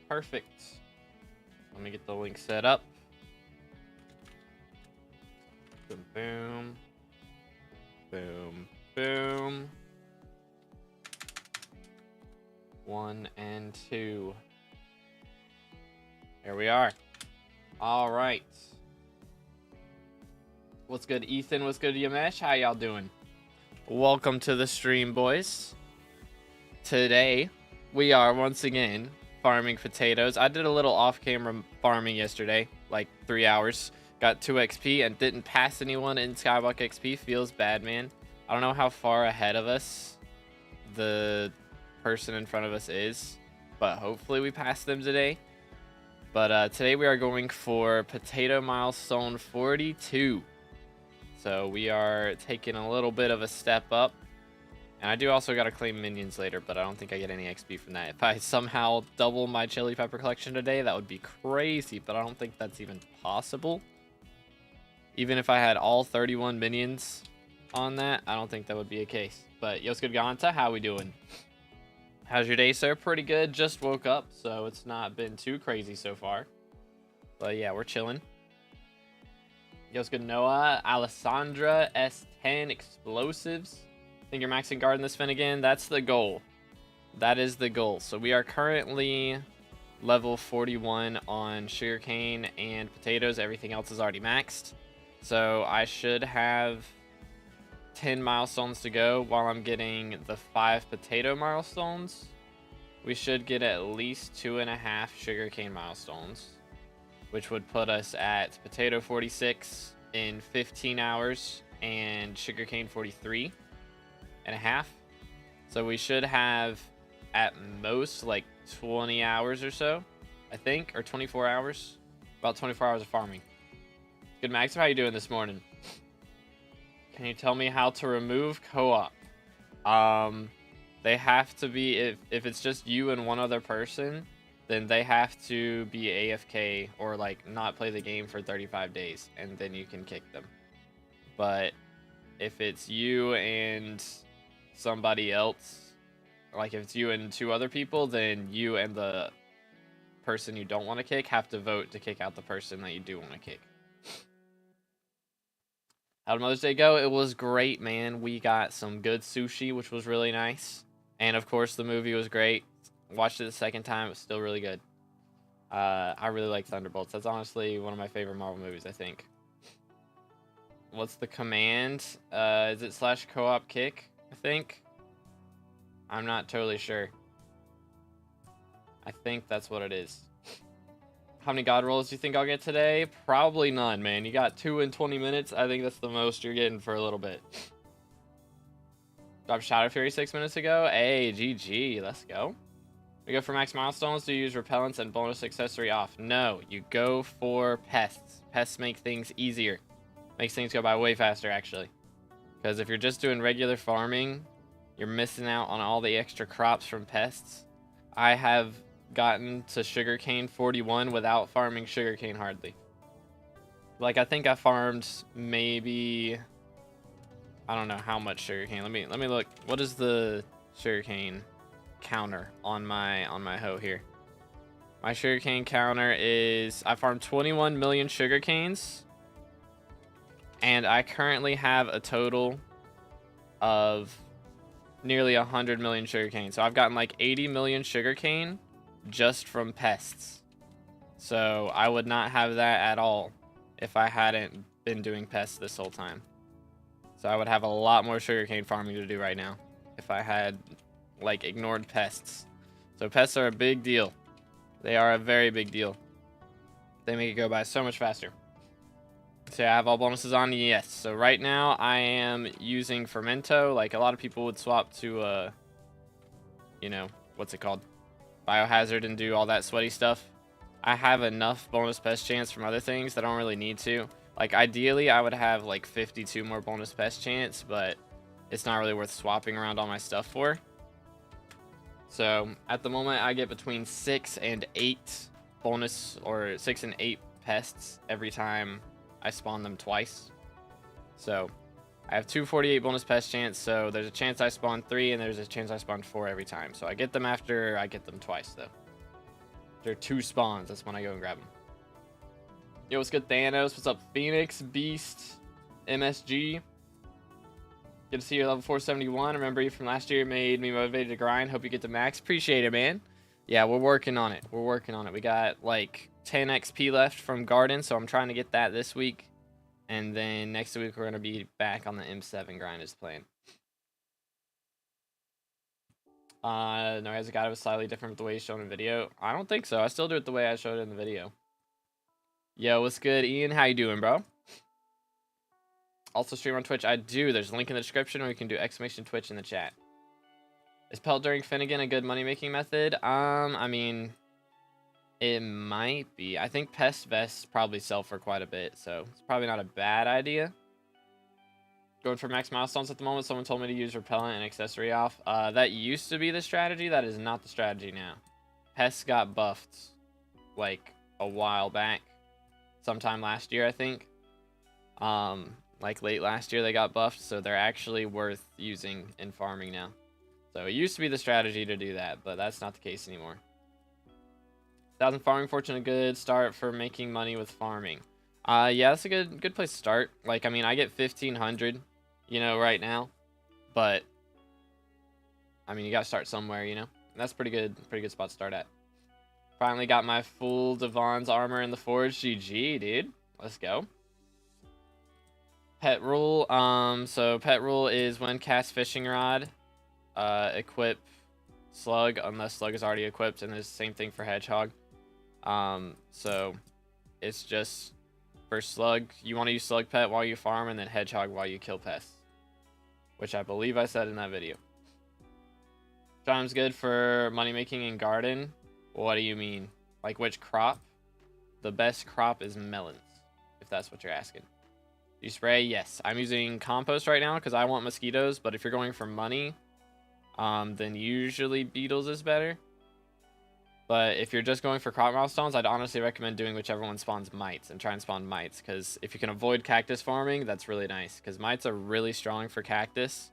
Perfect. Let me get the link set up. Boom, boom. Boom, boom. 1 and 2. Here we are. All right. What's good, Ethan? What's good, Yamesh? How y'all doing? Welcome to the stream, boys. Today, we are once again farming potatoes. I did a little off-camera farming yesterday, like 3 hours. Got 2 XP and didn't pass anyone in SkyBlock XP. Feels bad, man. I don't know how far ahead of us the person in front of us is, but hopefully we pass them today. But today we are going for potato milestone 42. So we are taking a little bit of a step up. And I do also got to claim minions later, but I don't think I get any XP from that. If I somehow double my chili pepper collection today, that would be crazy, but I don't think that's even possible. Even if I had all 31 minions on that, I don't think that would be a case. But Yos good Ganta, how we doing? How's your day, sir? Pretty good. Just woke up, so it's not been too crazy so far. But yeah, we're chilling. Yos good Noah, Alessandra, S10 explosives. Think you're maxing guard in this fin again? That's the goal. That is the goal. So we are currently level 41 on sugarcane and potatoes. Everything else is already maxed. So I should have 10 milestones to go while I'm getting the 5 potato milestones. We should get at least 2.5 sugarcane milestones, which would put us at potato 46 in 15 hours and sugarcane 43.5. So we should have at most like 20 hours or so, I think, or 24 hours. About 24 hours of farming. Good, Max. How are you doing this morning? Can you tell me how to remove co-op? They have to be, if it's just you and one other person, then they have to be AFK or like not play the game for 35 days, and then you can kick them. But if it's you and somebody else, like if it's you and 2 other people, then you and the person you don't want to kick have to vote to kick out the person that you do want to kick. How did Mother's Day go? It was great, man. We got some good sushi, which was really nice. And of course, the movie was great. Watched it the second time. It was still really good. I really like Thunderbolts. That's honestly one of my favorite Marvel movies, I think. What's the command? Is it / co-op kick, I think? I'm not totally sure. I think that's what it is. How many god rolls do you think I'll get today? Probably none, man. You got 2 in 20 minutes. I think that's the most you're getting for a little bit. Dropped Shadow Fury 6 minutes ago. Hey, GG. Let's go. We go for max milestones. Do you use repellents and bonus accessory off? No, you go for pests. Pests make things easier. Makes things go by way faster, actually. Because if you're just doing regular farming, you're missing out on all the extra crops from pests. I have gotten to sugarcane 41 without farming sugarcane hardly. Like, I think I farmed maybe, I don't know how much sugarcane. Let me look. What is the sugarcane counter on my hoe here? My sugarcane counter is, I farmed 21 million sugarcanes, and I currently have a total of nearly 100 million sugarcane. So I've gotten like 80 million sugarcane just from pests. So I would not have that at all if I hadn't been doing pests this whole time. So I would have a lot more sugarcane farming to do right now if I had like ignored pests. So pests are a big deal. They are a very big deal. They make it go by so much faster. So I have all bonuses on? Yes. So right now I am using Fermento. Like a lot of people would swap to you know, what's it called? Biohazard and do all that sweaty stuff. I have enough bonus pest chance from other things that I don't really need to. Like ideally I would have like 52 more bonus pest chance, but it's not really worth swapping around all my stuff for. So at the moment I get between 6 and 8 bonus, or 6 and 8 pests every time I spawn them twice. So I have 248 bonus pest chance, so there's a chance I spawn 3 and there's a chance I spawn 4 every time. So I get them after I get them twice though. There are 2 spawns. That's when I go and grab them. Yo, what's good, Thanos? What's up, Phoenix, Beast, MSG? Good to see you level 471. Remember you from last year, made me motivated to grind. Hope you get to max. Appreciate it, man. Yeah, we're working on it. We're working on it. We got like 10 XP left from Garden, so I'm trying to get that this week. And then next week, we're going to be back on the M7 grind as planned. No, as a guy, it was slightly different with the way it's shown in video. I don't think so. I still do it the way I showed it in the video. Yo, what's good, Ian? How you doing, bro? Also stream on Twitch. I do. There's a link in the description, or you can do exclamation Twitch in the chat. Is pelt during Finnegan a good money-making method? I mean, it might be. I think pest vests probably sell for quite a bit, so it's probably not a bad idea. Going for max milestones at the moment. Someone told me to use repellent and accessory off. That used to be the strategy. That is not the strategy now. Pests got buffed like a while back. Sometime last year, I think. Like late last year they got buffed, so they're actually worth using in farming now. So it used to be the strategy to do that, but that's not the case anymore. 1,000 farming fortune, a good start for making money with farming. Yeah, that's a good place to start. Like, I mean, I get 1,500, you know, right now, but I mean, you gotta start somewhere, you know. And that's pretty good spot to start at. Finally got my full Devon's armor in the forge. GG, dude. Let's go. Pet rule. So pet rule is when cast fishing rod, equip slug unless slug is already equipped, and it's the same thing for hedgehog. So it's just for slug, you want to use slug pet while you farm, and then hedgehog while you kill pests, which I believe I said in that video. Time's good for money making in garden. What do you mean? Like which crop? The best crop is melons, if that's what you're asking. Do you spray? Yes. I'm using compost right now because I want mosquitoes, but if you're going for money, then usually beetles is better. But if you're just going for crop milestones, I'd honestly recommend doing whichever one spawns mites and try and spawn mites, because if you can avoid cactus farming, that's really nice, because mites are really strong for cactus,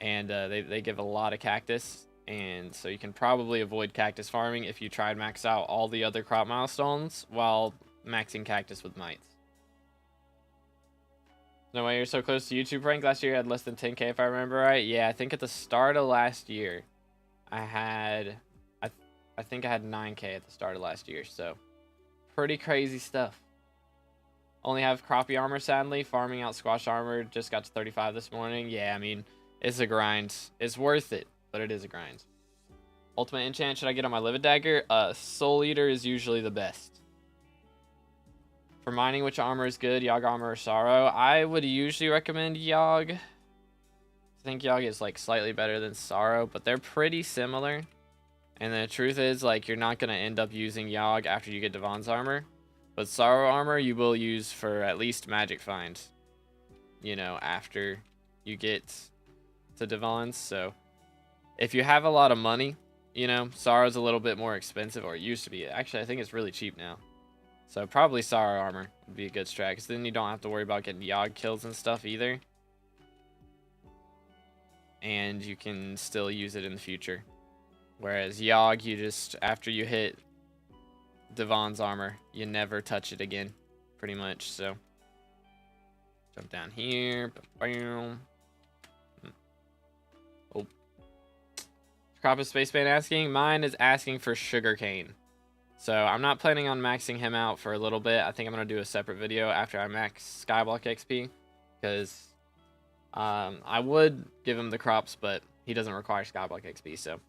and they give a lot of cactus, and so you can probably avoid cactus farming if you try and max out all the other crop milestones while maxing cactus with mites. No way you're so close to YouTube rank. Last year you had less than 10k if I remember right. Yeah, I think at the start of last year I had I think I had 9k at the start of last year, so pretty crazy stuff. Only have crappie armor, sadly. Farming out squash armor, just got to 35 this morning. Yeah, I mean, it's a grind. It's worth it, but it is a grind. Ultimate enchant should I get on my livid dagger? Soul Eater is usually the best. For mining, which armor is good? Yog armor or Sorrow? I would usually recommend Yog. I think Yog is like slightly better than Sorrow, but they're pretty similar. And the truth is, like, you're not going to end up using Yog after you get Devon's armor. But Sorrow armor you will use for at least Magic Find, you know, after you get to Devon's. So if you have a lot of money, you know, Sorrow's a little bit more expensive, or it used to be. Actually, I think it's really cheap now. So probably Sorrow armor would be a good strat, because then you don't have to worry about getting Yog kills and stuff either. And you can still use it in the future. Whereas Yog, you just, after you hit Devon's armor, you never touch it again, pretty much. So jump down here. Bam. Oh. Crop is Spaceman asking. Mine is asking for sugarcane. So I'm not planning on maxing him out for a little bit. I think I'm going to do a separate video after I max SkyBlock XP. Because I would give him the crops, but he doesn't require SkyBlock XP, so.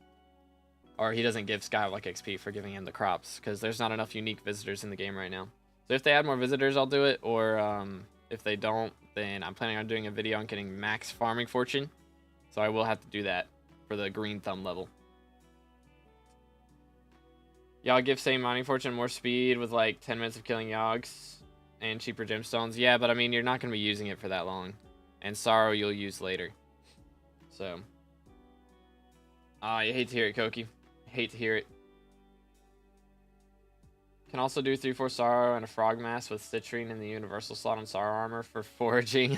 Or he doesn't give SkyBlock XP for giving him the crops, because there's not enough unique visitors in the game right now. So if they add more visitors, I'll do it. Or if they don't, then I'm planning on doing a video on getting max farming fortune. So I will have to do that for the green thumb level. Yog give same mining fortune, more speed with like 10 minutes of killing Yogs and cheaper gemstones. Yeah, but I mean, you're not going to be using it for that long. And Sorrow you'll use later. So. You hate to hear it, Koki. Hate to hear it. Can also do 3-4 Sorrow and a Frog Mask with Citrine in the Universal slot on Sorrow armor for foraging.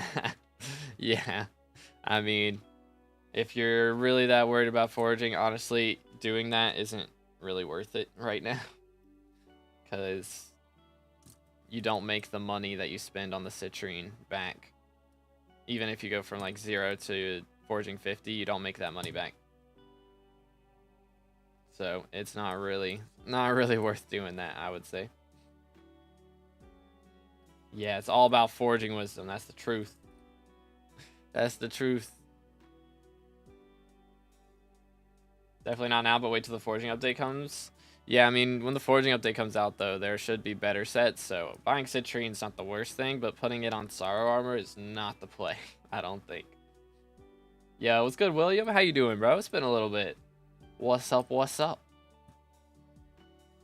Yeah. I mean, if you're really that worried about foraging, honestly, doing that isn't really worth it right now. because you don't make the money that you spend on the citrine back. Even if you go from like 0 to forging 50, you don't make that money back. So it's not really worth doing that, I would say. Yeah, it's all about forging wisdom. That's the truth. That's the truth. Definitely not now, but wait till the forging update comes. Yeah, I mean, when the forging update comes out, though, there should be better sets. So buying citrine's not the worst thing, but putting it on Sorrow Armor is not the play, I don't think. Yo, what's good, William? How you doing, bro? It's been a little bit. What's up, what's up?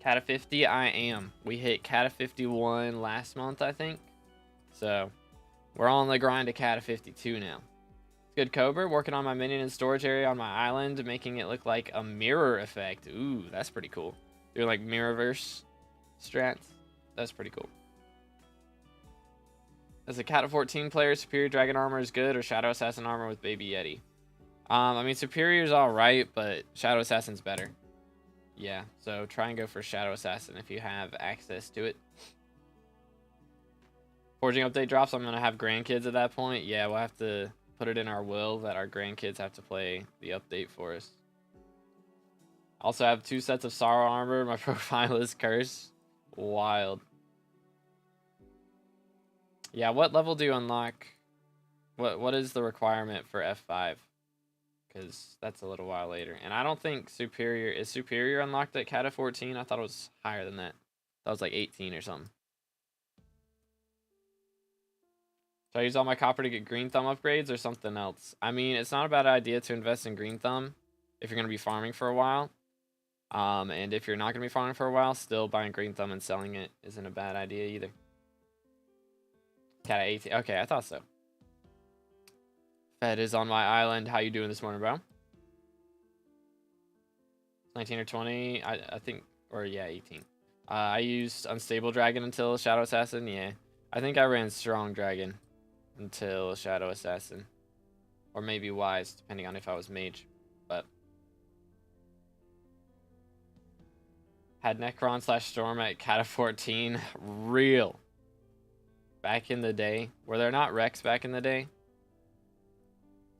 Cata 50, I am. We hit Cata 51 last month, I think. So we're on the grind to Cata 52 now. Good, Cobra. Working on my minion and storage area on my island, making it look like a mirror effect. Ooh, that's pretty cool. Doing like Mirrorverse strats. That's pretty cool. As a Cata 14 player, Superior Dragon Armor is good, or Shadow Assassin Armor with Baby Yeti? I mean, Superior's alright, but Shadow Assassin's better. Yeah, so try and go for Shadow Assassin if you have access to it. Forging update drops, I'm going to have grandkids at that point. Yeah, we'll have to put it in our will that our grandkids have to play the update for us. Also have 2 sets of Sorrow Armor. My profile is cursed. Wild. Yeah, what level do you unlock? What is the requirement for F5? Because that's a little while later. And I don't think Superior... Is Superior unlocked at Cata 14? I thought it was higher than that. That was like 18 or something. Should I use all my copper to get Green Thumb upgrades or something else? I mean, it's not a bad idea to invest in Green Thumb if you're going to be farming for a while. And if you're not going to be farming for a while, still buying Green Thumb and selling it isn't a bad idea either. Cata 18. Okay, I thought so. Fed is on my island. How you doing this morning, bro? 19 or 20, I think, or yeah, 18. I used Unstable Dragon until Shadow Assassin. Yeah, I think I ran Strong Dragon until Shadow Assassin, or maybe Wise, depending on if I was Mage. But had Necron / Storm at Cata 14. Real. Back in the day, were there not Rex back in the day?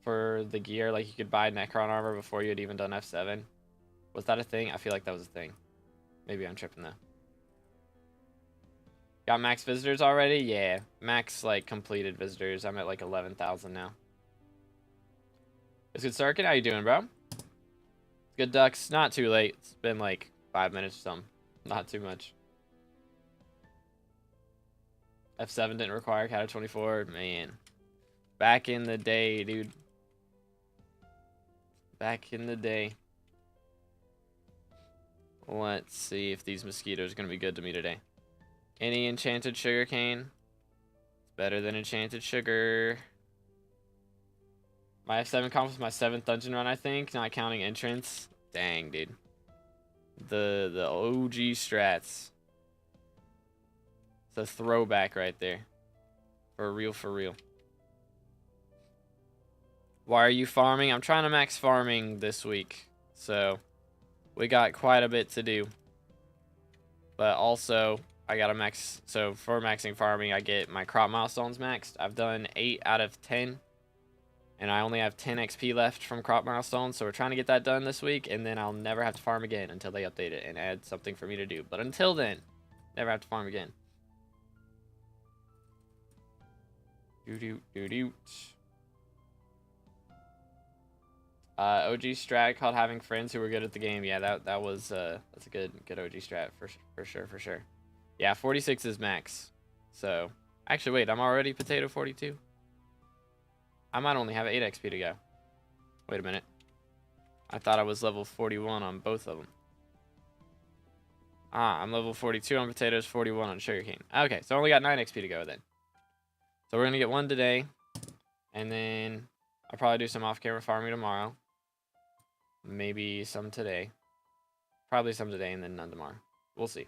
For the gear, like you could buy Necron armor before you had even done F7. Was that a thing? I feel like that was a thing. Maybe I'm tripping though. Got max visitors already? Yeah, max like completed visitors. I'm at like 11,000 now. It's good, Sarkin. How you doing, bro? Good, Ducks. Not too late. It's been like 5 minutes or something. Not too much. F7 didn't require Cata 24. Man, back in the day, dude. Back in the day. Let's see if these mosquitoes are going to be good to me today. Any enchanted sugarcane? It's better than enchanted sugar. My F7 comp was my 7th dungeon run, I think, not counting entrance. Dang, dude. The OG strats. It's a throwback right there. For real, for real. Why are you farming? I'm trying to max farming this week. So, we got quite a bit to do. But also, I got to max. So, for maxing farming, I get my crop milestones maxed. I've done 8 out of 10. And I only have 10 XP left from crop milestones. So, we're trying to get that done this week. And then I'll never have to farm again until they update it and add something for me to do. But until then, never have to farm again. Doo-doo-doo-doo. OG strat called having friends who were good at the game. Yeah, that was that's a good OG strat for sure. Yeah, 46 is max. So actually, wait, I'm already potato 42. I might only have 8 XP to go. Wait a minute. I thought I was level 41 on both of them. Ah, I'm level 42 on potatoes, 41 on sugarcane. Okay, so I only got 9 XP to go then. So we're gonna get 1 today, and then I'll probably do some off-camera farming tomorrow. Maybe some today. Probably some today and then none tomorrow. We'll see.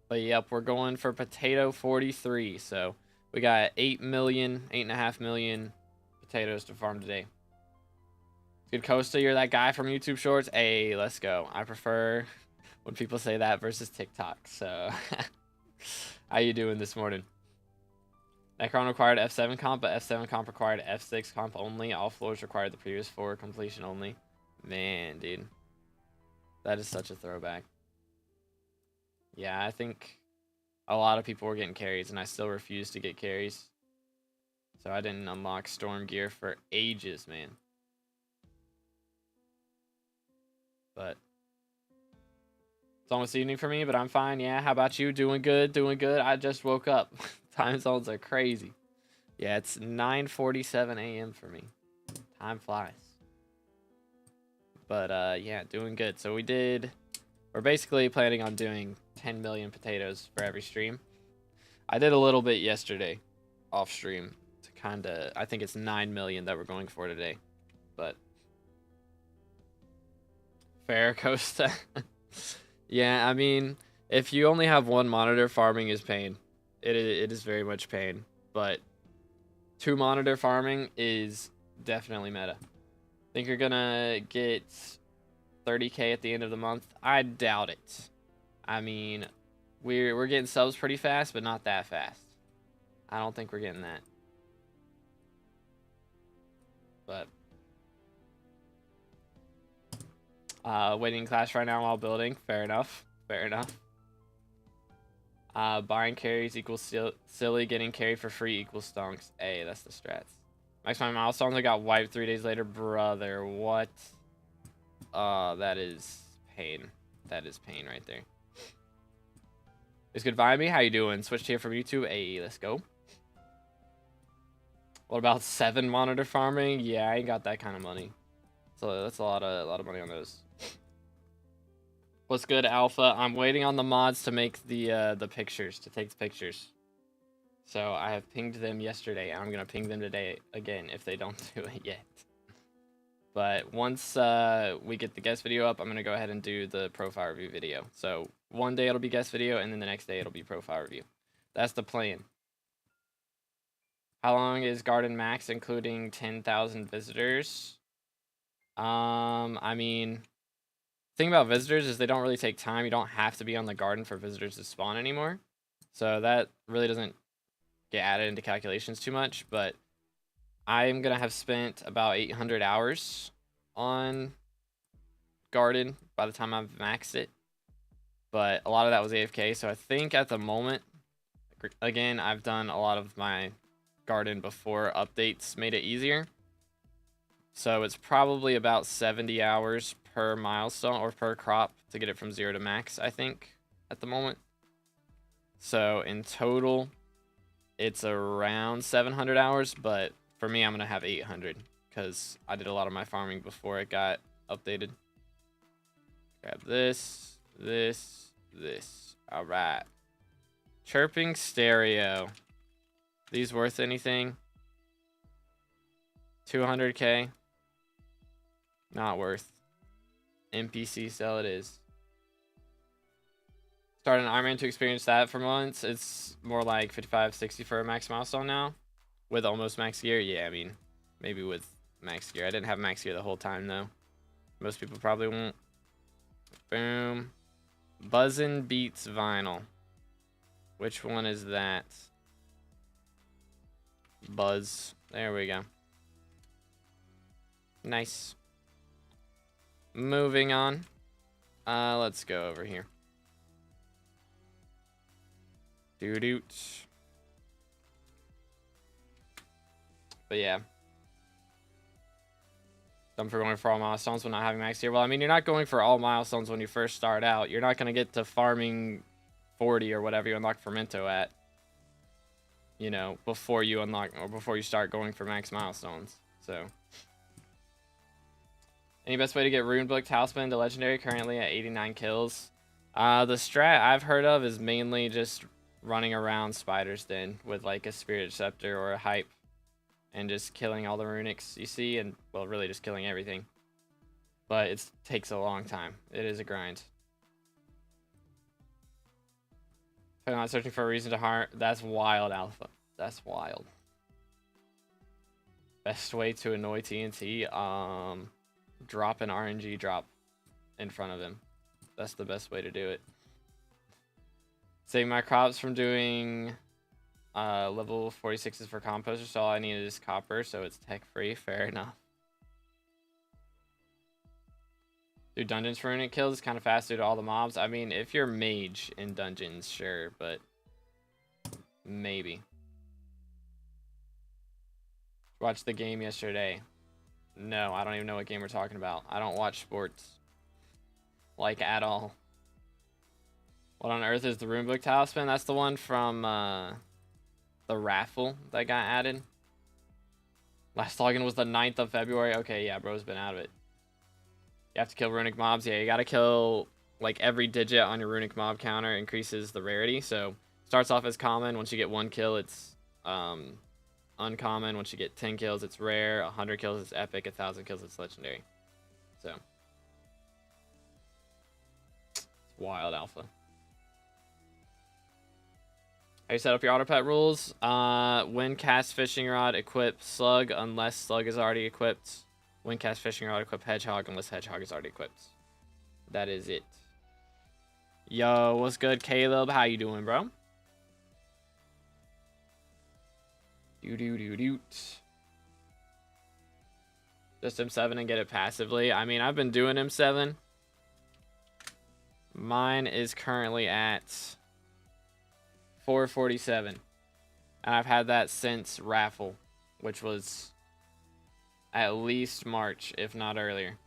But yep, we're going for potato 43. So we got 8.5 million potatoes to farm today. Good, Costa, you're that guy from YouTube Shorts. Hey, let's go. I prefer when people say that versus TikTok. So, how you doing this morning? Necron required F7 comp, but F7 comp required F6 comp only. All floors required the previous 4 completion only. Man, dude. That is such a throwback. Yeah, I think a lot of people were getting carries, and I still refuse to get carries. So I didn't unlock Storm Gear for ages, man. But it's almost evening for me, but I'm fine. Yeah, how about you? Doing good, doing good. I just woke up. Time zones are crazy. Yeah, it's 9:47 a.m. for me. Time flies. But yeah, doing good. So we're basically planning on doing 10 million potatoes for every stream. I did a little bit yesterday off stream to kind of, I think it's 9 million that we're going for today. But Farracosta. Yeah, I mean, if you only have one monitor, farming is pain. It is very much pain. But 2 monitor farming is definitely meta. Think you're gonna get 30k at the end of the month? I doubt it. I mean, we're getting subs pretty fast, but not that fast. I don't think we're getting that. But waiting in class right now while building. Fair enough. Fair enough. Buying carries equals silly. Getting carried for free equals stonks. Hey, that's the strats. Maximum milestones. I got wiped 3 days later. Brother, what? That is pain. That is pain right there. It's good vibe me. How you doing? Switched here from YouTube. Hey, let's go. What about 7 monitor farming? Yeah, I ain't got that kind of money. So that's a lot of money on those. What's good, Alpha? I'm waiting on the mods to make the pictures, to take the pictures. So I have pinged them yesterday, and I'm gonna ping them today again if they don't do it yet. But once we get the guest video up, I'm gonna go ahead and do the profile review video. So one day it'll be guest video, and then the next day it'll be profile review. That's the plan. How long is Garden Max, including 10,000 visitors? I mean, the thing about visitors is they don't really take time. You don't have to be on the garden for visitors to spawn anymore. So that really doesn't get added into calculations too much. But I'm going to have spent about 800 hours on garden by the time I've maxed it. But a lot of that was AFK. So I think at the moment, again, I've done a lot of my garden before updates made it easier. So it's probably about 70 hours per milestone or per crop to get it from 0 to max, I think, at the moment. So in total, it's around 700 hours, but for me, I'm going to have 800 because I did a lot of my farming before it got updated. Grab this, this, this. All right. Chirping stereo. These worth anything? 200k. Not worth. NPC sell it is. Start an Iron Man to experience that for months. It's more like 55, 60 for a max milestone now. With almost max gear. Yeah, I mean, maybe with max gear. I didn't have max gear the whole time though. Most people probably won't. Boom. Buzzin' Beats Vinyl. Which one is that? Buzz. There we go. Nice. Moving on. Let's go over here. Doo-doot. But yeah. Dumb for going for all milestones when not having max gear. Well, I mean, you're not going for all milestones when you first start out. You're not going to get to farming 40 or whatever you unlock Fermento at. You know, before you unlock or before you start going for max milestones. So. Any best way to get Runebook Talisman to Legendary? Currently at 89 kills. The strat I've heard of is mainly just running around Spider's Den with like a Spirit Scepter or a Hype. And just killing all the runics you see. And, well, really just killing everything. But it takes a long time. It is a grind. If I'm not searching for a reason to harm. That's wild, Alpha. That's wild. Best way to annoy TNT? Drop an RNG drop in front of him. That's the best way to do it. Save my crops from doing level 46s for composter, so all I need is copper, so it's tech free. Fair enough. Do dungeons for unit kills kind of fast due to all the mobs. I mean, if you're mage in dungeons, sure, but maybe. Watched the game yesterday. No, I don't even know what game we're talking about. I don't watch sports. Like, at all. What on earth is the Runebook Talisman? That's the one from the raffle that got added. Last login was the 9th of February. Okay, yeah, bro's been out of it. You have to kill runic mobs. Yeah, you gotta kill like every digit on your runic mob counter increases the rarity. So starts off as common. Once you get 1 kill, it's uncommon. Once you get 10 kills, it's rare. 100 kills, it's epic. 1,000 kills, it's legendary. So it's wild alpha. How you set up your auto pet rules? When cast fishing rod, equip slug unless slug is already equipped. When cast fishing rod, equip hedgehog unless hedgehog is already equipped. That is it. Yo, what's good, Caleb? How you doing, bro? Doot. Just M7 and get it passively. I mean, I've been doing M7. Mine is currently at 447. And I've had that since raffle, which was at least March, if not earlier.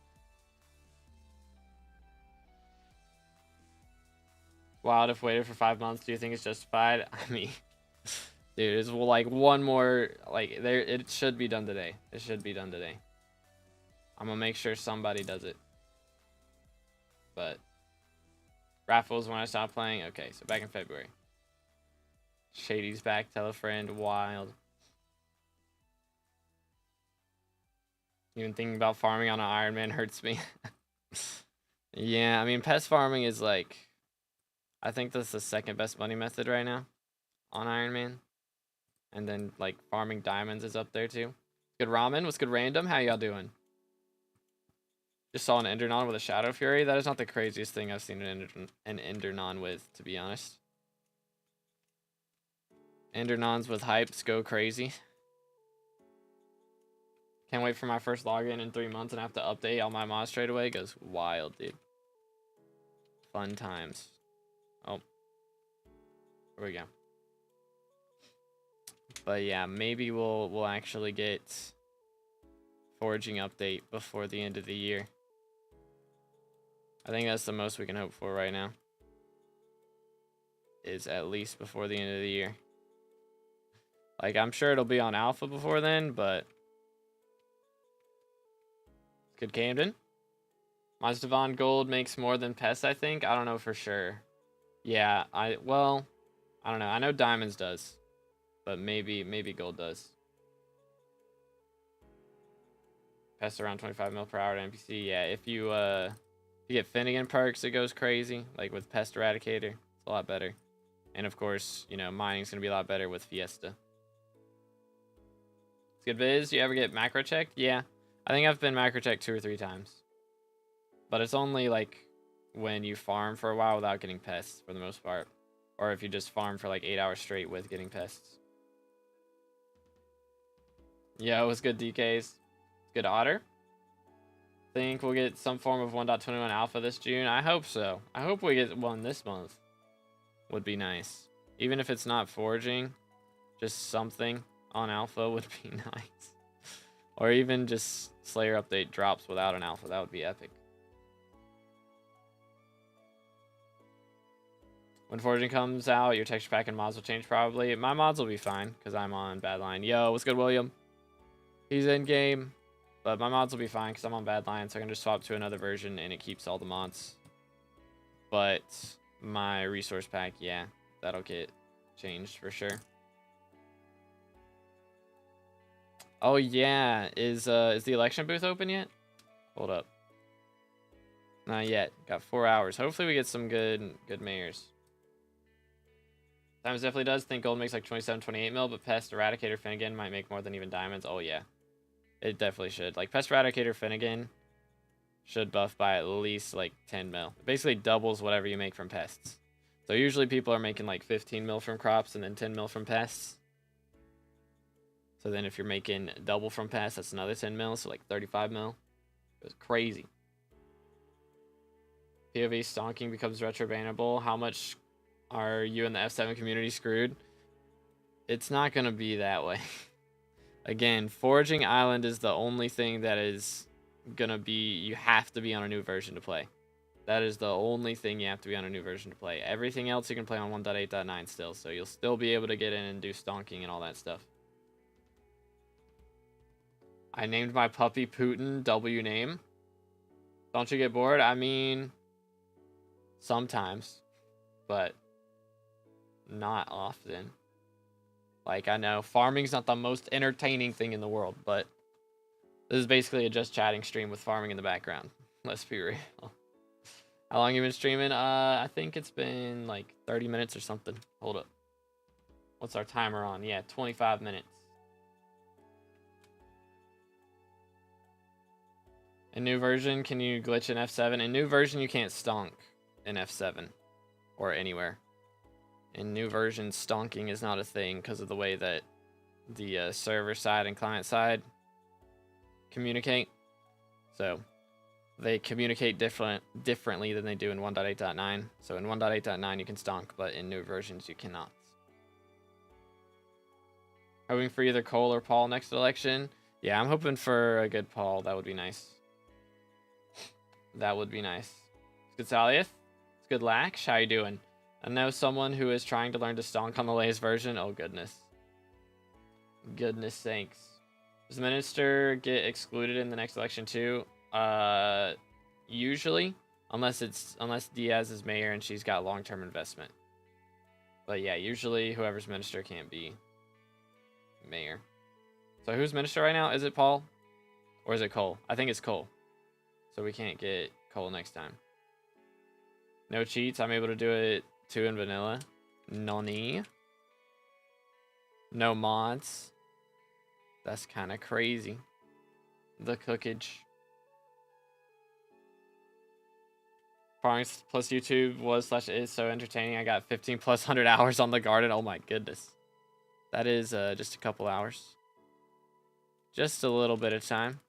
Wild if waited for 5 months, do you think it's justified? I mean, dude, it's like one more, like, there, it should be done today. It should be done today. I'm gonna make sure somebody does it. But raffles when I stopped playing. Okay, so back in February. Shady's back, tell a friend, wild. Even thinking about farming on an Iron Man hurts me. Yeah, I mean, pest farming is like, I think that's the second best money method right now on Iron Man. And then, like, farming diamonds is up there too. Good ramen, what's good random? How y'all doing? Just saw an Endernon with a Shadow Fury. That is not the craziest thing I've seen an Endernon with, to be honest. Endernons with hypes go crazy. Can't wait for my first login in 3 months and have to update all my mods straight away. It goes wild, dude. Fun times. Oh. Here we go. But yeah, maybe we'll actually get foraging update before the end of the year. I think that's the most we can hope for right now. Is at least before the end of the year. Like, I'm sure it'll be on alpha before then, but good Camden. Mazdavan Gold makes more than Pest, I think. I don't know for sure. Yeah, well, I don't know. I know Diamonds does, but maybe Gold does. Pest around 25 mil per hour to NPC. Yeah, if you get Finnegan perks, it goes crazy. Like with Pest Eradicator, it's a lot better. And of course, you know, mining's gonna be a lot better with Fiesta. It's good biz. You ever get macro checked? Yeah. I think I've been macro checked 2 or 3 times. But it's only like when you farm for a while without getting pests for the most part. Or if you just farm for like 8 hours straight with getting pests. Yeah, it was good DKs. Good Otter. Think we'll get some form of 1.21 alpha this June. I hope so. I hope we get one this month. Would be nice. Even if it's not foraging, just something on alpha would be nice. Or even just Slayer update drops without an alpha. That would be epic. When foraging comes out, your texture pack and mods will change probably. My mods will be fine because I'm on Badline. Yo, what's good, William? He's in game. But my mods will be fine because I'm on Badline, so I can just swap to another version and it keeps all the mods. But my resource pack, yeah, that'll get changed for sure. Oh yeah, is the election booth open yet? Hold up. Not yet. Got 4 hours. Hopefully we get some good mayors. Diamonds definitely does. Think gold makes like 27, 28 mil, but Pest Eradicator Finnegan might make more than even diamonds. Oh yeah. It definitely should. Like Pest Eradicator Finnegan should buff by at least like 10 mil. It basically doubles whatever you make from pests. So usually people are making like 15 mil from crops and then 10 mil from pests. So then if you're making double from pests, that's another 10 mil, so like 35 mil. It was crazy. POV stonking becomes retro bannable. How much are you and the F7 community screwed? It's not going to be that way. Again, Foraging Island is the only thing that is going to be... You have to be on a new version to play. That is the only thing you have to be on a new version to play. Everything else you can play on 1.8.9 still. So you'll still be able to get in and do stonking and all that stuff. I named my puppy Putin. W name. Don't you get bored? I mean... Sometimes. But... not often. Like, I know farming's not the most entertaining thing in the world, but this is basically a just chatting stream with farming in the background. Let's be real. How long you been streaming? I think it's been like 30 minutes or something. Hold up. What's our timer on? Yeah, 25 minutes. In new version, can you glitch in F7? In new version, you can't stonk in F7 or anywhere. In new version, stonking is not a thing because of the way that the server side and client side communicate. So they communicate differently than they do in 1.8.9. So in 1.8.9 you can stonk, but in new versions you cannot. Hoping for either Cole or Paul next election. Yeah, I'm hoping for a good Paul. That would be nice. That would be nice. It's good Salieth. It's good Lax. How you doing? I know someone who is trying to learn to stonk on the latest version. Oh, goodness. Goodness sakes. Does the minister get excluded in the next election too? Usually. Unless Diaz is mayor and she's got long-term investment. But yeah, usually whoever's minister can't be mayor. So who's minister right now? Is it Paul? Or is it Cole? I think it's Cole. So we can't get Cole next time. No cheats. I'm able to do it too in vanilla. Noni. No mods. That's kind of crazy. The cookage. Farming plus YouTube was / is so entertaining. I got 15 plus 100 hours on the garden. Oh my goodness. That is just a couple hours. Just a little bit of time.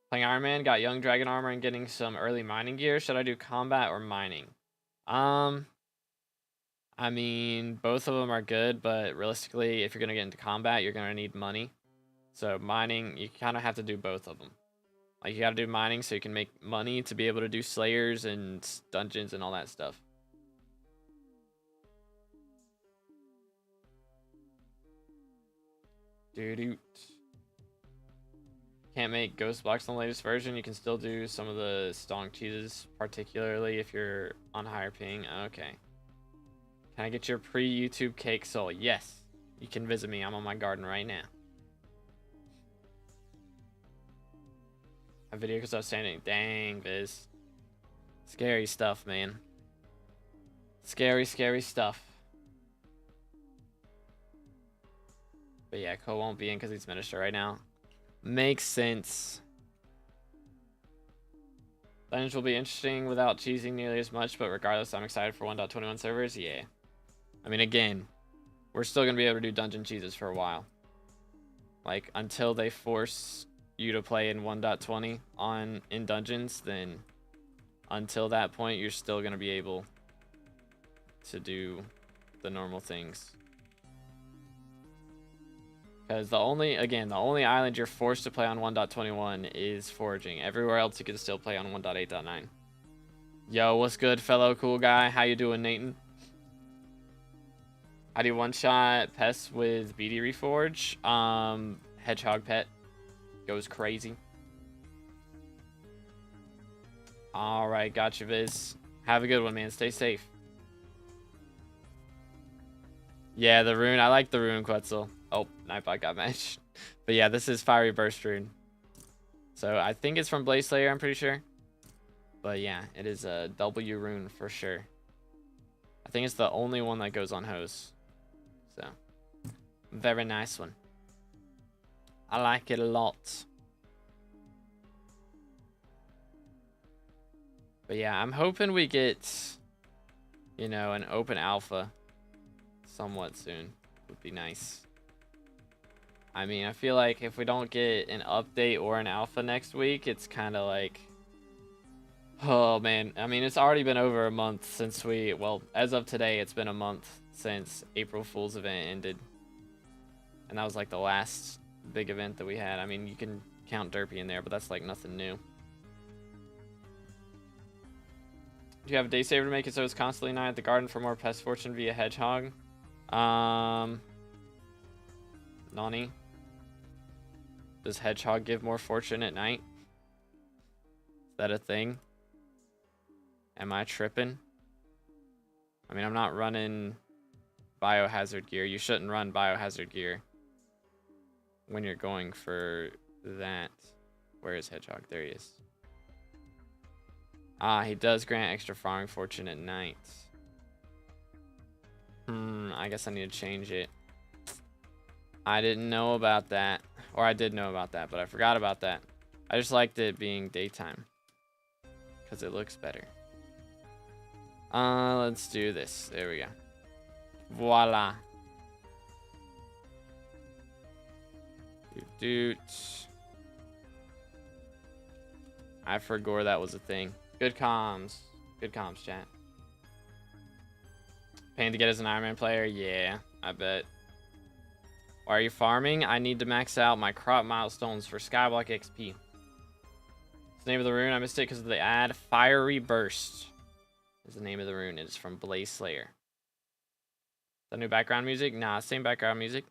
Playing Iron Man, got young dragon armor and getting some early mining gear. Should I do combat or mining? I mean, both of them are good, but realistically, if you're going to get into combat, you're going to need money. So mining, you kind of have to do both of them. Like, you got to do mining so you can make money to be able to do slayers and dungeons and all that stuff. Dude. Can't make ghost blocks on the latest version. You can still do some of the stonk cheeses, particularly if you're on higher ping. Okay. Can I get your pre-YouTube cake soul? Yes. You can visit me. I'm on my garden right now. A video because I was standing. Dang, Viz. Scary stuff, man. Scary, scary stuff. But yeah, Cole won't be in because he's minister right now. Makes sense. Dungeons will be interesting without cheesing nearly as much, but regardless, I'm excited for 1.21 servers. Yeah. I mean, again, we're still going to be able to do dungeon cheeses for a while. Like, until they force you to play in 1.20 in dungeons, then until that point, you're still going to be able to do the normal things. Because the only island you're forced to play on 1.21 is foraging. Everywhere else you can still play on 1.8.9. Yo, what's good, fellow cool guy? How you doing, Nathan? How do you one-shot pests with BD Reforge? Hedgehog pet goes crazy. Alright, gotcha, Viz. Have a good one, man. Stay safe. Yeah, the rune. I like the rune, Quetzal. Oh, Nightbot got matched. But yeah, this is Fiery Burst rune. So I think it's from Blaze Slayer, I'm pretty sure. But yeah, it is a W rune for sure. I think it's the only one that goes on hose. So, very nice one. I like it a lot. But yeah, I'm hoping we get, you know, an open alpha somewhat soon. Would be nice. I mean, I feel like if we don't get an update or an alpha next week, it's kind of like, oh man. I mean, it's already been over a month since we, well, as of today, it's been a month since April Fool's event ended. And that was like the last big event that we had. I mean, you can count Derpy in there, but that's like nothing new. Do you have a day saver to make it so it's constantly night at the garden for more pest fortune via hedgehog? Nani? Does hedgehog give more fortune at night? Is that a thing? Am I tripping? I mean, I'm not running biohazard gear. You shouldn't run biohazard gear when you're going for that. Where is hedgehog? There he is. Ah, he does grant extra farming fortune at night. I guess I need to change it. I didn't know about that. Or I did know about that, but I forgot about that. I just liked it being daytime. Because it looks better. Let's do this. There we go. Voila. Doot. I forgot that was a thing. Good comms. Good comms, chat. Paying to get as an Iron Man player? Yeah, I bet. Why are you farming? I need to max out my crop milestones for SkyBlock XP. It's the name of the rune. I missed it because of the ad. Fiery Burst is the name of the rune. It is from Blaze Slayer. The new background music? Nah, same background music.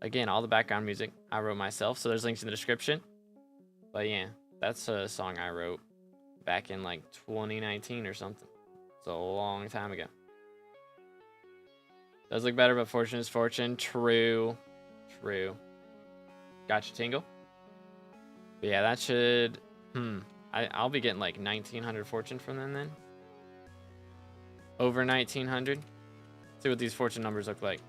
Again, all the background music I wrote myself, so there's links in the description. But yeah, that's a song I wrote back in like 2019 or something. It's a long time ago. Does look better, but fortune is fortune. True. True. Gotcha, Tingle. But yeah, that should... I'll be getting like 1900 fortune from them then. Over 1900. See what these fortune numbers look like.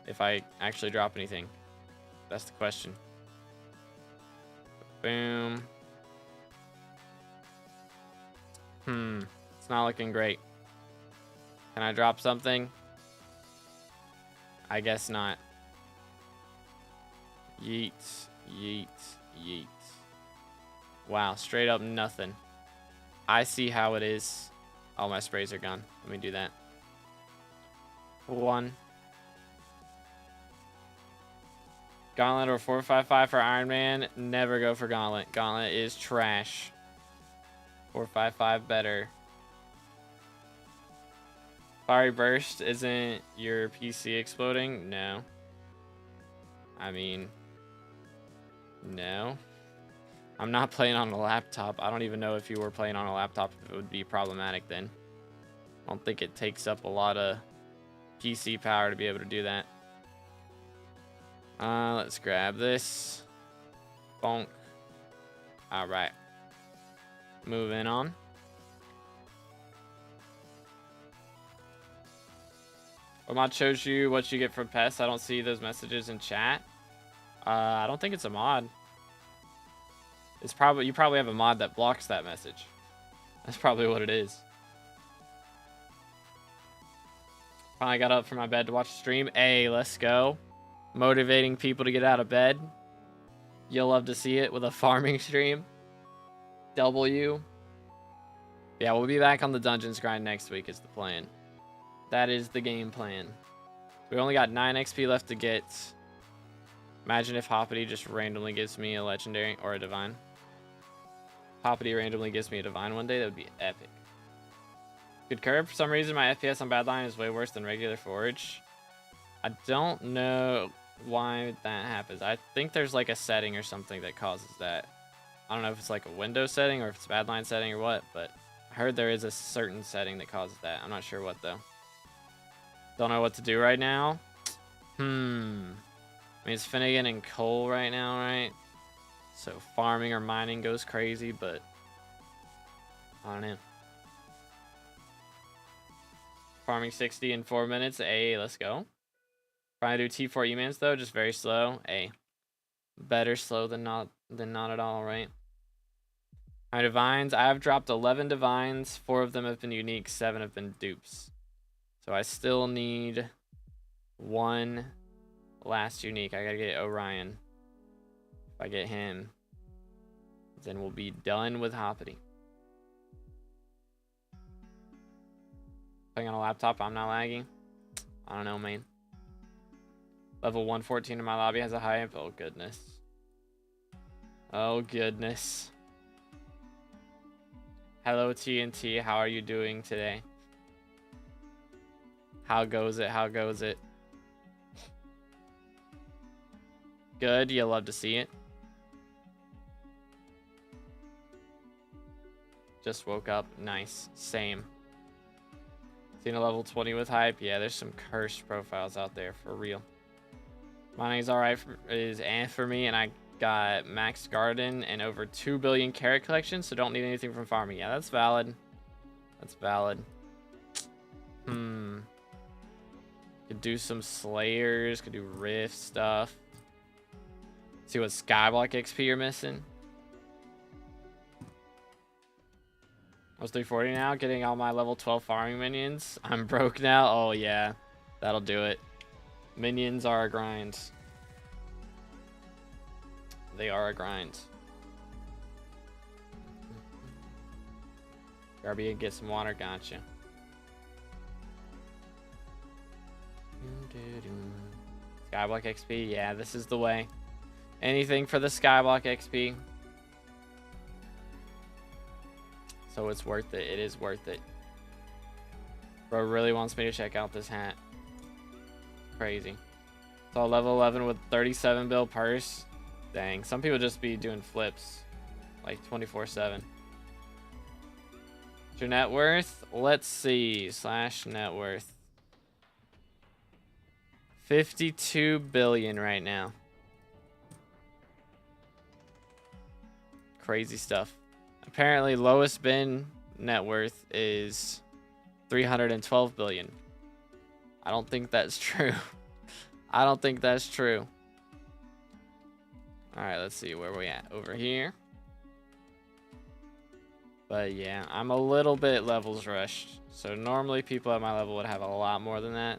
If I actually drop anything. That's the question. Boom. It's not looking great. Can I drop something? I guess not. Yeet, yeet, yeet. Wow, straight up nothing. I see how it is. All my sprays are gone. Let me do that. 1. Gauntlet or 455 for Iron Man. Never go for Gauntlet. Gauntlet is trash. 455 better. Fiery Burst, isn't your PC exploding? No. I mean, no. I'm not playing on a laptop. I don't even know if you were playing on a laptop if it would be problematic then. I don't think it takes up a lot of PC power to be able to do that. Let's grab this. Bonk. Alright. Moving on. A mod shows you what you get from pests. I don't see those messages in chat. I don't think it's a mod. It's probably, you probably have a mod that blocks that message. That's probably what it is. Finally got up from my bed to watch the stream. Hey, let's go. Motivating people to get out of bed. You'll love to see it with a farming stream. W. Yeah, we'll be back on the dungeons grind next week is the plan. That is the game plan. We only got 9 XP left to get. Imagine if Hoppity just randomly gives me a legendary or a divine. Hoppity randomly gives me a divine one day. That would be epic. Good curve. For some reason, my FPS on Badline is way worse than regular Forge. I don't know why that happens. I think there's like a setting or something that causes that. I don't know if it's like a Windows setting or if it's Badline setting or what, but I heard there is a certain setting that causes that. I'm not sure what though. Don't know what to do right now. I mean, it's Finnegan and Cole right now, right? So farming or mining goes crazy, but I don't know. Farming 60 in 4 minutes. Hey, let's go. Trying to do T4 E-mans though, just very slow. Better slow than not at all, right? My divines, I have dropped 11 divines. 4 of them have been unique, 7 have been dupes. So I still need 1 last unique. I gotta get Orion. If I get him, then we'll be done with Hoppity. Playing on a laptop, I'm not lagging. I don't know, man. Level 114 in my lobby has a high amp. Oh, goodness. Oh, goodness. Hello, TNT. How are you doing today? How goes it? How goes it? Good. You love to see it. Just woke up. Nice. Same. Seen a level 20 with hype. Yeah, there's some cursed profiles out there for real. Mining's alright for me, and I got max garden and over 2 billion carrot collection, so don't need anything from farming. Yeah, that's valid. That's valid. Could do some slayers, could do rift stuff. See what skyblock XP you're missing. I was 340 now, getting all my level 12 farming minions. I'm broke now. Oh yeah, that'll do it. Minions are a grind. They are a grind. RB and get some water, gotcha. Skyblock XP, yeah, this is the way. Anything for the Skyblock XP. So it's worth it. It is worth it. Bro really wants me to check out this hat. Crazy. So level 11 with 37 bill purse. Dang, some people just be doing flips like 24/7. Your net worth? Let's see. / net worth. 52 billion right now. Crazy stuff. Apparently lowest bin net worth is 312 billion. I don't think that's true. I don't think that's true. All right, let's see where we at over here. But yeah, I'm a little bit levels rushed. So normally people at my level would have a lot more than that.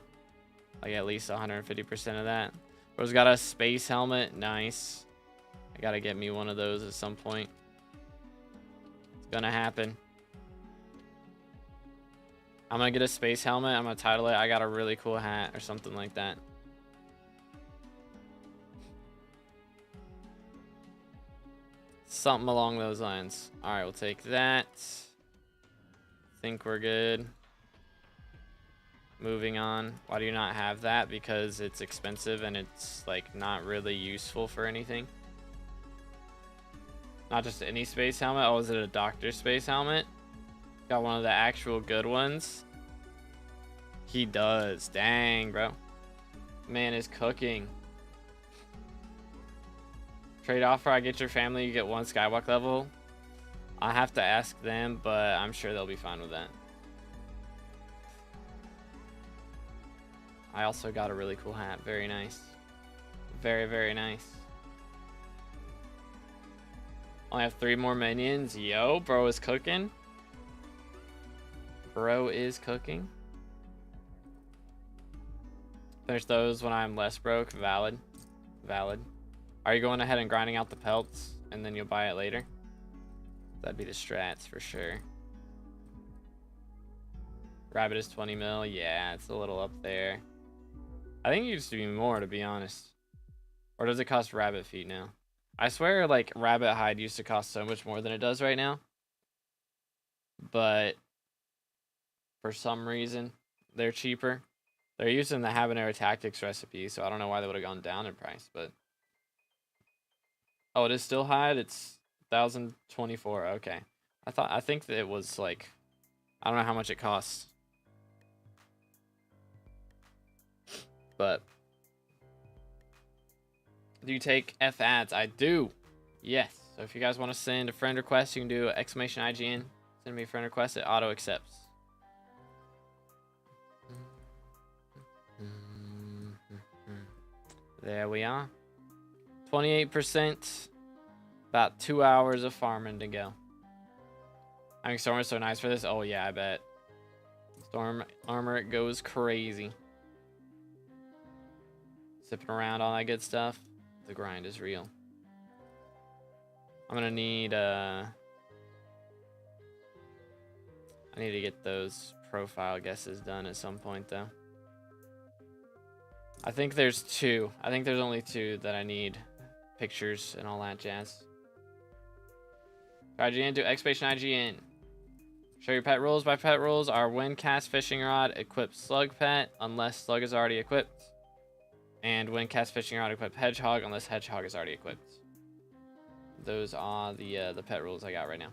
Like at least 150% of that. Bro's got a space helmet. Nice. I gotta get me one of those at some point. It's gonna happen. I'm gonna get a space helmet. I'm gonna title it I Got a Really Cool Hat or something like that. Something along those lines. All right, we'll take that. Think we're good. Moving on. Why do you not have that? Because it's expensive and it's like not really useful for anything. Not just any space helmet. Oh, is it a doctor space helmet? Got one of the actual good ones. He does. Dang, bro. Man is cooking. Trade offer, I get your family, you get 1 skywalk level. I have to ask them, but I'm sure they'll be fine with that. I also got a really cool hat. Very nice. Very, very nice. Only have 3 more minions. Yo, bro is cooking. Bro is cooking. Finish those when I'm less broke. Valid. Valid. Are you going ahead and grinding out the pelts and then you'll buy it later? That'd be the strats for sure. Rabbit is 20 mil. Yeah, it's a little up there. I think it used to be more, to be honest. Or does it cost rabbit feet now? I swear, like, rabbit hide used to cost so much more than it does right now. But for some reason, they're cheaper. They're using the habanero tactics recipe, so I don't know why they would have gone down in price, but... Oh, it is still hide? It's 1,024. Okay. I think that it was like, I don't know how much it costs. But do you take F ads? I do. Yes. So if you guys want to send a friend request, you can do !IGN. Send me a friend request. It auto accepts. There we are. 28%. About 2 hours of farming to go. I think Storm is so nice for this. Oh, yeah, I bet. Storm armor goes crazy. Sipping around, all that good stuff. The grind is real. I'm gonna need, I need to get those profile guesses done at some point, though. I think there's two. I think there's only two that I need. Pictures and all that jazz. IGN, do exclamation IGN. Show your pet rules. By pet rules are when cast fishing rod, equip slug pet, unless slug is already equipped. And when cast fishing rod, equip hedgehog, unless hedgehog is already equipped. Those are the pet rules I got right now.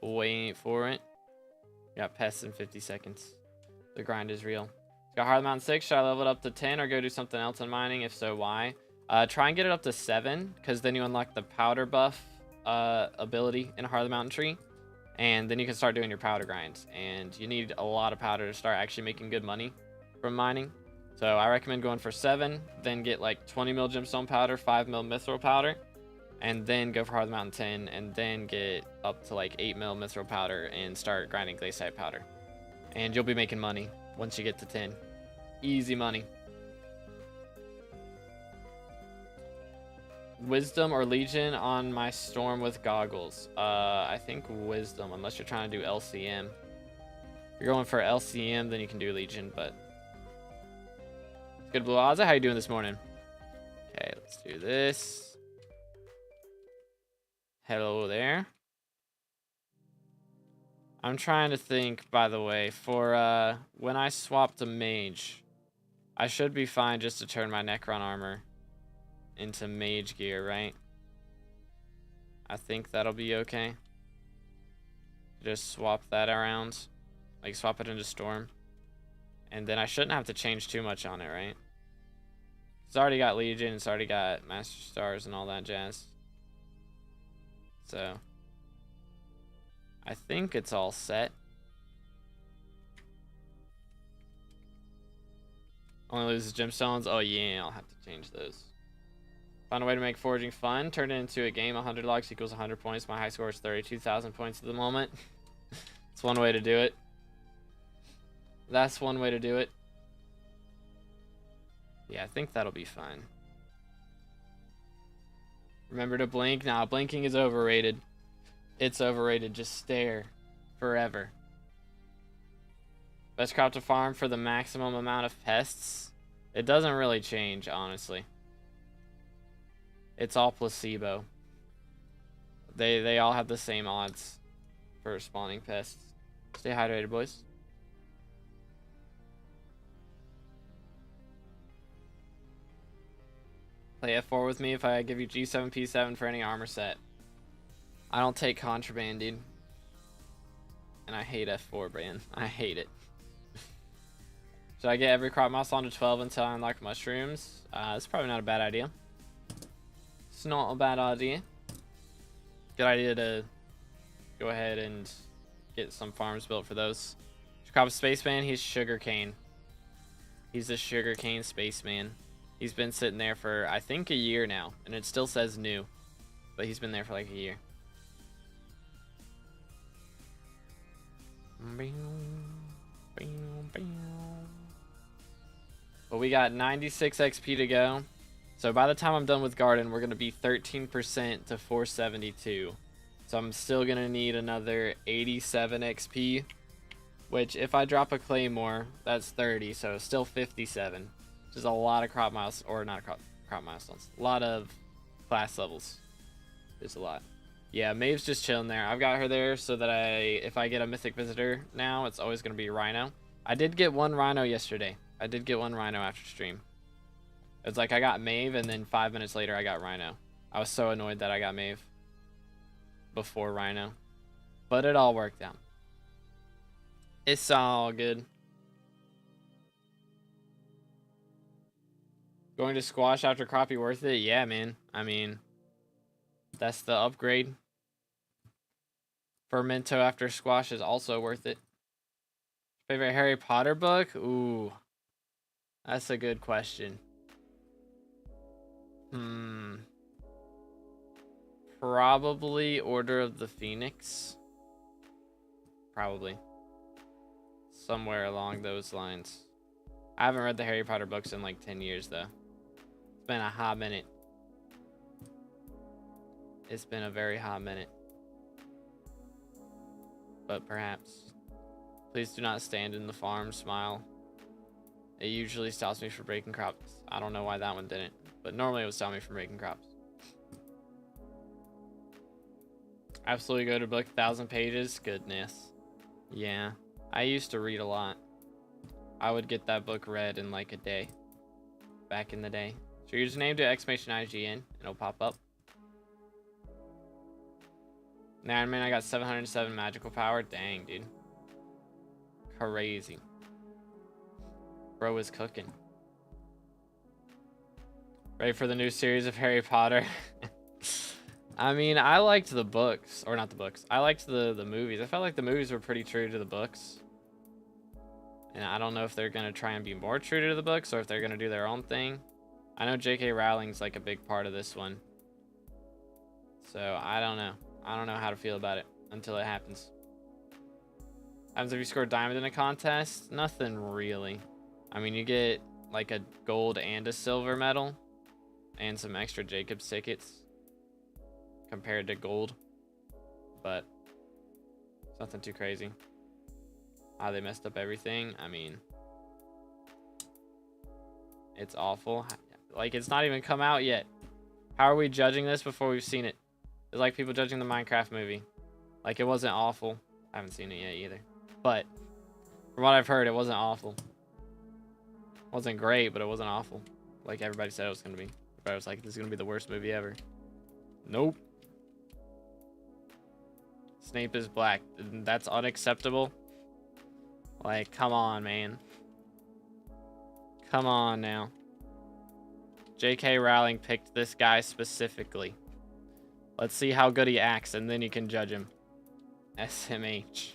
Wait for it. Got pests in 50 seconds. The grind is real. Got Hard Mountain 6. Should I level it up to 10 or go do something else in mining? If so, why? Try and get it up to 7, because then you unlock the powder buff ability in Heart of the Mountain tree. And then you can start doing your powder grinds. And you need a lot of powder to start actually making good money from mining. So I recommend going for 7, then get like 20 mil gemstone powder, 5 mil mithril powder, and then go for Heart of the Mountain 10, and then get up to like 8 mil mithril powder and start grinding glaciite powder. And you'll be making money once you get to 10. Easy money. Wisdom or Legion on my storm with goggles. I think Wisdom, unless you're trying to do LCM. If you're going for LCM, then you can do Legion, but good. Blue Ozza, how you doing this morning? Okay, let's do this. Hello there. I'm trying to think, by the way, for when I swap to mage, I should be fine just to turn my Necron armor into mage gear, right? I think that'll be okay. Just swap that around. Like, swap it into Storm. And then I shouldn't have to change too much on it, right? It's already got Legion, it's already got Master Stars and all that jazz. So I think it's all set. Only loses gemstones. Oh yeah, I'll have to change those. Found a way to make foraging fun. Turn it into a game. 100 logs equals 100 points. My high score is 32,000 points at the moment. It's one way to do it. That's one way to do it. Yeah, I think that'll be fine. Remember to blink. Nah, blinking is overrated. It's overrated. Just stare forever. Best crop to farm for the maximum amount of pests. It doesn't really change, honestly. It's all placebo. They all have the same odds for spawning pests. Stay hydrated, boys. Play F4 with me if I give you G7, P7 for any armor set. I don't take contraband, dude. And I hate F4, Brian. I hate it. Should I get every crop mouse on to 12 until I unlock mushrooms? It's probably not a bad idea. It's not a bad idea. Good idea to go ahead and get some farms built for those. Crop Spaceman, he's sugarcane. He's a sugarcane spaceman. He's been sitting there for, I think, a year now. And it still says new. But he's been there for like a year. But we got 96 XP to go. So by the time I'm done with Garden, we're going to be 13% to 472. So I'm still going to need another 87 XP. Which, if I drop a Claymore, that's 30. So still 57. Which is a lot of crop miles, or not crop milestones. A lot of class levels. There's a lot. Yeah, Maeve's just chilling there. I've got her there so that if I get a mythic visitor now, it's always going to be Rhino. I did get one Rhino yesterday. I did get one Rhino after stream. It's like I got Maeve, and then 5 minutes later I got Rhino. I was so annoyed that I got Maeve before Rhino. But it all worked out. It's all good. Going to squash after crappie worth it? Yeah, man. I mean, that's the upgrade. Fermento after squash is also worth it. Favorite Harry Potter book? Ooh. That's a good question. Probably Order of the Phoenix. Probably. Somewhere along those lines. I haven't read the Harry Potter books in like 10 years though. It's been a hot minute. It's been a very hot minute. But perhaps. Please do not stand in the farm, smile. It usually stops me from breaking crops. I don't know why that one didn't. But normally it would stop me from breaking crops. Absolutely go to book 1,000 pages. Goodness. Yeah. I used to read a lot. I would get that book read in like a day. Back in the day. So your username to !IGN and it'll pop up. Nah, man, I got 707 magical power. Dang, dude. Crazy. Bro is cooking. Ready for the new series of Harry Potter? I mean, I liked the books. Or not the books. I liked the movies. I felt like the movies were pretty true to the books. And I don't know if they're going to try and be more true to the books or if they're going to do their own thing. I know J.K. Rowling's like a big part of this one. So, I don't know. I don't know how to feel about it until it happens. Happens if you score diamond in a contest? Nothing really. I mean, you get like a gold and a silver medal. And some extra Jacob's tickets. Compared to gold. But it's nothing too crazy. They messed up everything. I mean, it's awful. Like, it's not even come out yet. How are we judging this before we've seen it? It's like people judging the Minecraft movie. Like, it wasn't awful. I haven't seen it yet either. But from what I've heard, it wasn't awful. It wasn't great, but it wasn't awful. Like everybody said it was going to be. Everybody was like, this is going to be the worst movie ever. Nope. Snape is black. That's unacceptable. Like, come on, man. Come on now. J.K. Rowling picked this guy specifically. Let's see how good he acts, and then you can judge him. SMH.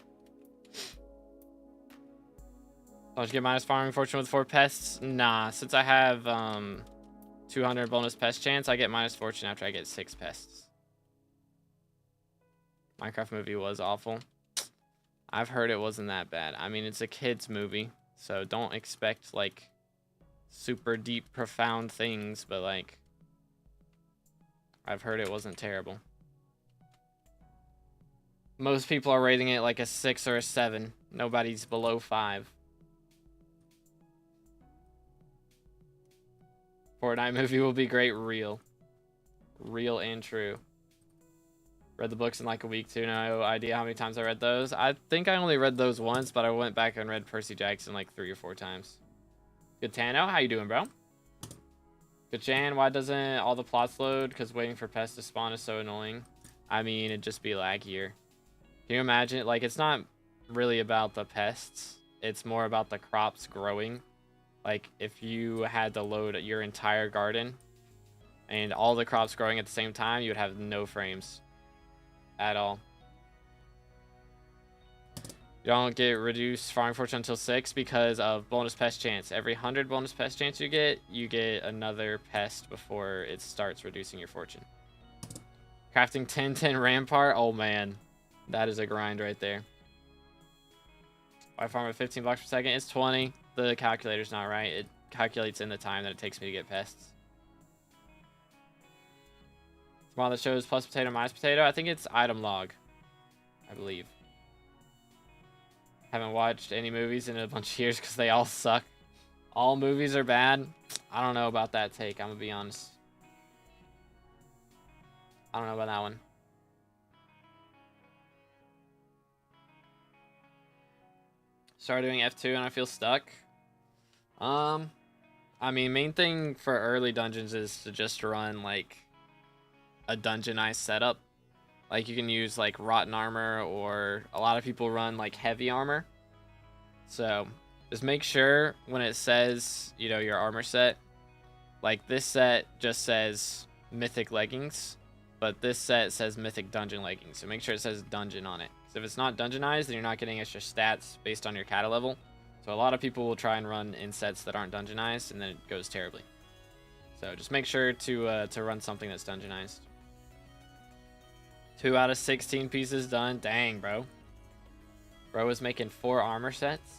Don't you get minus farming fortune with 4 pests? Nah, since I have 200 bonus pest chance, I get minus fortune after I get 6 pests. Minecraft movie was awful. I've heard it wasn't that bad. I mean, it's a kid's movie, so don't expect, like, super deep, profound things, but, like, I've heard it wasn't terrible. Most people are rating it like a 6 or a 7. Nobody's below 5. Fortnite movie will be great. Real and true. Read the books in like a week too. No idea how many times I read those. I think I only read those once, but I went back and read Percy Jackson like 3 or 4 times. Good Tano, how you doing, bro? Good Chan, why doesn't all the plots load? Because waiting for pests to spawn is so annoying. I mean, it'd just be laggier. Can you imagine? Like, it's not really about the pests. It's more about the crops growing. Like, if you had to load your entire garden and all the crops growing at the same time, you would have no frames at all. You don't get reduced farming fortune until 6 because of bonus pest chance. Every 100 bonus pest chance you get another pest before it starts reducing your fortune. Crafting 10-10 rampart. Oh man, that is a grind right there. I farm at 15 blocks per second. It's 20. The calculator's not right. It calculates in the time that it takes me to get pests. Tomorrow that shows plus potato, minus potato. I think it's item log, I believe. Haven't watched any movies in a bunch of years because they all suck. All movies are bad. I don't know about that take. I'm gonna be honest. I don't know about that one. Started doing F2 and I feel stuck. I mean, main thing for early dungeons is to just run like a dungeonized setup. Like, you can use like rotten armor, or a lot of people run like heavy armor. So just make sure when it says, you know, your armor set, like this set just says mythic leggings, but this set says mythic dungeon leggings. So make sure it says dungeon on it, because If it's not dungeonized, then you're not getting extra stats based on your kata level. So a lot of people will try and run in sets that aren't dungeonized, and then it goes terribly. So just make sure to run something that's dungeonized. 2 out of 16 pieces done. Dang, bro. Bro was making 4 armor sets.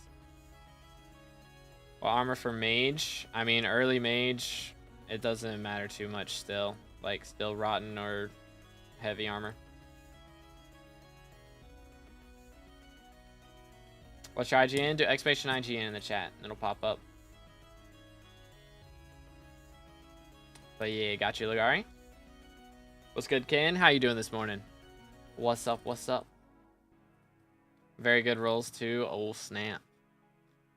Well, armor for mage. I mean, early mage, it doesn't matter too much still. Like, still rotten or heavy armor. What's your IGN? Do exclamation IGN in the chat. It'll pop up. But yeah, got you, Lugari. What's good, Ken? How you doing this morning? What's up? What's up? Very good rolls too. Oh snap!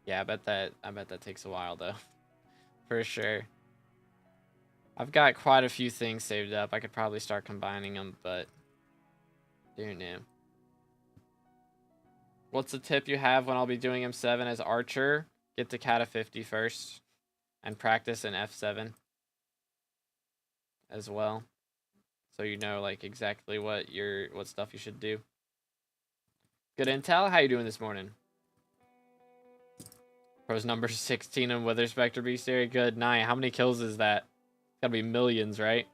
Yeah, I bet that takes a while though, for sure. I've got quite a few things saved up. I could probably start combining them, but don't know. What's the tip you have when I'll be doing M7 as Archer? Get to Kata 50 first, and practice in F7 as well, so you know like exactly what stuff you should do. Good intel. How you doing this morning? Pro's number 16 in Wither Spectre Bestiary. Good night. How many kills is that? Gotta be millions, right?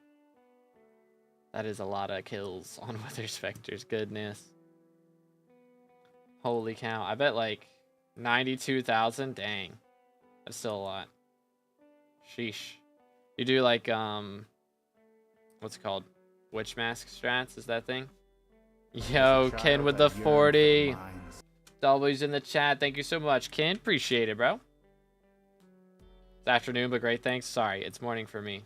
That is a lot of kills on Wither Specters. Goodness. Holy cow. I bet like 92,000. Dang. That's still a lot. Sheesh. You do like, what's it called? Witch Mask strats? Is that thing? Yo, Ken with the 40. W's in the chat. Thank you so much, Ken. Appreciate it, bro. It's afternoon, but great. Thanks. Sorry, it's morning for me.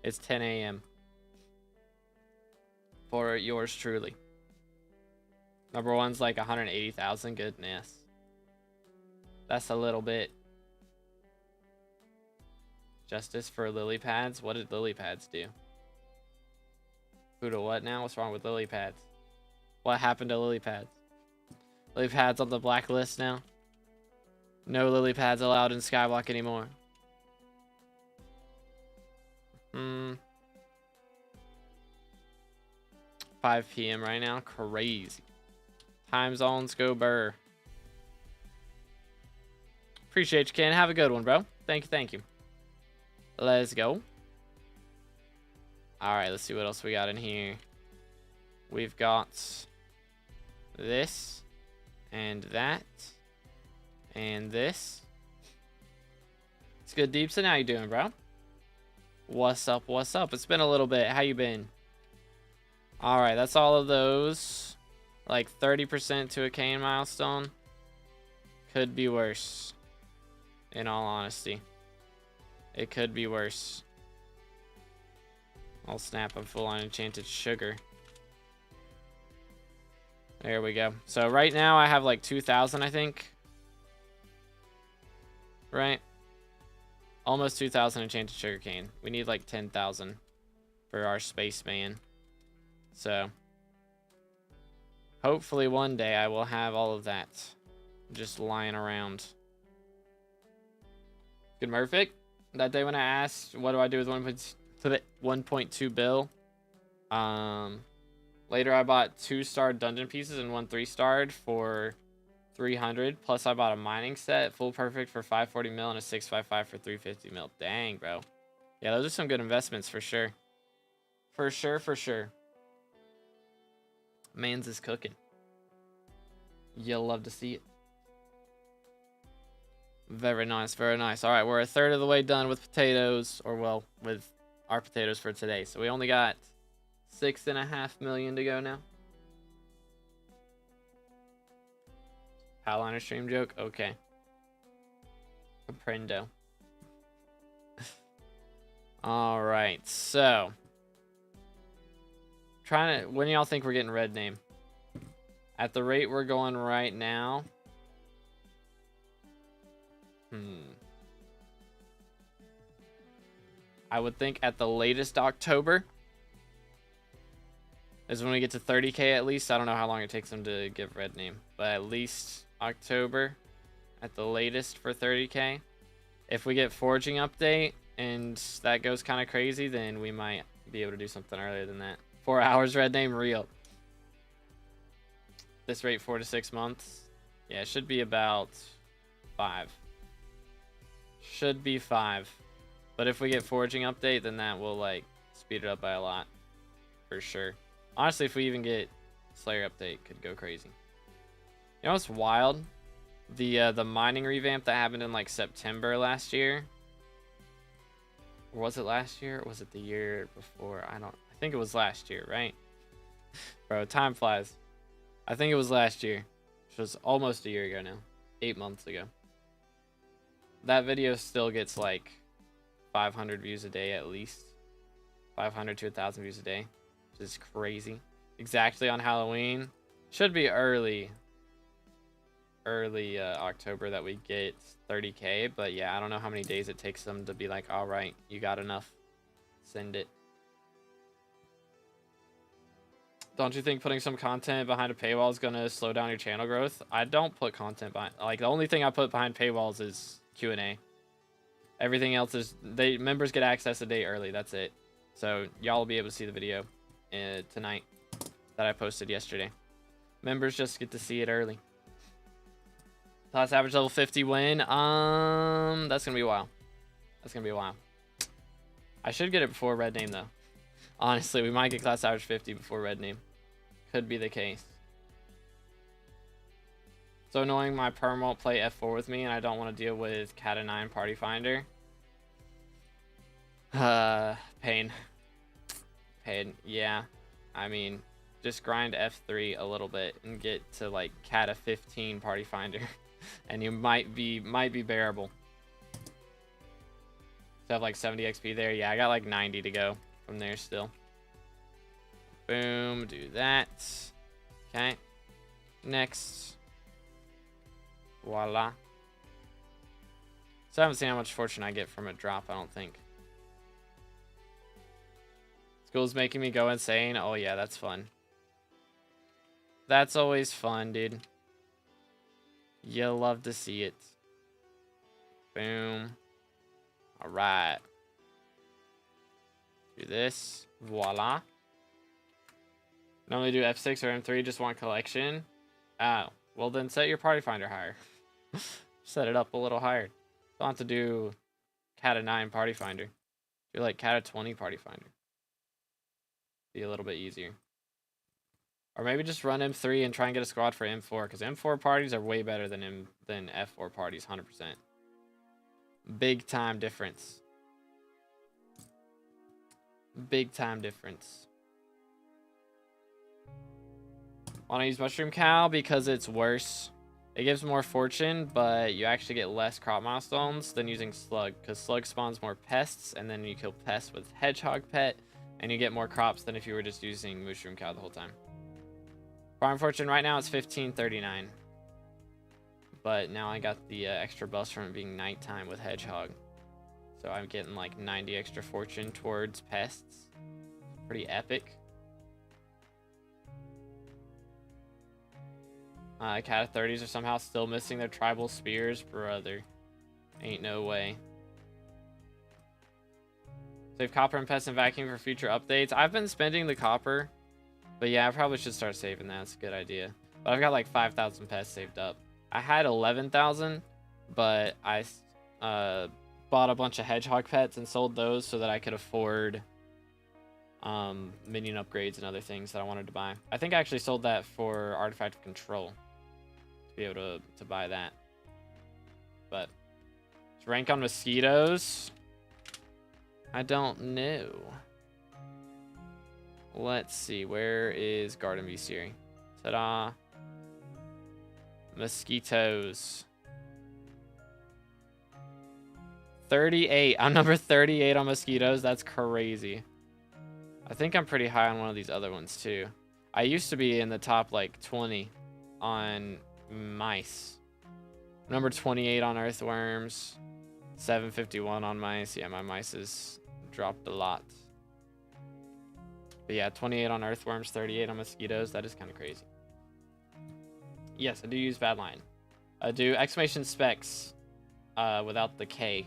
It's 10 a.m. for yours truly. Number one's like 180,000. Goodness. That's a little bit. Justice for lily pads. What did lily pads do? Who to what now? What's wrong with lily pads? What happened to lily pads? Lily pads on the blacklist now. No lily pads allowed in SkyBlock anymore. 5 p.m. right now. Crazy. Time zones go burr. Appreciate you, Ken. Have a good one, bro. Thank you, thank you. Let's go. Alright, let's see what else we got in here. We've got this and that and this. It's good, Deepson. How you doing, bro? What's up? What's up? It's been a little bit. How you been? Alright, that's all of those. Like 30% to a cane milestone. Could be worse. In all honesty. It could be worse. Oh snap, I'm full on enchanted sugar. There we go. So right now I have like 2,000, I think. Right? Almost 2,000 enchanted sugarcane. We need like 10,000 for our spaceman. So hopefully one day I will have all of that just lying around. Good Murphic. That day when I asked what do I do with 1.2 bill, later I bought 2-star dungeon pieces and 1 3-starred for 300, plus I bought a mining set full perfect for 540 mil and a 655 for 350 mil. Dang, bro. Yeah, those are some good investments for sure. For sure, for sure. Mans is cooking. You'll love to see it. Very nice, very nice. All right, we're a third of the way done with potatoes, or well, with our potatoes for today. So we only got 6.5 million to go now. Pathliner stream joke? Okay. Comprendo. All right, so when do y'all think we're getting red name? At the rate we're going right now. I would think at the latest October is when we get to 30k at least. I don't know how long it takes them to give red name, but at least October at the latest for 30k. If we get forging update and that goes kind of crazy, then we might be able to do something earlier than that. 4 hours red name real. this rate 4 to 6 months. Yeah, it should be about 5. Should be 5. But if we get foraging update, then that will like speed it up by a lot. For sure. Honestly, if we even get Slayer update, could go crazy. You know what's wild? The mining revamp that happened in like September last year. Or was it last year? Or was it the year before? I think it was last year, right? Bro, time flies. I think it was last year. Which was almost a year ago now. 8 months ago. That video still gets like 500 views a day at least. 500 to 1,000 views a day. Which is crazy. Exactly on Halloween. Should be early October that we get 30K, but yeah, I don't know how many days it takes them to be like, all right, you got enough, send it. Don't you think putting some content behind a paywall is gonna slow down your channel growth? I don't put content behind, like the only thing I put behind paywalls is Q&A. Everything else is members get access a day early. That's it. So y'all will be able to see the video tonight that I posted yesterday. Members just get to see it early. Class average level 50 win. That's gonna be a while. That's gonna be a while. I should get it before red name though. Honestly, we might get class average 50 before red name. Could be the case. So annoying, my perm won't play F4 with me, and I don't want to deal with Cat 9 Party Finder. Pain. Pain. Yeah. I mean, just grind F3 a little bit and get to like Cat 15 Party Finder. And you might be bearable. To have like 70 XP there. Yeah, I got like 90 to go from there still. Boom, do that. Okay. Next. Voila. So I haven't seen how much fortune I get from a drop, I don't think. School's making me go insane. Oh yeah, that's fun. That's always fun, dude. You'll love to see it. Boom. Alright. Do this. Voila. Normally do F6 or M3, just want collection. Oh. Well then set your party finder higher. Set it up a little higher. Don't have to do Cat 9 party finder. Do like Cat 20 party finder. Be a little bit easier. Or maybe just run M3 and try and get a squad for M4, because M4 parties are way better than F4 parties, 100%. Big time difference. Big time difference. Want to use Mushroom Cow because it's worse. It gives more fortune, but you actually get less crop milestones than using Slug, because Slug spawns more pests, and then you kill pests with Hedgehog Pet, and you get more crops than if you were just using Mushroom Cow the whole time. Farm fortune right now it's 1539, but now I got the extra bust from it being nighttime with Hedgehog, so I'm getting like 90 extra fortune towards pests. Pretty epic. Cat 30s are somehow still missing their tribal spears, brother. Ain't no way. Save copper and pests and vacuum for future updates. I've been spending the copper. But yeah, I probably should start saving that. It's a good idea. But I've got like 5,000 pests saved up. I had 11,000, but I bought a bunch of hedgehog pets and sold those so that I could afford minion upgrades and other things that I wanted to buy. I think I actually sold that for Artifact of Control to be able to buy that. But to rank on mosquitoes, I don't know. Let's see, where is Garden Bestiary? Ta-da. Mosquitoes. 38. I'm number 38 on mosquitoes. That's crazy. I think I'm pretty high on one of these other ones too. I used to be in the top like 20 on mice. Number 28 on earthworms. 751 on mice. Yeah, my mice has dropped a lot. But yeah, 28 on earthworms, 38 on mosquitoes. That is kind of crazy. Yes, I do use Badline. I do exclamation specs without the K,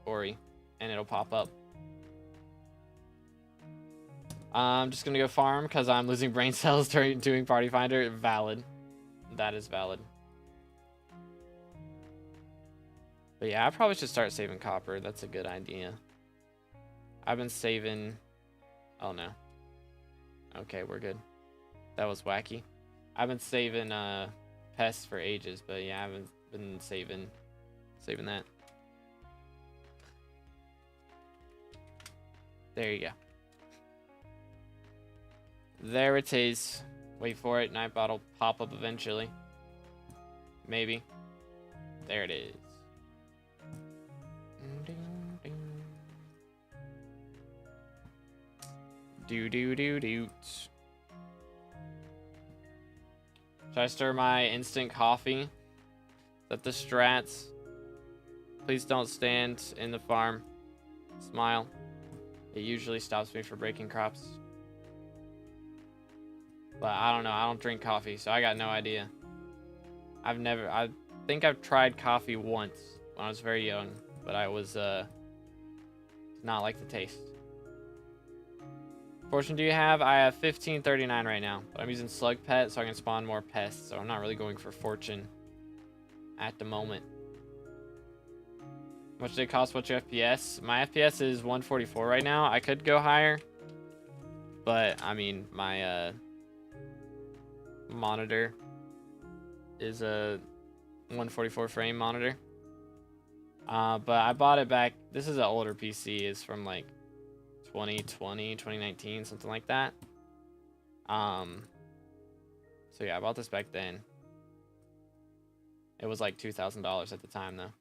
Ori, and it'll pop up. I'm just going to go farm because I'm losing brain cells during doing Party Finder. Valid. That is valid. But yeah, I probably should start saving copper. That's a good idea. I've been saving... Oh, no. Okay, we're good. That was wacky. I've been saving pests for ages, but yeah, I haven't been saving that. There you go. There it is. Wait for it. Nightbot will pop up eventually. Maybe. There it is. Do. Should I stir my instant coffee? Is that the strats? Please don't stand in the farm. Smile. It usually stops me from breaking crops. But I don't know. I don't drink coffee, so I got no idea. I think I've tried coffee once when I was very young, but I was not like the taste. Fortune do you have? I have 1539 right now, but I'm using slug pet so I can spawn more pests, so I'm not really going for fortune at the moment. How much did it cost? What's your FPS? My FPS is 144 right now. I could go higher, but I mean my monitor is a 144 frame monitor. But I bought it back. This is an older PC. It's from like 2020, 2019, something like that. So yeah, I bought this back then. It was like $2,000 at the time though.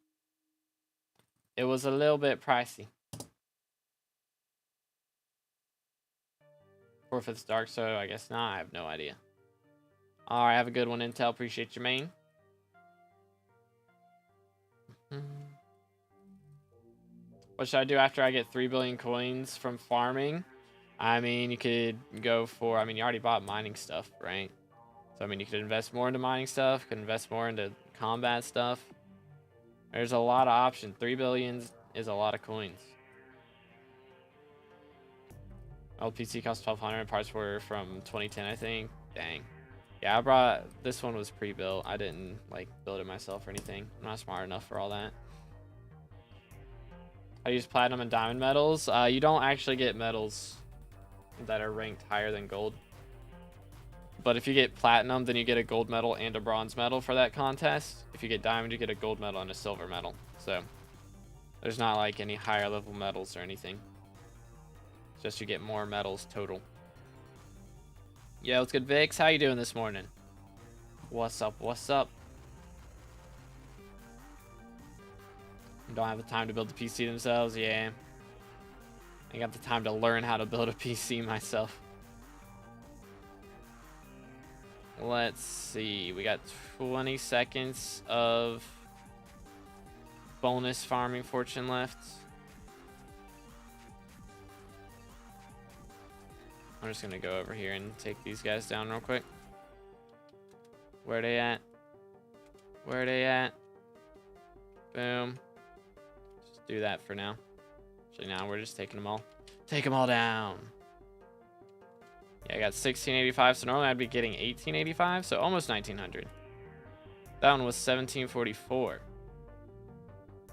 It was a little bit pricey. 4/5 dark, so I guess not. I have no idea. Alright, have a good one, Intel. Appreciate your main. What should I do after I get 3 billion coins from farming? I mean, you could go for... I mean, you already bought mining stuff, right? So, I mean, you could invest more into mining stuff. Could invest more into combat stuff. There's a lot of options. 3 billion is a lot of coins. Old PC cost 1,200. Parts were from 2010, I think. Dang. Yeah, I brought... This one was pre-built. I didn't, like, build it myself or anything. I'm not smart enough for all that. I use platinum and diamond medals. You don't actually get medals that are ranked higher than gold. But if you get platinum, then you get a gold medal and a bronze medal for that contest. If you get diamond, you get a gold medal and a silver medal. So there's not like any higher level medals or anything. It's just you get more medals total. Yeah, what's good, Vix? How you doing this morning? What's up? What's up? Don't have the time to build the PC themselves. Yeah. I got the time to learn how to build a PC myself. Let's see. We got 20 seconds of bonus farming fortune left. I'm just gonna go over here and take these guys down real quick. Where they at? Where they at? Boom. Just do that for now. Actually, now we're just taking them all. Take them all down. Yeah, I got 1685, so normally I'd be getting 1885, so almost 1900. That one was 1744.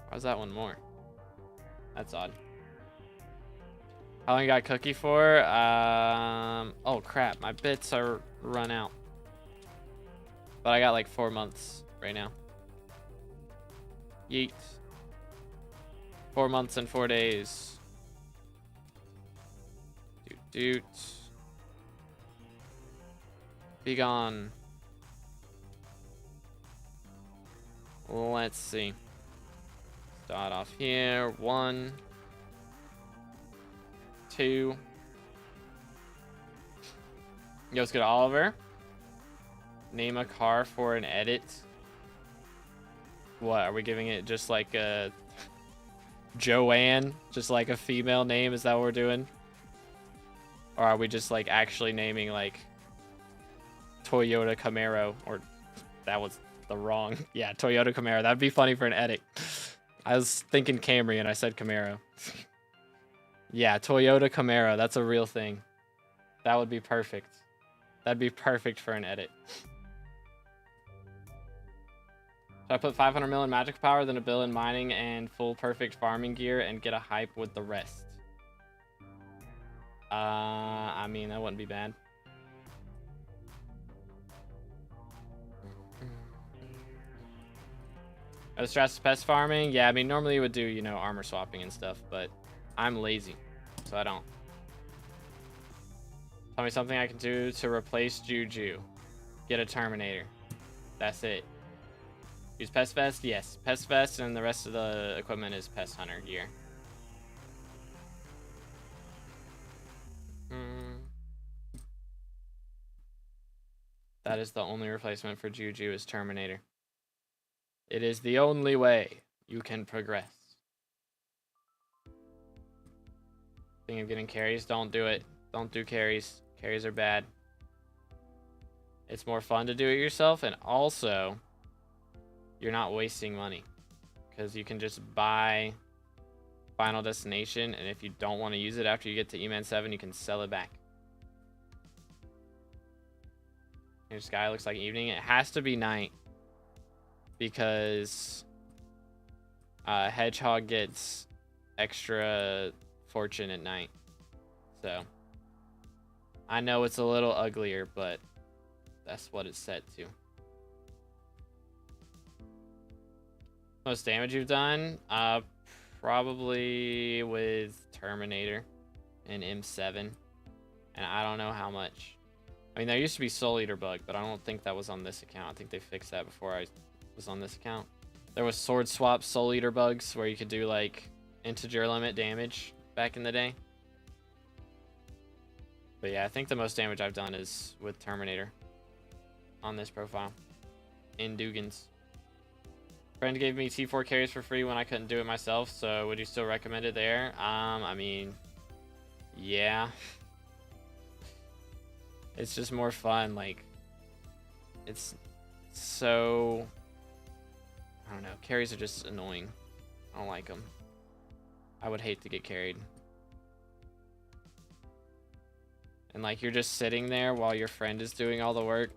Why's that one more? That's odd. How long you got Cookie for? Oh crap, my bits are run out. But I got like 4 months right now. Yeet. 4 months and 4 days. Doot. Be gone. Let's see. Start off here. 1, 2. Yo, let's go to Oliver. Name a car for an edit. What, are we giving it just like a Joanne? Just like a female name? Is that what we're doing? Or are we just like actually naming like Toyota Camaro? Or that was the wrong... Yeah, Toyota Camaro. That'd be funny for an edit. I was thinking Camry and I said Camaro. Yeah, Toyota Camaro. That's a real thing. That would be perfect. That'd be perfect for an edit. I put 500 mil in magic power, then a bill in mining and full perfect farming gear and get a hype with the rest? I mean, that wouldn't be bad. Oh, stress pest farming? Yeah, I mean, normally you would do, you know, armor swapping and stuff, but I'm lazy, so I don't. Tell me something I can do to replace Juju. Get a Terminator. That's it. Use Pest Vest? Yes. Pest Vest, and the rest of the equipment is Pest Hunter gear. That is the only replacement for Juju is Terminator. It is the only way you can progress. Thinking of getting carries? Don't do it. Don't do carries. Carries are bad. It's more fun to do it yourself, and also you're not wasting money because you can just buy Final Destination, and if you don't want to use it after you get to E-Man 7, you can sell it back. Your sky looks like evening. It has to be night because Hedgehog gets extra fortune at night. So I know it's a little uglier, but that's what it's set to. Most damage you've done? Probably with Terminator and M7. And I don't know how much. I mean, there used to be Soul Eater bug, but I don't think that was on this account. I think they fixed that before I was on this account. There was sword swap Soul Eater bugs where you could do like integer limit damage back in the day. But yeah, I think the most damage I've done is with Terminator on this profile. In Dugans. Friend gave me T4 carries for free when I couldn't do it myself, so would you still recommend it there? I mean, yeah. It's just more fun, like, it's so, I don't know, carries are just annoying. I don't like them. I would hate to get carried. And like, you're just sitting there while your friend is doing all the work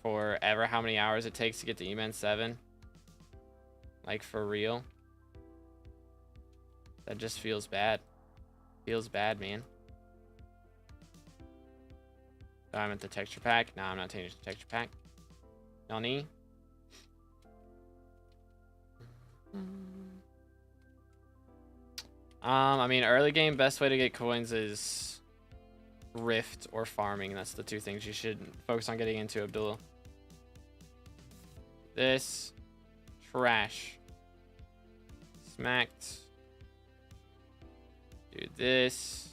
for ever how many hours it takes to get to E-Man 7. Like, for real. That just feels bad. Feels bad, man. I'm at the texture pack. No, I'm not taking the texture pack. Nani? I mean, early game, best way to get coins is Rift or farming. That's the two things you should focus on getting into, Abdullah. This. Trash. Smacked. Do this.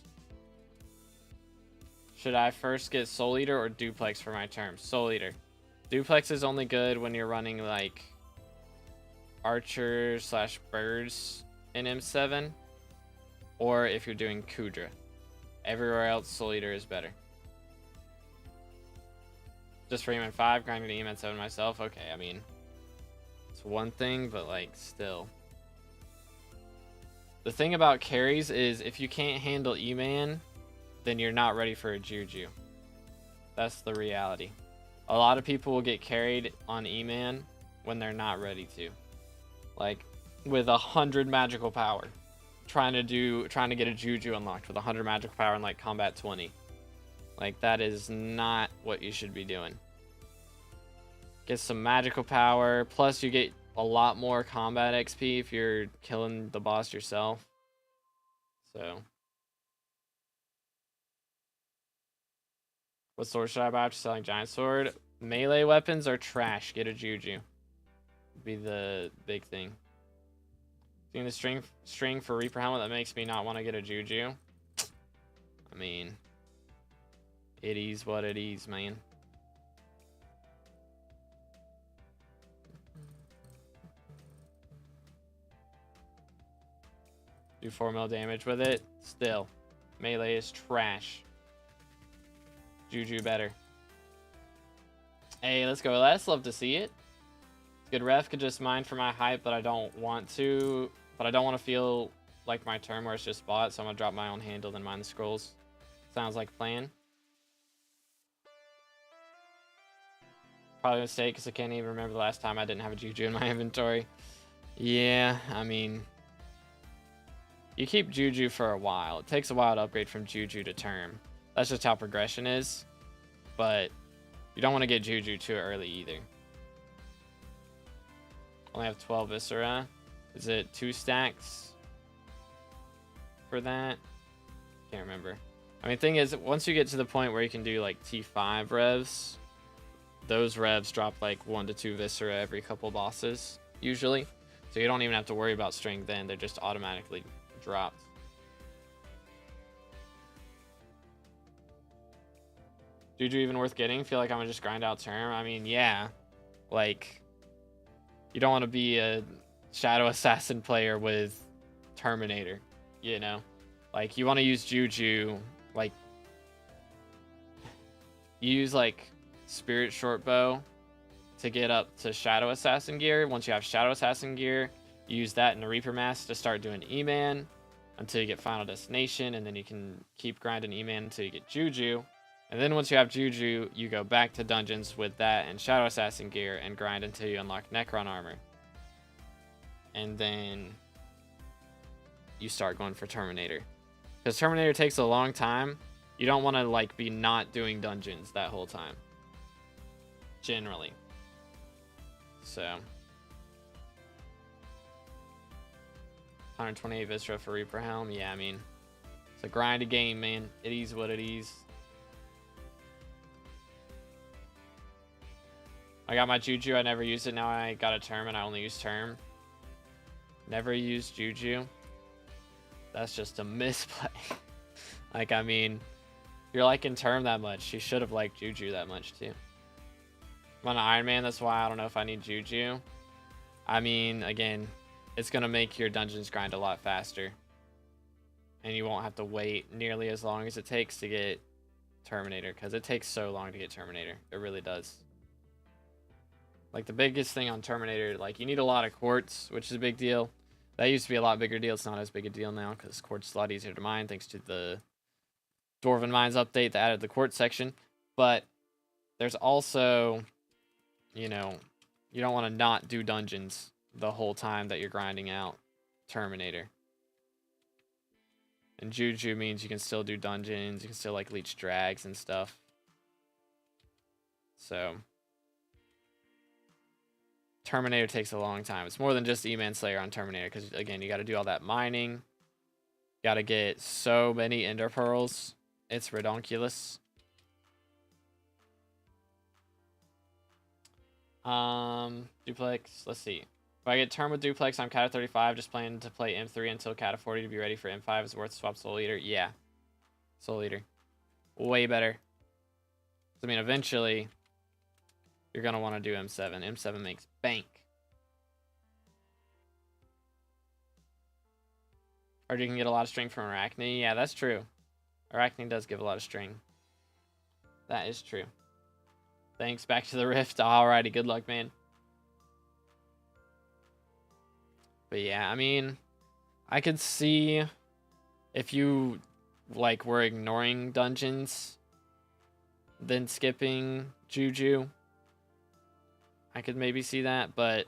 Should I first get Soul Eater or Duplex for my term? Soul Eater. Duplex is only good when you're running like Archer / Birds in M7, or if you're doing Kudra. Everywhere else, Soul Eater is better. Just for E-Man 5, grinding to E-Man 7 myself. Okay, I mean, it's one thing, but like still. The thing about carries is if you can't handle E-Man, then you're not ready for a Juju. That's the reality. A lot of people will get carried on E-Man when they're not ready to. Like, with 100 magical power. Trying to get a Juju unlocked with 100 magical power in like combat 20. Like, that is not what you should be doing. Get some magical power, plus you get a lot more combat XP if you're killing the boss yourself. So, what sword should I buy after selling giant sword? Melee weapons are trash. Get a Juju. Be the big thing. Seeing the string for Reaper helmet that makes me not want to get a Juju. I mean, it is what it is, man. Do 4 mil damage with it. Still, melee is trash. Juju better. Hey, let's go. Let's love to see it. Good ref could just mine for my hype, but I don't want to. But I don't want to feel like my turn where it's just bought, so I'm gonna drop my own handle and mine the scrolls. Sounds like a plan. Probably a mistake because I can't even remember the last time I didn't have a Juju in my inventory. Yeah, I mean, you keep Juju for a while. It takes a while to upgrade from Juju to Term. That's just how progression is. But you don't want to get Juju too early either. Only have 12 Viscera. Is it 2 stacks for that? Can't remember. I mean, thing is, once you get to the point where you can do like T5 revs, those revs drop like 1 to 2 Viscera every couple bosses, usually. So you don't even have to worry about strength then. They're just automatically dropped. Juju even worth getting? Feel like I'm gonna just grind out Term? I mean, yeah. Like, you don't want to be a Shadow Assassin player with Terminator, you know? Like, you want to use Juju, like, you use, like, Spirit Shortbow to get up to Shadow Assassin gear. Once you have Shadow Assassin gear, you use that in the Reaper Mask to start doing E-Man until you get Final Destination, and then you can keep grinding E-Man until you get Juju. And then once you have Juju, you go back to dungeons with that and Shadow Assassin gear and grind until you unlock Necron armor. And then you start going for Terminator. Because Terminator takes a long time. You don't want to like be not doing dungeons that whole time. Generally. So 128 Viscera for Reaper Helm. Yeah, I mean, it's a grindy game, man. It is what it is. I got my Juju. I never used it. Now I got a Term and I only use Term. Never used Juju. That's just a misplay. Like, I mean, if you're liking Term that much, you should have liked Juju that much too. I'm on Iron Man, that's why I don't know if I need Juju. I mean, again, it's going to make your dungeons grind a lot faster. And you won't have to wait nearly as long as it takes to get Terminator. Because it takes so long to get Terminator. It really does. Like, the biggest thing on Terminator, like, you need a lot of quartz, which is a big deal. That used to be a lot bigger deal. It's not as big a deal now because quartz is a lot easier to mine thanks to the Dwarven Mines update that added the quartz section. But there's also, you know, you don't want to not do dungeons the whole time that you're grinding out Terminator. And Juju means you can still do dungeons. You can still, like, leech drags and stuff. So Terminator takes a long time. It's more than just E-Man Slayer on Terminator because, again, you got to do all that mining. You got to get so many Ender Pearls. It's redonkulous. Duplex. Let's see. If I get Term with Duplex, I'm Cat of 35. Just planning to play M3 until Cat of 40 to be ready for M5. Is it worth to swap Soul Eater? Yeah. Soul Eater. Way better. I mean, eventually, you're going to want to do M7. M7 makes bank. Or you can get a lot of string from Arachne. Yeah, that's true. Arachne does give a lot of string. That is true. Thanks. Back to the Rift. Alrighty. Good luck, man. But yeah, I mean, I could see if you, like, were ignoring dungeons, then skipping Juju. I could maybe see that, but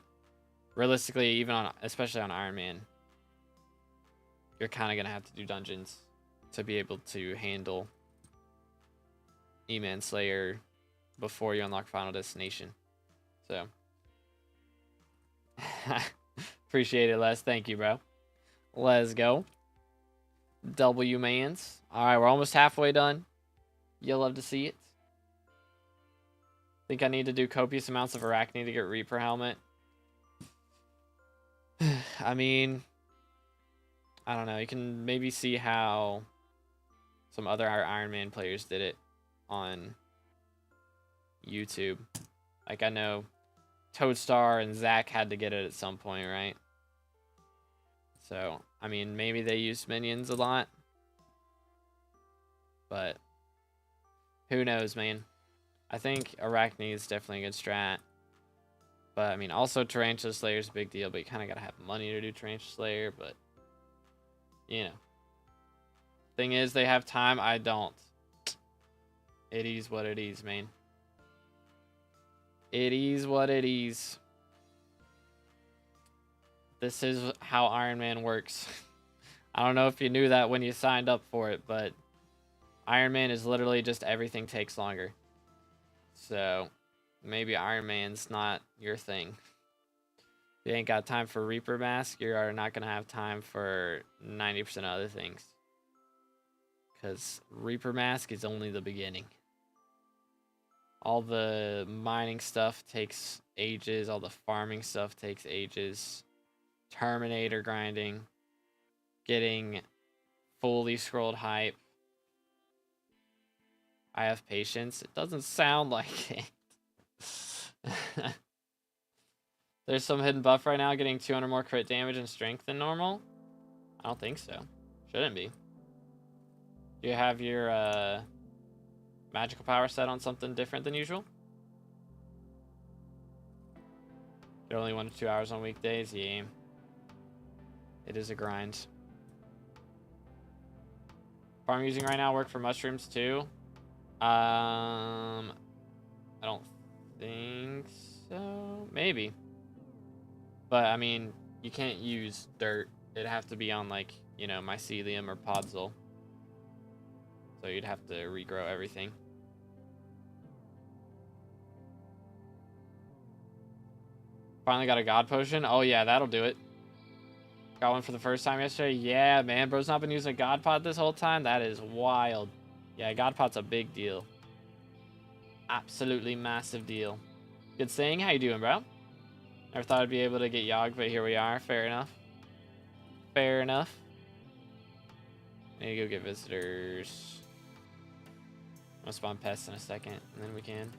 realistically, even on, especially on Iron Man, you're kind of going to have to do dungeons to be able to handle E-Man Slayer before you unlock Final Destination. So, appreciate it, Les. Thank you, bro. Let's go. W-Mans. All right, we're almost halfway done. You'll love to see it. Think I need to do copious amounts of Arachne to get Reaper Helmet. I mean, I don't know. You can maybe see how some other Iron Man players did it on YouTube. Like, I know Toadstar and Zach had to get it at some point, right? So, I mean, maybe they used minions a lot. But who knows, man. I think Arachne is definitely a good strat. But, I mean, also Tarantula Slayer is a big deal, but you kind of got to have money to do Tarantula Slayer, but, you know. Thing is, they have time. I don't. It is what it is, man. It is what it is. This is how Iron Man works. I don't know if you knew that when you signed up for it, but Iron Man is literally just everything takes longer. So maybe Iron Man's not your thing. If you ain't got time for Reaper Mask, you are not going to have time for 90% of other things. Because Reaper Mask is only the beginning. All the mining stuff takes ages. All the farming stuff takes ages. Terminator grinding. Getting fully scrolled hype. I have patience. It doesn't sound like it. There's some hidden buff right now getting 200 more crit damage and strength than normal? I don't think so. Shouldn't be. Do you have your magical power set on something different than usual? You're only 1 to 2 hours on weekdays? Yeah. It is a grind. Farm I'm using right now work for mushrooms too? I don't think so. Maybe. But, I mean, you can't use dirt. It'd have to be on, like, you know, mycelium or podzol. So you'd have to regrow everything. Finally got a god potion. Oh, yeah, that'll do it. Got one for the first time yesterday. Yeah, man. Bro's not been using a god pod this whole time. That is wild. Yeah, god pod's a big deal. Absolutely massive deal. Good saying. How you doing, bro? Never thought I'd be able to get Yogg, but here we are. Fair enough. Fair enough. I need to go get visitors. I'm gonna spawn pests in a second, and then we can.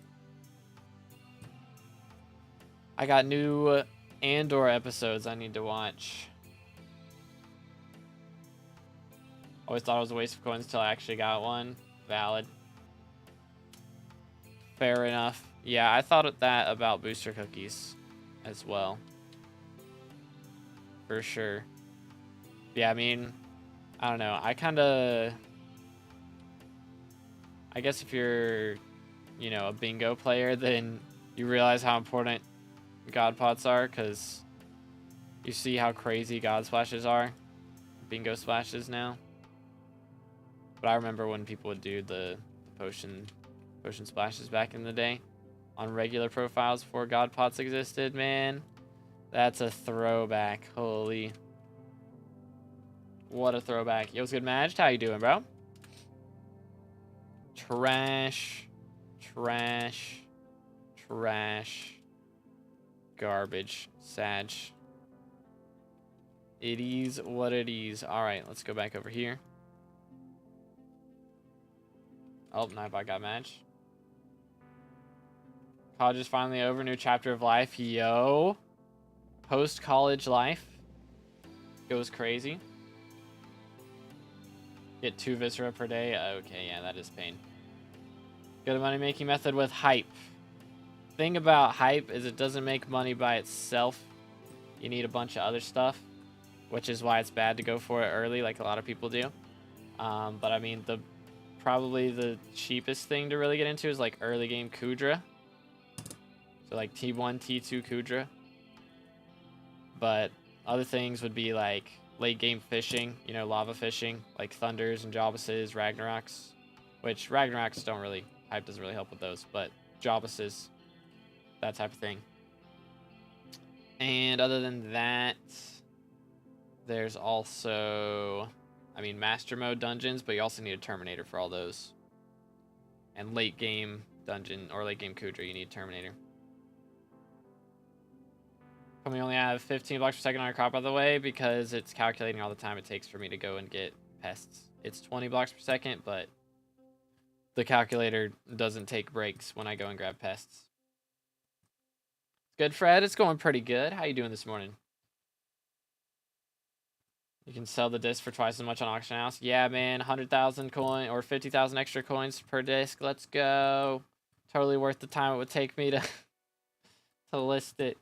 I got new Andor episodes I need to watch. Always thought it was a waste of coins until I actually got one. Valid. Fair enough. Yeah, I thought that about booster cookies as well. For sure. Yeah, I mean, I don't know. I guess if you're, you know, a bingo player, then you realize how important god pots are, because you see how crazy god splashes are. Bingo splashes now. But I remember when people would do the potion splashes back in the day on regular profiles before god pots existed, man. That's a throwback. Holy. What a throwback. Yo, what's good, Madge? How you doing, bro? Trash. Trash. Trash. Garbage. Sag. It is what it is. Alright, let's go back over here. Oh, Nightbot got matched. College is finally over. New chapter of life. Yo. Post-college life. Goes crazy. Get 2 Viscera per day. Okay, yeah, that is pain. Good money-making method with hype. Thing about hype is it doesn't make money by itself. You need a bunch of other stuff, which is why it's bad to go for it early like a lot of people do. But I mean, probably the cheapest thing to really get into is like early game Kudra. So like T1, T2 Kudra. But other things would be like late game fishing, you know, lava fishing, like Thunders and Jobuses, Ragnaroks. Which Ragnaroks don't really, hype doesn't really help with those, but Jobuses, that type of thing. And other than that, there's also, I mean, master mode dungeons, but you also need a Terminator for all those. And late game dungeon, or late game Kudra, you need Terminator. We only have 15 blocks per second on our crop, by the way, because it's calculating all the time it takes for me to go and get pests. It's 20 blocks per second, but the calculator doesn't take breaks when I go and grab pests. Good, Fred. It's going pretty good. How you doing this morning? You can sell the disc for twice as much on auction house. Yeah, man. 100,000 coin or 50,000 extra coins per disc. Let's go. Totally worth the time it would take me to list it.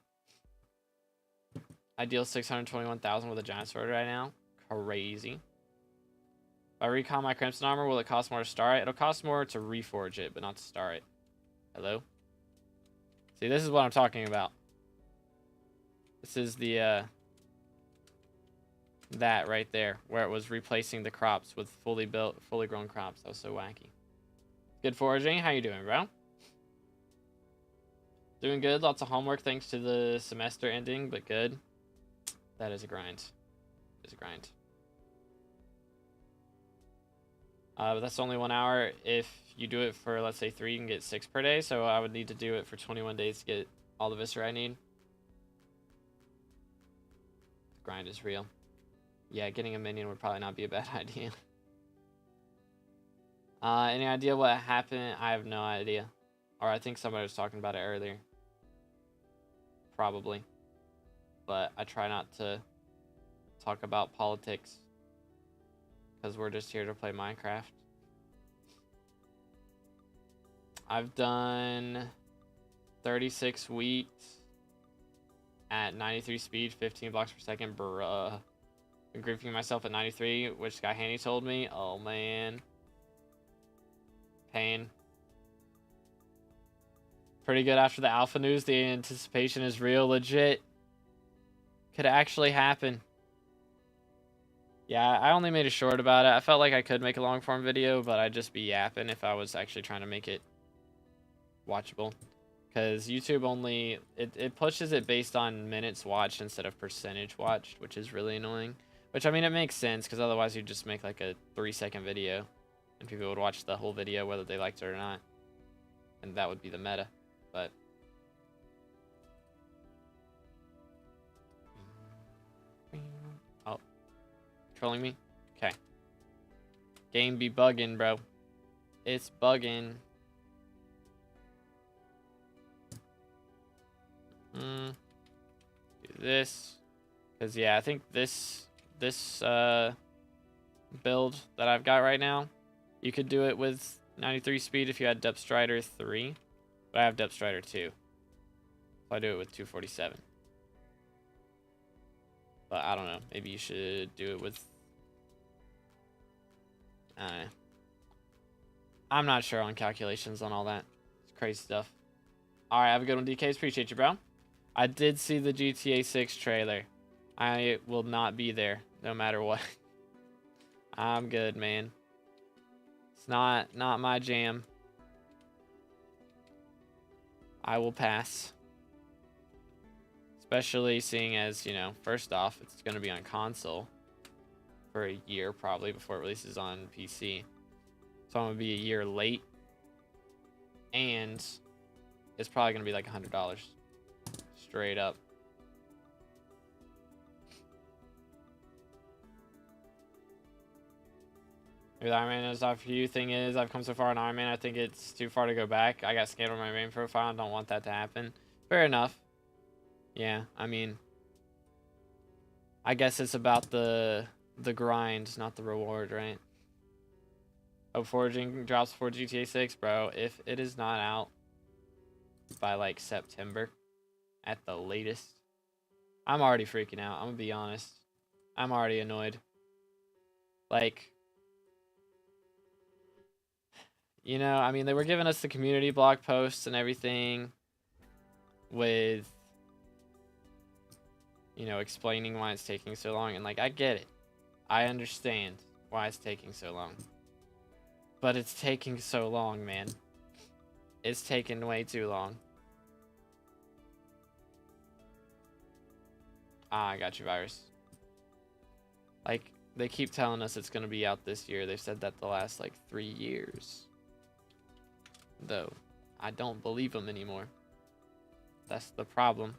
I deal 621,000 with a giant sword right now. Crazy. If I recon my Crimson armor, will it cost more to star it? It'll cost more to reforge it, but not to star it. Hello? See, this is what I'm talking about. This is the, that right there, where it was replacing the crops with fully built, fully grown crops. That was so wacky. Good foraging. How you doing, bro? Doing good. Lots of homework thanks to the semester ending, but good. That is a grind. It is a grind. But that's only 1 hour. If you do it for, let's say, 3, you can get 6 per day. So I would need to do it for 21 days to get all the viscera I need. The grind is real. Yeah, getting a minion would probably not be a bad idea. Any idea what happened? I have no idea. Or I think somebody was talking about it earlier. Probably. But I try not to talk about politics. Because we're just here to play Minecraft. I've done 36 wheat at 93 speed, 15 blocks per second. Bruh. I'm griefing myself at 93, which Sky Handy told me. Oh, man. Pain. Pretty good after the alpha news. The anticipation is real, legit. Could actually happen. Yeah, I only made a short about it. I felt like I could make a long form video, but I'd just be yapping if I was actually trying to make it watchable. Because YouTube only, it pushes it based on minutes watched instead of percentage watched, which is really annoying. Which, I mean, it makes sense, because otherwise you'd just make like a 3-second video. And people would watch the whole video whether they liked it or not. And that would be the meta. But oh, trolling me? Okay. Game be bugging, bro. It's bugging. Do this. Because, yeah, I think this build that I've got right now, you could do it with 93 speed if you had Depth Strider 3. But I have Depth Strider 2. So I do it with 247. But I don't know. Maybe you should do it with... I'm not sure on calculations on all that. It's crazy stuff. Alright, have a good one, DKs. Appreciate you, bro. I did see the GTA 6 trailer. I will not be there, no matter what. I'm good, man. It's not my jam. I will pass. Especially seeing as, you know, first off, it's going to be on console for a year probably before it releases on PC. So I'm going to be a year late. And it's probably going to be like $100. Straight up. Maybe the Iron Man is not for you. Thing is, I've come so far in Iron Man, I think it's too far to go back. I got scanned on my main profile and don't want that to happen. Fair enough. Yeah, I mean, I guess it's about the grind, not the reward, right? Oh, foraging drops for GTA 6, bro. If it is not out by like September at the latest, I'm already freaking out. I'm gonna be honest. I'm already annoyed. Like, you know, I mean, they were giving us the community blog posts and everything with, you know, explaining why it's taking so long. And, like, I get it. I understand why it's taking so long. But it's taking so long, man. It's taking way too long. Ah, I got you, Virus. Like, they keep telling us it's going to be out this year. They've said that the last, like, 3 years. Though, I don't believe them anymore. That's the problem.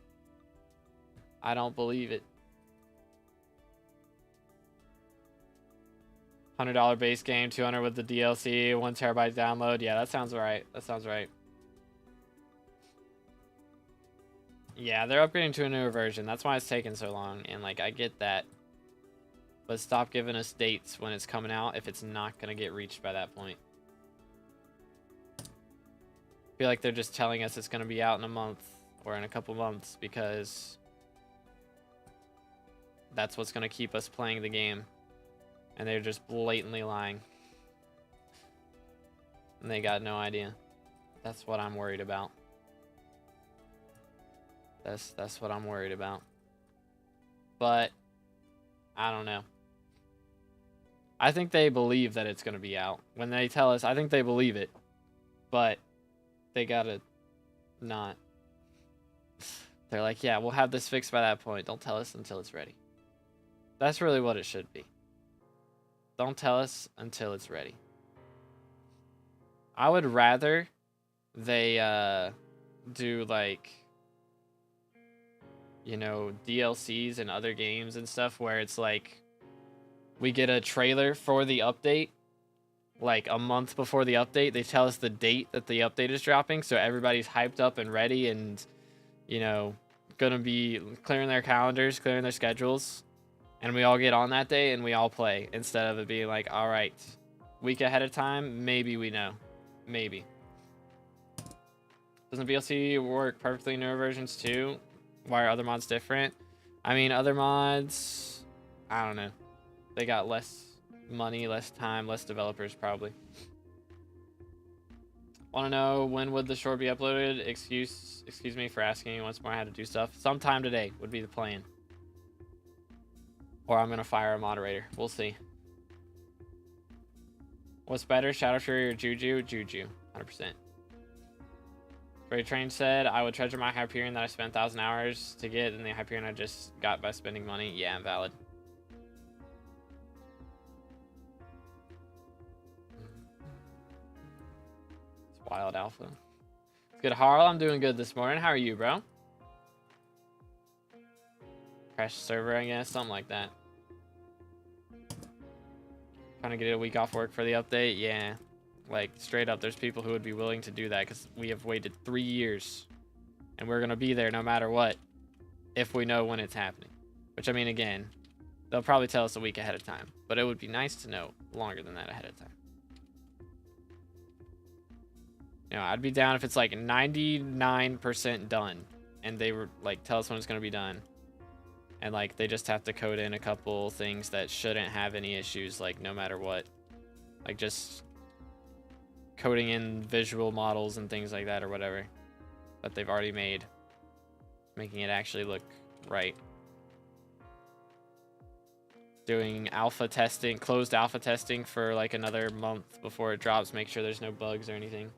I don't believe it. $100 base game, 200 with the DLC, 1 terabyte download. Yeah, that sounds right. That sounds right. Yeah, they're upgrading to a newer version. That's why it's taking so long. And, like, I get that. But stop giving us dates when it's coming out if it's not going to get reached by that point. I feel like they're just telling us it's going to be out in a month or in a couple months because that's what's going to keep us playing the game. And they're just blatantly lying. And they got no idea. That's what I'm worried about. That's what I'm worried about. But I don't know. I think they believe that it's going to be out. When they tell us, I think they believe it. But they got to not. They're like, yeah, we'll have this fixed by that point. Don't tell us until it's ready. That's really what it should be. Don't tell us until it's ready. I would rather they do like, you know, DLCs and other games and stuff where it's like we get a trailer for the update like a month before the update. They tell us the date that the update is dropping, so everybody's hyped up and ready and, you know, gonna be clearing their calendars, clearing their schedules, and we all get on that day and we all play, instead of it being like, all right, week ahead of time, maybe we know. Maybe. Doesn't VLC work perfectly in newer versions too? Why are other mods different? I mean, other mods, I don't know. They got less money, less time, less developers probably. Want to know when would the short be uploaded? Excuse me for asking once more how to do stuff. Sometime today would be the plan. Or I'm going to fire a moderator. We'll see. What's better, Shadow Fury or Juju? Juju, 100%. Ray Train said, I would treasure my Hyperion that I spent 1,000 hours to get, and the Hyperion I just got by spending money. Yeah, valid. It's Wild Alpha. It's good, Harl. I'm doing good this morning. How are you, bro? Crash server, I guess. Something like that. Trying to get a week off work for the update. Yeah. Like, straight up, there's people who would be willing to do that because we have waited 3 years. And we're going to be there no matter what if we know when it's happening. Which, I mean, again, they'll probably tell us a week ahead of time. But it would be nice to know longer than that ahead of time. You know, I'd be down if it's like 99% done. And they were like, tell us when it's going to be done. And like, they just have to code in a couple things that shouldn't have any issues, like, no matter what. Like, just coding in visual models and things like that or whatever that they've already made, making it actually look right. Doing alpha testing, closed alpha testing for like another month before it drops, make sure there's no bugs or anything.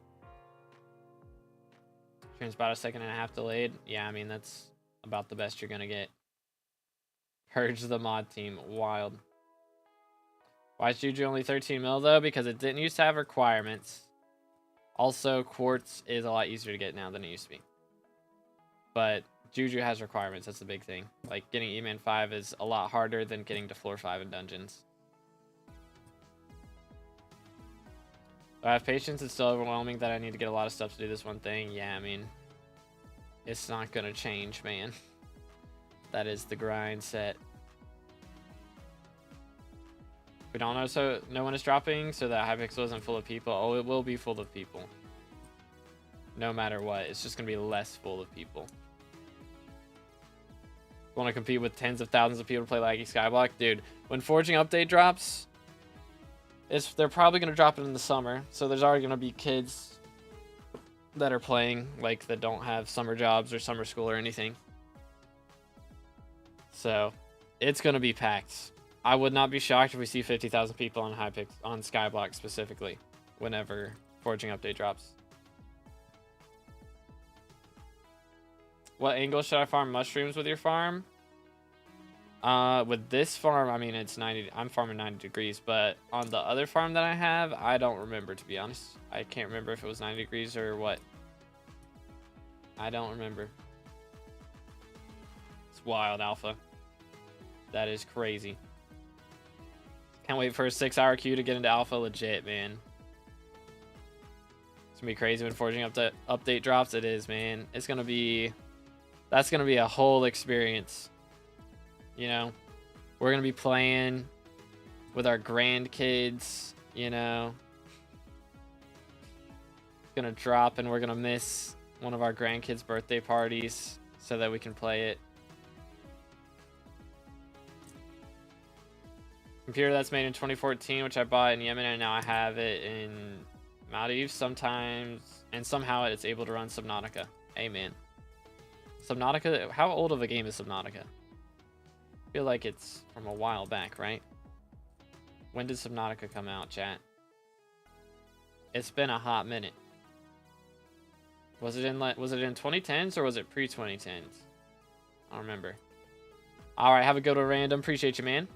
Train's about a second and a half delayed. Yeah, I mean, that's about the best you're gonna get. Purge the mod team. Wild. Why is Juju only 13 mil though? Because it didn't used to have requirements. Also, quartz is a lot easier to get now than it used to be. But Juju has requirements. That's the big thing. Like, getting E-Man 5 is a lot harder than getting to floor 5 in dungeons. Do I have patience? It's still overwhelming that I need to get a lot of stuff to do this one thing. Yeah, I mean, it's not going to change, man. That is the grind set. We don't know, so no one is dropping, so that Hypixel isn't full of people. Oh, it will be full of people. No matter what, it's just gonna be less full of people. Want to compete with tens of thousands of people to play Laggy Skyblock? Dude, when Forging Update drops, they're probably gonna drop it in the summer, so there's already gonna be kids that are playing, like, that don't have summer jobs or summer school or anything. So, it's gonna be packed. I would not be shocked if we see 50,000 people on on Skyblock specifically whenever Forging Update drops. What angle should I farm mushrooms with your farm? With this farm, I mean, it's 90. I'm farming 90 degrees, but on the other farm that I have, I don't remember, to be honest. I can't remember if it was 90 degrees or what. I don't remember. It's Wild Alpha. That is crazy. Can't wait for a 6-hour queue to get into alpha. Legit, man. It's gonna be crazy when Forging update drops. It is, man. It's gonna be... That's gonna be a whole experience. You know? We're gonna be playing with our grandkids, you know? It's gonna drop and we're gonna miss one of our grandkids' birthday parties so that we can play it. Computer that's made in 2014, which I bought in Yemen, and now I have it in Maldives sometimes, and somehow it's able to run Subnautica. Amen. Subnautica, how old of a game is Subnautica? I feel like it's from a while back, right? When did Subnautica come out, chat? It's been a hot minute. Was it in 2010s or was it pre-2010s? I don't remember. All right, have a good one, Random. Appreciate you, man.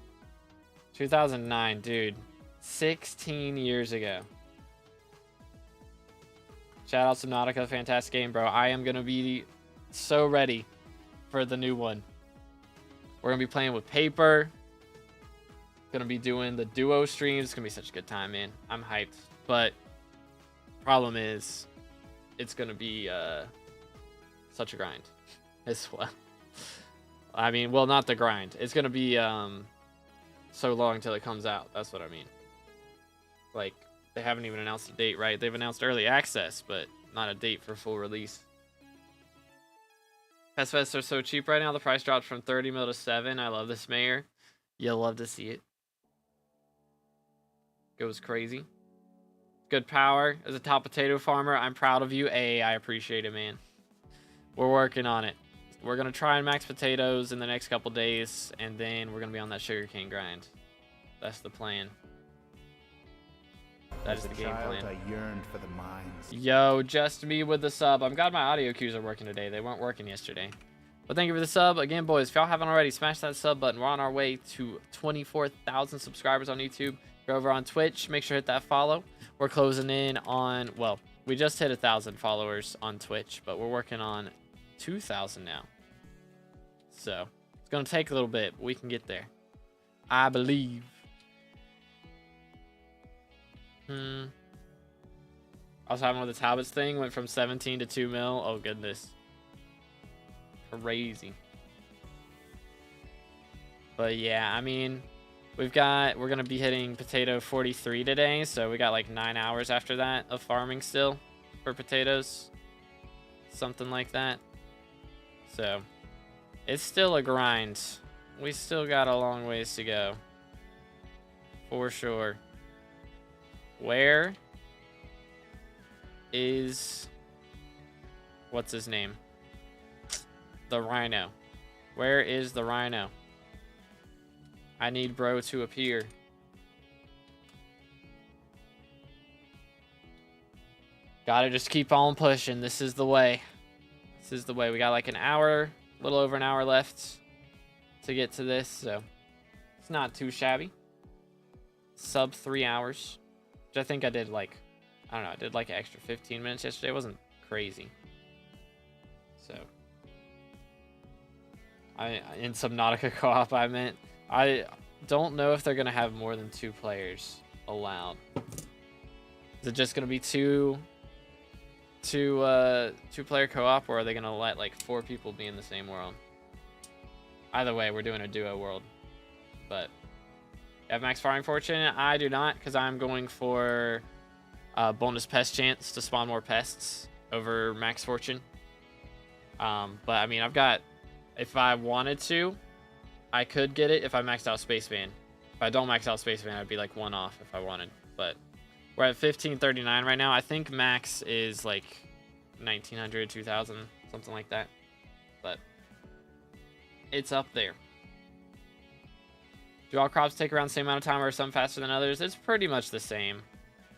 2009, dude. 16 years ago. Shout out Subnautica, fantastic game, bro. I am gonna be so ready for the new one. We're gonna be playing with paper. Gonna be doing the duo streams. It's gonna be such a good time, man. I'm hyped. But problem is, it's gonna be such a grind as well. I mean, well, not the grind. It's gonna be so long till it comes out. That's what I mean. Like, they haven't even announced a date, right? They've announced early access, but not a date for full release. Pest Fests are so cheap right now. The price dropped from 30 mil to 7. I love this, Mayor. You'll love to see it. Goes crazy. Good power. As a top potato farmer, I'm proud of you. Hey, I appreciate it, man. We're working on it. We're going to try and max potatoes in the next couple days, and then we're going to be on that sugarcane grind. That's the plan. That is the game plan. I yearned for the mines. Yo, just me with the sub. I'm glad my audio cues are working today. They weren't working yesterday. But thank you for the sub. Again, boys, if y'all haven't already, smash that sub button. We're on our way to 24,000 subscribers on YouTube. If you're over on Twitch, make sure to hit that follow. We're closing in on, well, we just hit 1,000 followers on Twitch, but we're working on 2,000 now. So, it's going to take a little bit, but we can get there. I believe. I was having with this habits thing, went from 17 to 2 mil. Oh, goodness. Crazy. But yeah, I mean, we're going to be hitting potato 43 today, so we got like 9 hours after that of farming still for potatoes. Something like that. So, it's still a grind. We still got a long ways to go. For sure. Where is, what's his name? The rhino. Where is the rhino? I need bro to appear. Gotta just keep on pushing. This is the way. This is the way. We got like an hour, a little over an hour left to get to this, so it's not too shabby. Sub 3 hours. Which I think I did like, I don't know, I did like an extra 15 minutes yesterday. It wasn't crazy. So, in Subnautica co-op, I meant, I don't know if they're going to have more than 2 players allowed. Is it just going to be two player co-op, or are they going to let like 4 people be in the same world? Either way, we're doing a duo world. But you have max farming fortune? I do not, because I'm going for bonus pest chance to spawn more pests over max fortune. But I mean, I've got, if I wanted to, I could get it if I maxed out Spaceman. If I don't max out Spaceman, I'd be like 1 off if I wanted. But we're at 1539 right now. I think max is like 1900, 2000, something like that. But it's up there. Do all crops take around the same amount of time, or are some faster than others? It's pretty much the same.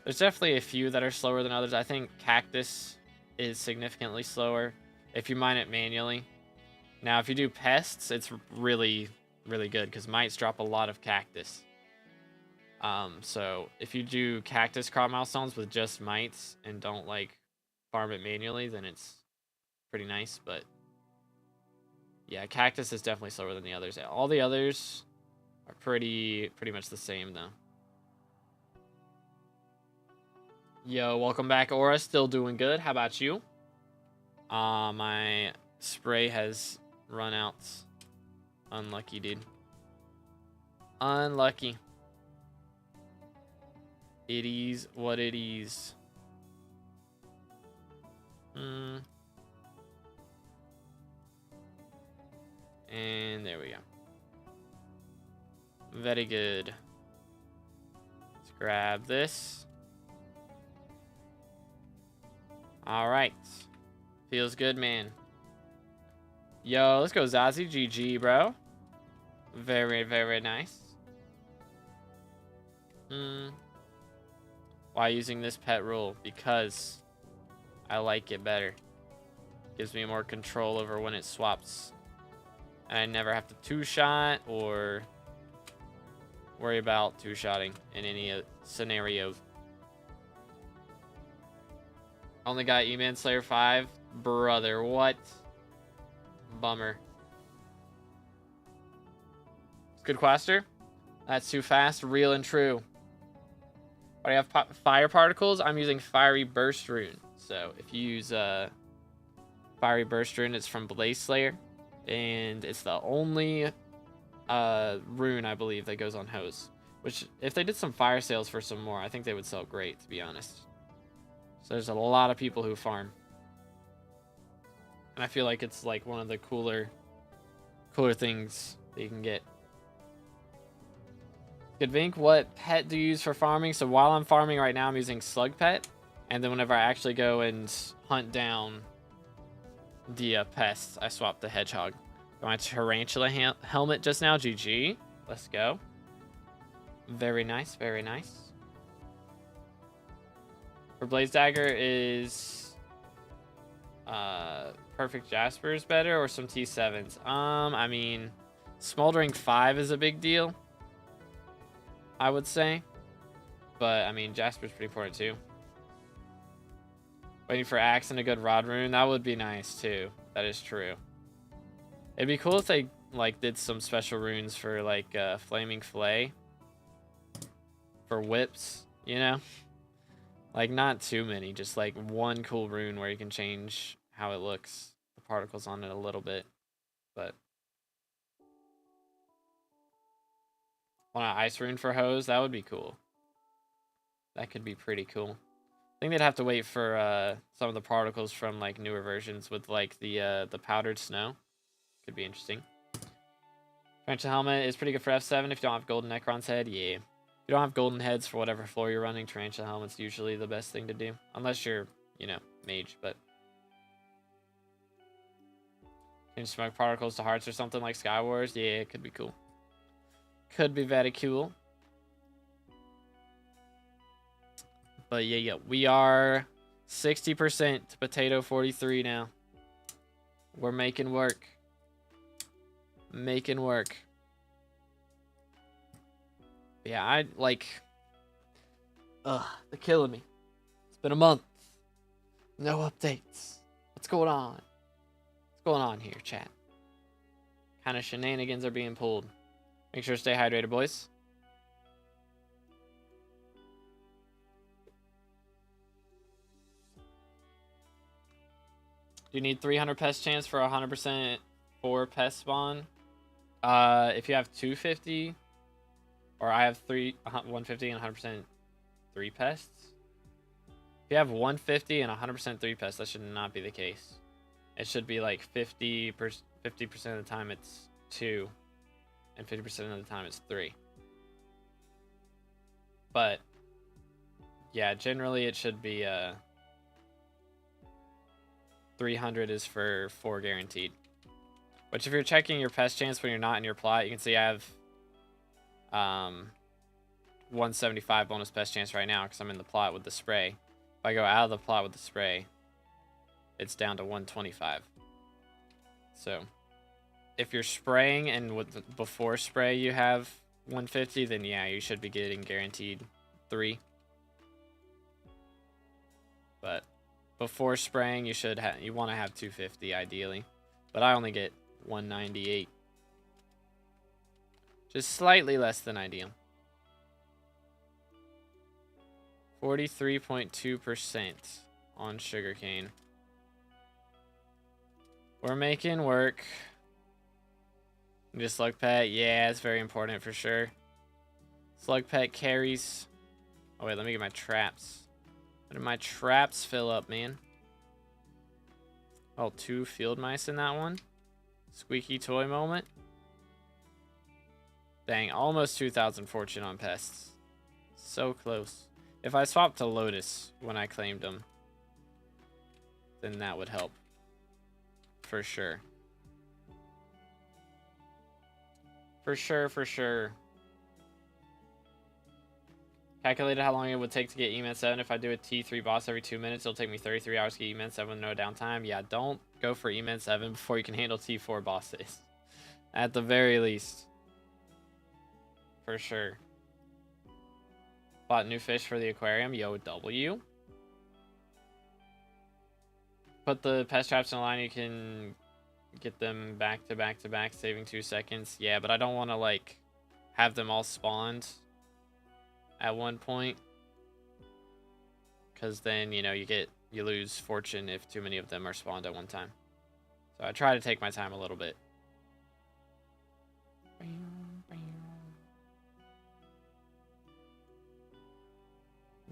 There's definitely a few that are slower than others. I think cactus is significantly slower if you mine it manually. Now, if you do pests, it's really, really good because mites drop a lot of cactus. So if you do cactus crop milestones with just mites and don't like farm it manually, then it's pretty nice. But yeah, cactus is definitely slower than the others. All the others are pretty much the same though. Yo, welcome back, Aura. Still doing good. How about you? My spray has run out. Unlucky, dude. Unlucky. It is what it is. And there we go. Very good. Let's grab this. All right. Feels good, man. Yo, let's go Zazie. GG, bro. Very, very nice. Why using this pet rule? Because I like it better. Gives me more control over when it swaps. And I never have to two-shot or worry about two-shotting in any scenarios. Only got E-Man Slayer 5. Brother, what? Bummer. Good Quaster. That's too fast. Real and true. What do you have? Fire particles? I'm using Fiery Burst Rune. So if you use Fiery Burst Rune, it's from Blaze Slayer. And it's the only rune, I believe, that goes on hose. Which, if they did some fire sales for some more, I think they would sell great, to be honest. So there's a lot of people who farm. And I feel like it's like one of the cooler things that you can get. Good Vink, what pet do you use for farming? So while I'm farming right now, I'm using Slug Pet. And then whenever I actually go and hunt down the pests, I swap the Hedgehog. Got my Tarantula helmet just now. GG. Let's go. Very nice, very nice. For Blaze Dagger is Perfect Jasper's better or some T7s? I mean, Smoldering 5 is a big deal, I would say. But, I mean, Jasper's pretty important too. Waiting for Axe and a good Rod Rune. That would be nice too. That is true. It'd be cool if they, like, did some special runes for, like, Flaming Flay. For whips, you know? Like, not too many. Just, like, one cool rune where you can change how it looks. The particles on it a little bit. But want an ice rune for hose? That would be cool. That could be pretty cool. I think they'd have to wait for some of the particles from, like, newer versions with, like, the powdered snow. Could be interesting. Tarantula helmet is pretty good for F7 if you don't have golden Necron's head. Yeah. If you don't have golden heads for whatever floor you're running, Tarantula helmet's usually the best thing to do. Unless you're, you know, mage, but change smoke particles to hearts or something like Sky Wars. Yeah, it could be cool. Could be very cool. But yeah, we are 60% to potato 43 now. We're making work. Making work. Yeah, I like. They're killing me. It's been a month. No updates. What's going on? What's going on here, chat? Kind of shenanigans are being pulled. Make sure to stay hydrated, boys. Do you need 300 pest chance for 100% for pest spawn? If you have 250, or I have 150 and 100% 3 pests. If you have 150 and 100% 3 pests, that should not be the case. It should be like 50% of the time it's 2, and 50% of the time it's 3. But yeah, generally it should be 300 is for 4 guaranteed. Which if you're checking your pest chance when you're not in your plot, you can see I have 175 bonus pest chance right now because I'm in the plot with the spray. If I go out of the plot with the spray, it's down to 125. So if you're spraying and with before spray you have 150, then yeah, you should be getting guaranteed 3. But before spraying, you want to have 250 ideally. But I only get 198. Just slightly less than ideal. 43.2% on sugarcane. We're making work. Just slug pet, yeah, it's very important for sure. Slug pet carries. Oh wait, let me get my traps. How did my traps fill up, man? Oh, 2 field mice in that one. Squeaky toy moment. Dang, almost 2,000 fortune on pests. So close. If I swapped to Lotus when I claimed them, then that would help. For sure. For sure, for sure. Calculated how long it would take to get E-Man 7. If I do a T3 boss every 2 minutes, it'll take me 33 hours to get E-Man 7 with no downtime. Yeah, don't go for E-Man 7 before you can handle T4 bosses. At the very least. For sure. Bought new fish for the aquarium. YoGoU. Put the pest traps in a line. You can get them back to back to back, saving 2 seconds. Yeah, but I don't want to, like, have them all spawned at one point, because then, you know, you lose fortune if too many of them are spawned at one time. So I try to take my time a little bit.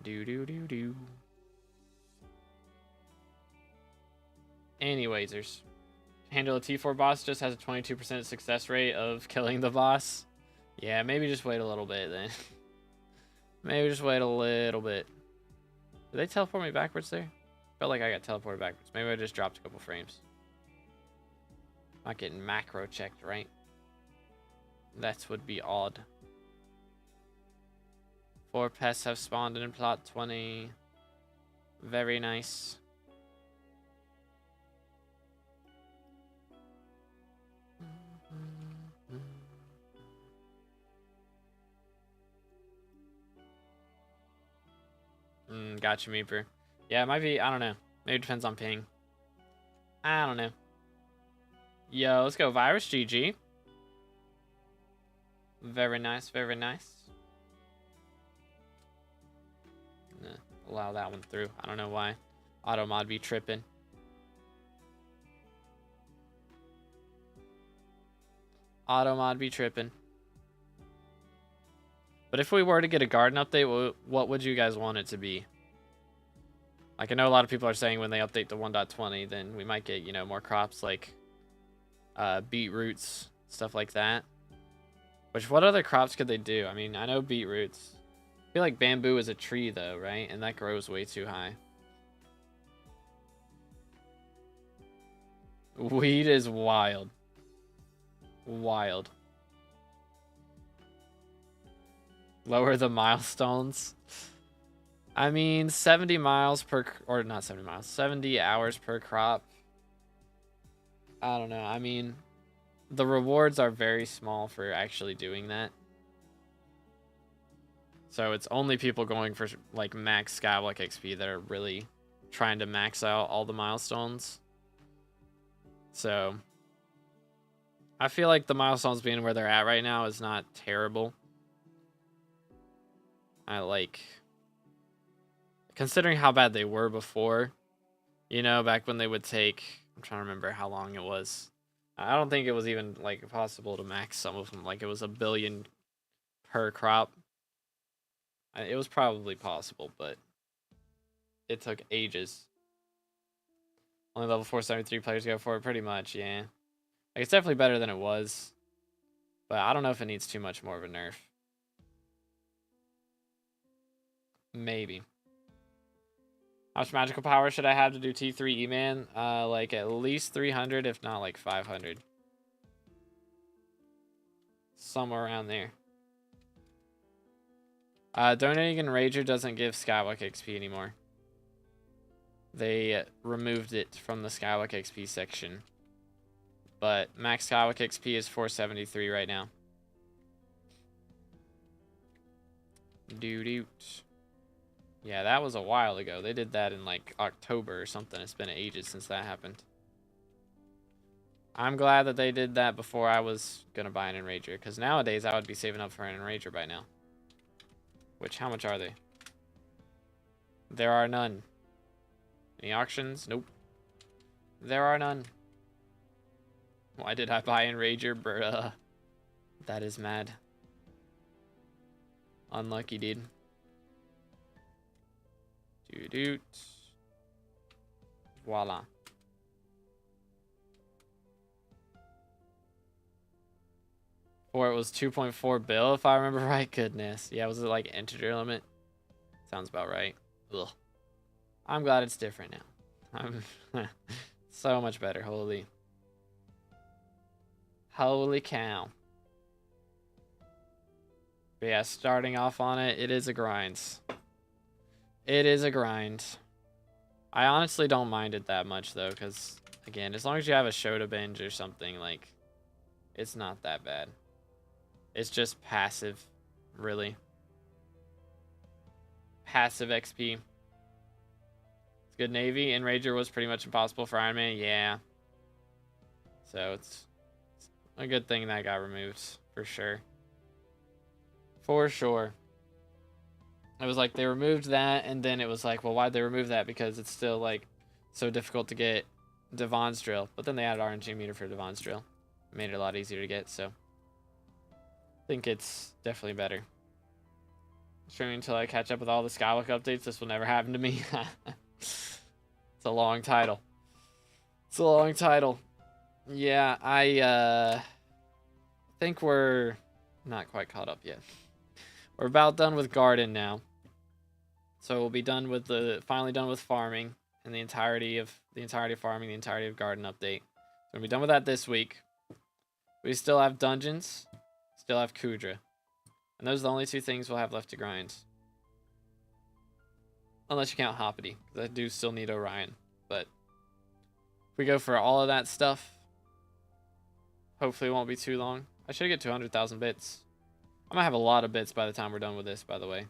Do. Anywaysers, handle a T4 boss just has a 22% success rate of killing the boss. Yeah, maybe just wait a little bit then. Maybe just wait a little bit. Did they teleport me backwards there? Felt like I got teleported backwards. Maybe I just dropped a couple frames. Not getting macro checked, right? That would be odd. 4 pests have spawned in plot 20. Very nice. Gotcha, Meeper. Yeah, it might be, I don't know. Maybe it depends on ping. I don't know. Yo, let's go Virus GG. Very nice, very nice. Allow that one through. I don't know why. Automod be tripping. Automod be tripping. But if we were to get a garden update, what would you guys want it to be? Like, I know a lot of people are saying when they update to 1.20, then we might get, you know, more crops like beetroots, stuff like that. Which, what other crops could they do? I mean, I know beetroots. I feel like bamboo is a tree, though, right? And that grows way too high. Weed is wild. Wild. Lower the milestones. I mean, 70 miles per, or not 70 miles, 70 hours per crop. I don't know. I mean, the rewards are very small for actually doing that. So it's only people going for like max SkyBlock XP that are really trying to max out all the milestones. So I feel like the milestones being where they're at right now is not terrible. I like, considering how bad they were before, you know, back when they would take, I'm trying to remember how long it was. I don't think it was even like possible to max some of them. Like, it was 1 billion per crop. It was probably possible, but it took ages. Only level 473 players go for it, pretty much, yeah. Like, it's definitely better than it was, but I don't know if it needs too much more of a nerf. Maybe. How much magical power should I have to do T3 E-Man? Like at least 300, if not like 500. Somewhere around there. Donating in Rager doesn't give SkyBlock XP anymore. They removed it from the SkyBlock XP section. But max SkyBlock XP is 473 right now. Doo-doot. Yeah, that was a while ago. They did that in like October or something. It's been ages since that happened. I'm glad that they did that before I was going to buy an Enrager. Because nowadays I would be saving up for an Enrager by now. Which, how much are they? There are none. Any auctions? Nope. There are none. Why did I buy Enrager? Bruh. That is mad. Unlucky, dude. Doot. Voila. Or it was 2.4 bill, if I remember right. Goodness. Yeah, was it like integer limit? Sounds about right. Ugh. I'm glad it's different now. I'm so much better. Holy. Holy cow. But yeah, starting off on it, it is a grind. It is a grind. I honestly don't mind it that much, though, because, again, as long as you have a show to binge or something, like, it's not that bad. It's just passive, really. Passive XP. It's good Navy. Enrager was pretty much impossible for Iron Man. Yeah. So it's a good thing that got removed, for sure. For sure. It was like they removed that, and then it was like, well, why'd they remove that? Because it's still, like, so difficult to get Devon's drill. But then they added RNG meter for Devon's drill. It made it a lot easier to get, so I think it's definitely better. Streaming until I catch up with all the SkyBlock updates. This will never happen to me. It's a long title. It's a long title. Yeah, I think we're not quite caught up yet. We're about done with garden now. So we'll be done with finally done with farming and the entirety of farming, the entirety of garden update. So we'll be done with that this week. We still have dungeons, still have Kudra. And those are the only two things we'll have left to grind. Unless you count Hoppity, because I do still need Orion. But if we go for all of that stuff, hopefully it won't be too long. I should get 200,000 bits. I might have a lot of bits by the time we're done with this, by the way.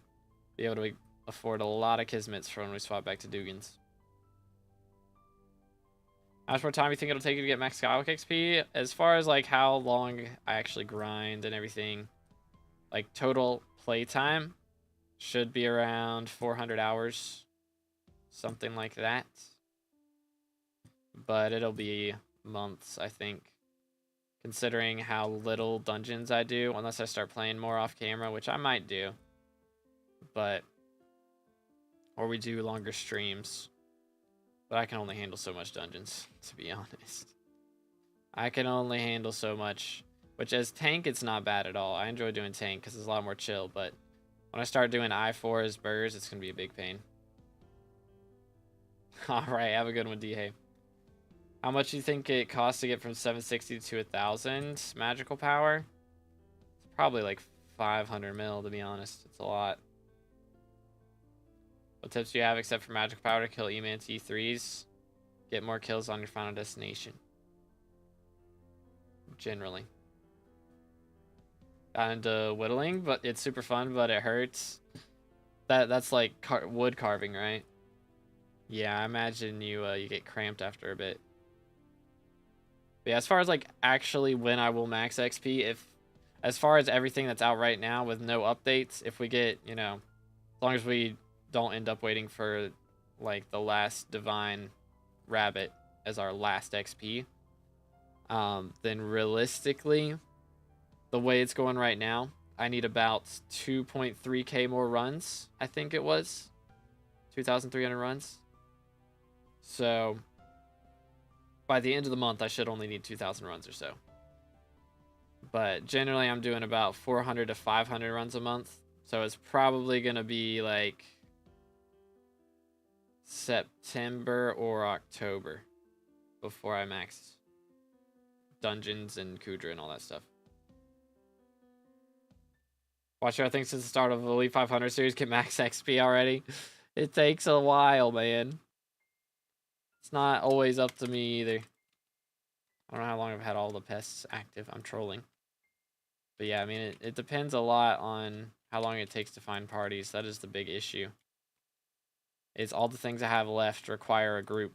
Be able to afford a lot of Kismets for when we swap back to Dugans. How much more time do you think it'll take you to get max SkyBlock XP? As far as like how long I actually grind and everything, like total playtime should be around 400 hours. Something like that. But it'll be months, I think. Considering how little dungeons I do, unless I start playing more off camera, which I might do. But, or we do longer streams. But I can only handle so much dungeons, to be honest. I can only handle so much. Which as tank, it's not bad at all. I enjoy doing tank because it's a lot more chill. But when I start doing I4 as burrs, it's going to be a big pain. Alright, have a good one, D-Hay. How much do you think it costs to get from 760 to 1,000 magical power? It's probably like 500 mil, to be honest. It's a lot. What tips do you have except for magical power to kill E-Man T3s? Get more kills on your final destination. Generally. Got into whittling, but it's super fun, but it hurts. That's like wood carving, right? Yeah, I imagine you get cramped after a bit. But yeah, as far as like actually when I will max XP, as far as everything that's out right now with no updates, if we get, you know, as long as we don't end up waiting for like the last divine rabbit as our last XP, then realistically, the way it's going right now, I need about 2.3k more runs. I think it was 2,300 runs. So by the end of the month, I should only need 2,000 runs or so. But generally, I'm doing about 400 to 500 runs a month. So it's probably going to be like September or October before I max dungeons and Kudra and all that stuff. Watcher, I think since the start of the Elite 500 series, get max XP already. It takes a while, man. It's not always up to me either. I don't know how long I've had all the pests active. I'm trolling. But yeah, I mean, it depends a lot on how long it takes to find parties. That is the big issue. Is all the things I have left require a group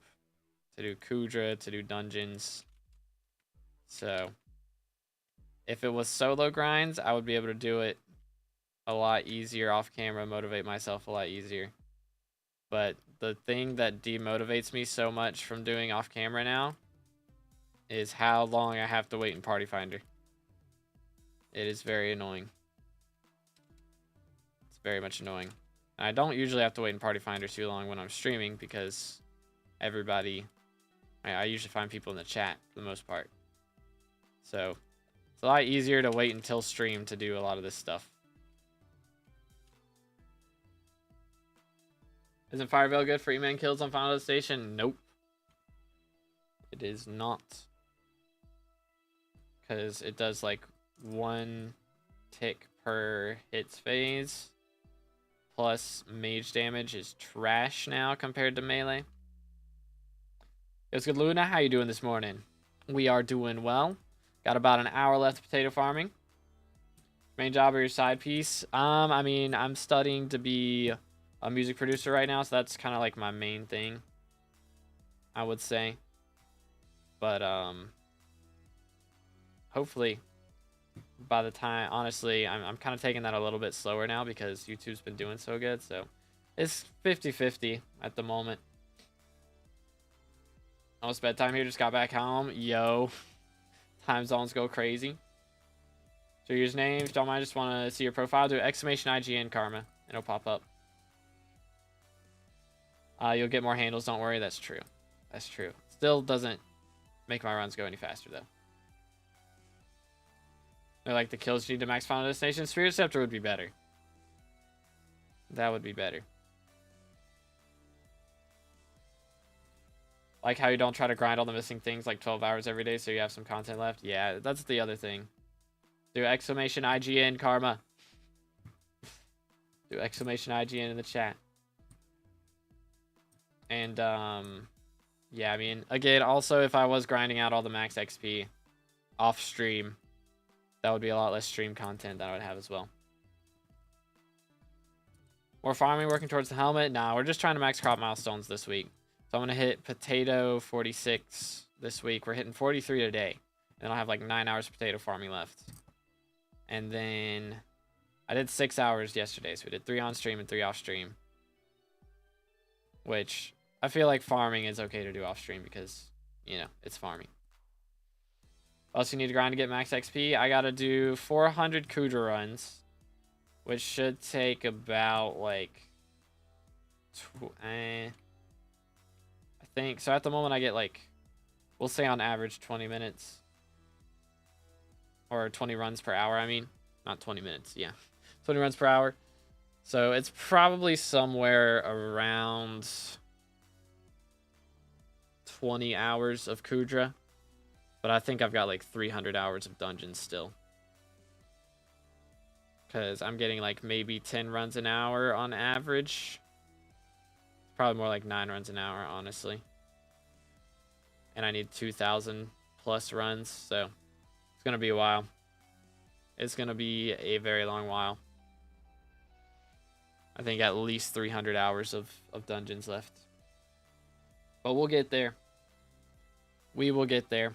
to do Kudra, to do dungeons. So if it was solo grinds, I would be able to do it a lot easier off camera, motivate myself a lot easier. But the thing that demotivates me so much from doing off camera now is how long I have to wait in Party Finder. It is very annoying. It's very much annoying. And I don't usually have to wait in Party Finder too long when I'm streaming because everybody, I usually find people in the chat for the most part. So it's a lot easier to wait until stream to do a lot of this stuff. Isn't Fireveil good for E-Man kills on Final Destination? Nope. It is not. Because it does like 1 tick per hits phase. Plus mage damage is trash now compared to melee. It's good, Luna. How you doing this morning? We are doing well. Got about an hour left of potato farming. Main job or your side piece? I mean, I'm studying to be a music producer right now, so that's kind of like my main thing, I would say. But hopefully by the time, honestly, I'm kind of taking that a little bit slower now because YouTube's been doing so good. So it's 50-50 at the moment. Almost bedtime here. Just got back home. Yo, time zones go crazy. So your name, if you don't mind, just want to see your profile. Do exclamation IGN Karma. It'll pop up. You'll get more handles. Don't worry. That's true. That's true. Still doesn't make my runs go any faster, though. They're like the kills you need to max final destination. Spirit Scepter would be better. That would be better. Like how you don't try to grind all the missing things like 12 hours every day so you have some content left. Yeah, that's the other thing. Do exclamation IGN Karma. Do exclamation IGN in the chat. And yeah, I mean, again, also if I was grinding out all the max XP off stream, that would be a lot less stream content that I would have as well. More farming, working towards the helmet. Nah, we're just trying to max crop milestones this week. So I'm going to hit potato 46 this week. We're hitting 43 today. And I'll have like 9 hours of potato farming left. And then I did 6 hours yesterday. So we did 3 on stream and 3 off stream. Which I feel like farming is okay to do off stream because, you know, it's farming. Also, you need to grind to get max XP. I got to do 400 Kudra runs. Which should take about like... I think. So at the moment I get like... We'll say on average 20 minutes. Or 20 runs per hour, I mean. Not 20 minutes, yeah. 20 runs per hour. So it's probably somewhere around 20 hours of Kudra. But I think I've got like 300 hours of dungeons still. Because I'm getting like maybe 10 runs an hour on average. Probably more like 9 runs an hour, honestly. And I need 2,000 plus runs, so it's going to be a while. It's going to be a very long while. I think at least 300 hours of dungeons left. But we'll get there. We will get there.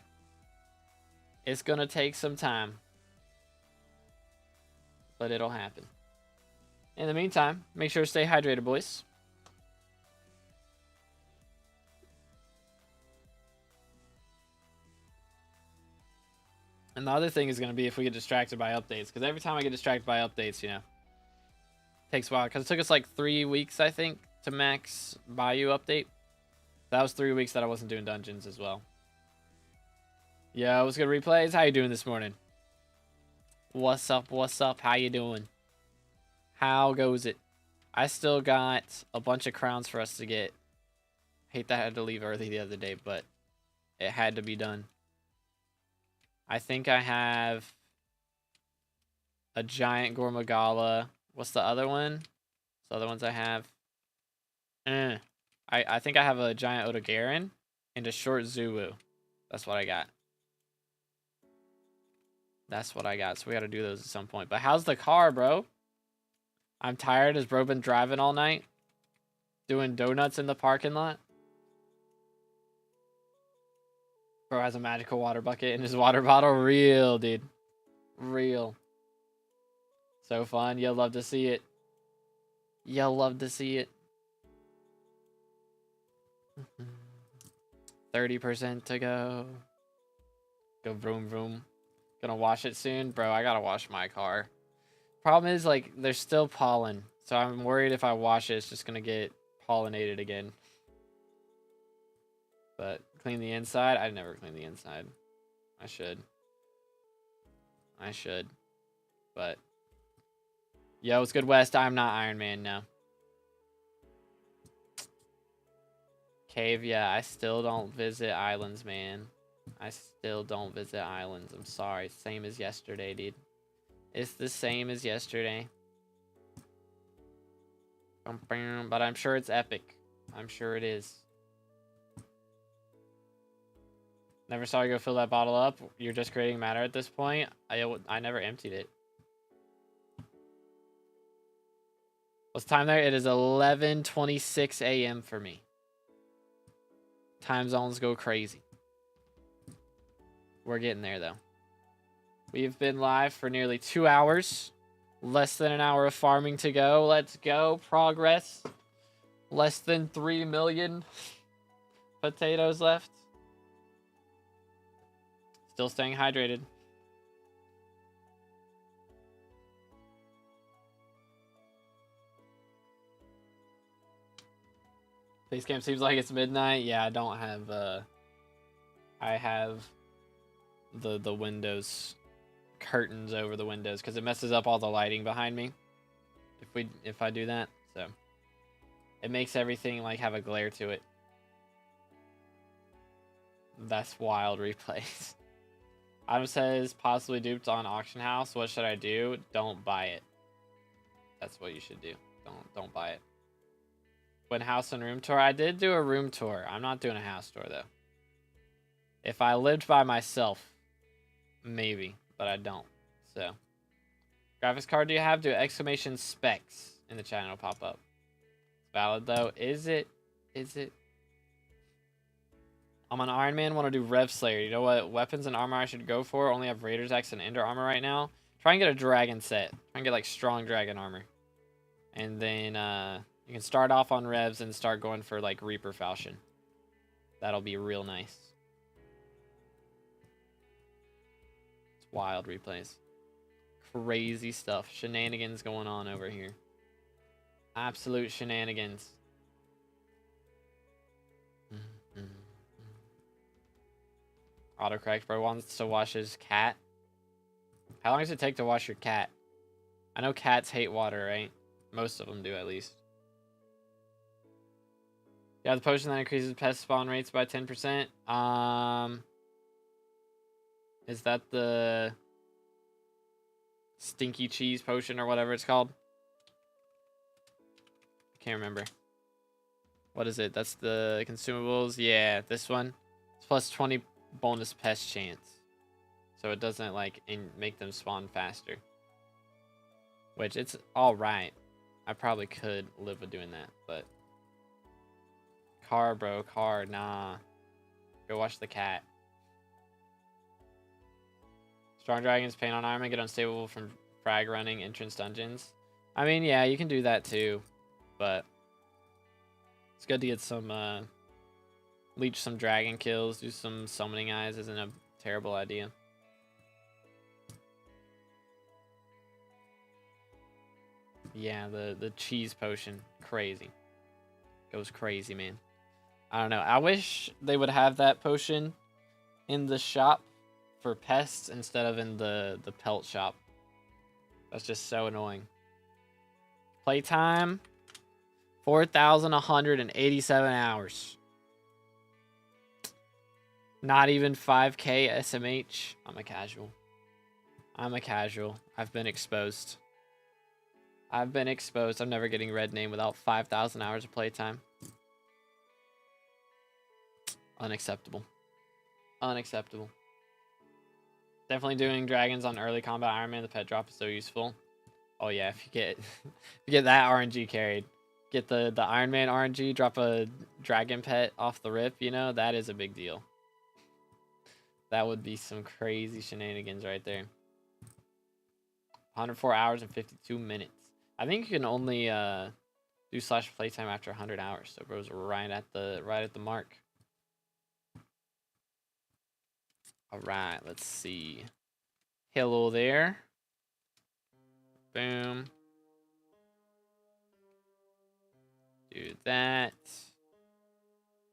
It's going to take some time. But it'll happen. In the meantime, make sure to stay hydrated, boys. And the other thing is going to be if we get distracted by updates. Because every time I get distracted by updates, you know, it takes a while. Because it took us like 3 weeks, I think, to max Bayou update. That was 3 weeks that I wasn't doing dungeons as well. Yo, what's good, replays? How you doing this morning? What's up? What's up? How you doing? How goes it? I still got a bunch of crowns for us to get. Hate that I had to leave early the other day, but it had to be done. I think I have a giant Gormagala. What's the other one? The other ones I have. I think I have a giant Odogaron and a short Zulu. That's what I got. That's what I got. So we got to do those at some point. But how's the car, bro? I'm tired. Has bro been driving all night? Doing donuts in the parking lot? Bro has a magical water bucket in his water bottle. Real, dude. Real. So fun. You'll love to see it. You'll love to see it. 30% to go. Go vroom vroom. Gonna wash it soon. Bro, I gotta wash my car. Problem is, like, there's still pollen. So I'm worried if I wash it, it's just gonna get pollinated again. But clean the inside. I never clean the inside. I should. I should. But yo, it's good, West. I'm not Iron Man now. Cave, yeah, I still don't visit islands, man. I still don't visit islands. I'm sorry. Same as yesterday, dude. It's the same as yesterday. But I'm sure it's epic. I'm sure it is. Never saw you go fill that bottle up. You're just creating matter at this point. I never emptied it. What's time there? It is 11:26 a.m. for me. Time zones go crazy. We're getting there, though. We've been live for nearly 2 hours. Less than an hour of farming to go. Let's go. Progress. Less than 3 million potatoes left. Still staying hydrated. Face cam seems like it's midnight. Yeah, I don't have I have the windows, curtains over the windows, because it messes up all the lighting behind me if I do that. So it makes everything like have a glare to it. That's wild replays. Adam says possibly duped on auction house. What should I do? Don't buy it. That's what you should do. Don't buy it. When house and room tour, I did do a room tour. I'm not doing a house tour though. If I lived by myself, maybe, but I don't. So, graphics card do you have? Do exclamation specs in the chat, it'll pop up. It's valid though. Is it? Is it? I'm an Iron Man. Want to do Rev Slayer. You know what weapons and armor I should go for? Only have Raiders X and Ender armor right now. Try and get a dragon set. Try and get like strong dragon armor, and then you can start off on revs and start going for like Reaper Falchion. That'll be real nice. It's wild replays. Crazy stuff. Shenanigans going on over here. Absolute shenanigans. Autocorrect bro wants to wash his cat. How long does it take to wash your cat? I know cats hate water, right? Most of them do, at least. Yeah, the potion that increases pest spawn rates by 10%. Is that the stinky cheese potion or whatever it's called? Can't remember. What is it? That's the consumables. Yeah, this one. It's plus 20 bonus pest chance. So it doesn't like make them spawn faster. Which it's all right. I probably could live with doing that, but car, bro, car, nah. Go watch the cat. Strong Dragons, paint on armor, get unstable from frag running entrance dungeons. I mean, yeah, you can do that too, but it's good to get some, leech some dragon kills, do some summoning eyes isn't a terrible idea. Yeah, the cheese potion, crazy. Goes crazy, man. I don't know. I wish they would have that potion in the shop for pests instead of in the pelt shop. That's just so annoying. Playtime, 4,187 hours. Not even 5K SMH. I'm a casual. I'm a casual. I've been exposed. I've been exposed. I'm never getting red name without 5,000 hours of playtime. Unacceptable. Unacceptable. Definitely doing dragons on early combat Iron Man. The pet drop is so useful. Oh yeah, if you get if you get that RNG carried, get the Iron Man RNG, drop a dragon pet off the rip, you know, that is a big deal. That would be some crazy shenanigans right there. 104 hours and 52 minutes. I think you can only do slash playtime after 100 hours. So bro's right at the mark. All right, let's see. Hello there. Boom. Do that.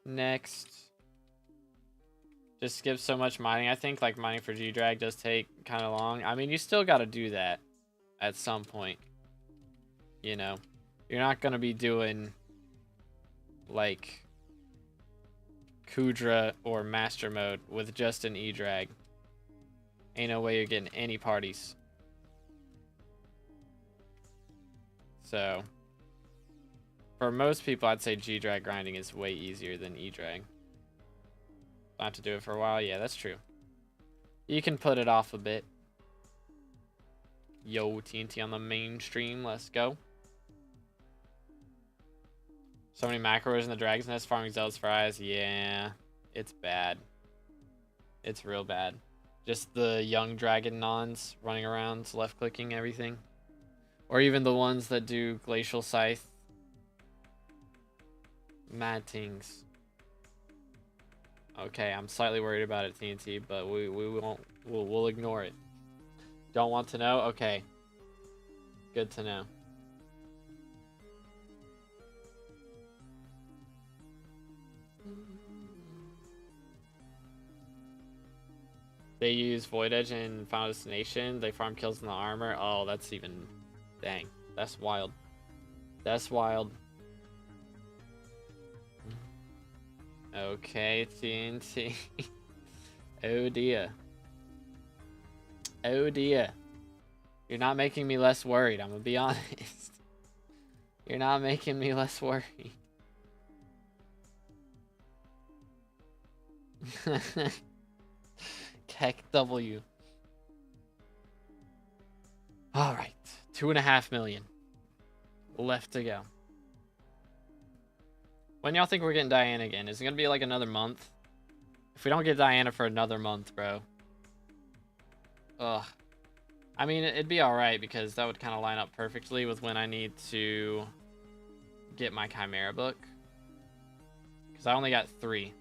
Next. Just skip so much mining. I think like mining for G-Drag does take kind of long. I mean, you still got to do that at some point. You know, you're not going to be doing like Kudra or Master Mode with just an E-Drag. Ain't no way you're getting any parties. So, for most people, I'd say G-drag grinding is way easier than E-drag. I have to do it for a while. Yeah, that's true. You can put it off a bit. Yo, TNT on the mainstream. Let's go. So many macros in the Dragon's Nest farming Zealous Fries. Yeah, it's bad. It's real bad. Just the young dragon nons running around, left-clicking everything. Or even the ones that do Glacial Scythe. Mad things. Okay, I'm slightly worried about it, TNT, but we won't. We'll ignore it. Don't want to know? Okay. Good to know. They use Void Edge in Final Destination. They farm kills in the armor. Oh, that's even... Dang. That's wild. That's wild. Okay, TNT. Oh dear. Oh dear. You're not making me less worried, I'm gonna be honest. You're not making me less worried. Keck W. Alright. 2.5 million. Left to go. When y'all think we're getting Diana again? Is it gonna be like another month? If we don't get Diana for another month, bro. Ugh. I mean, it'd be alright because that would kind of line up perfectly with when I need to get my Chimera book. Because I only got 3.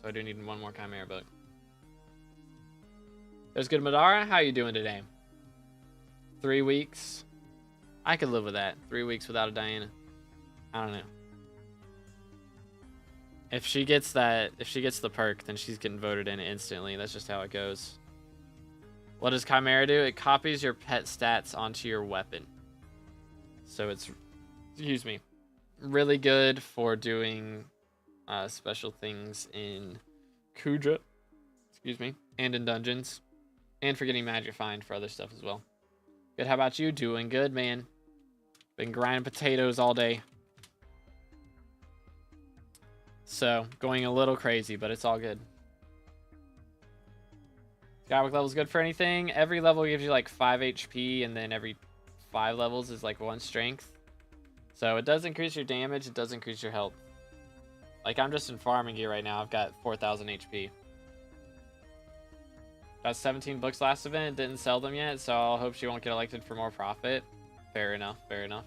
So I do need one more Chimera book. There's good Madara. How you doing today? 3 weeks. I could live with that. 3 weeks without a Diana. I don't know. If she gets that, if she gets the perk, then she's getting voted in instantly. That's just how it goes. What does Chimera do? It copies your pet stats onto your weapon. So it's, excuse me, really good for doing special things in Kudra, excuse me, and in dungeons. And for getting Magic Find for other stuff as well. Good, how about you? Doing good, man. Been grinding potatoes all day. So, going a little crazy, but it's all good. Skywalk level is good for anything. Every level gives you like 5 HP, and then every 5 levels is like 1 strength. So it does increase your damage, it does increase your health. Like, I'm just in farming gear right now. I've got 4,000 HP. Got 17 books last event, didn't sell them yet, so I'll hope she won't get elected for more profit. Fair enough, fair enough.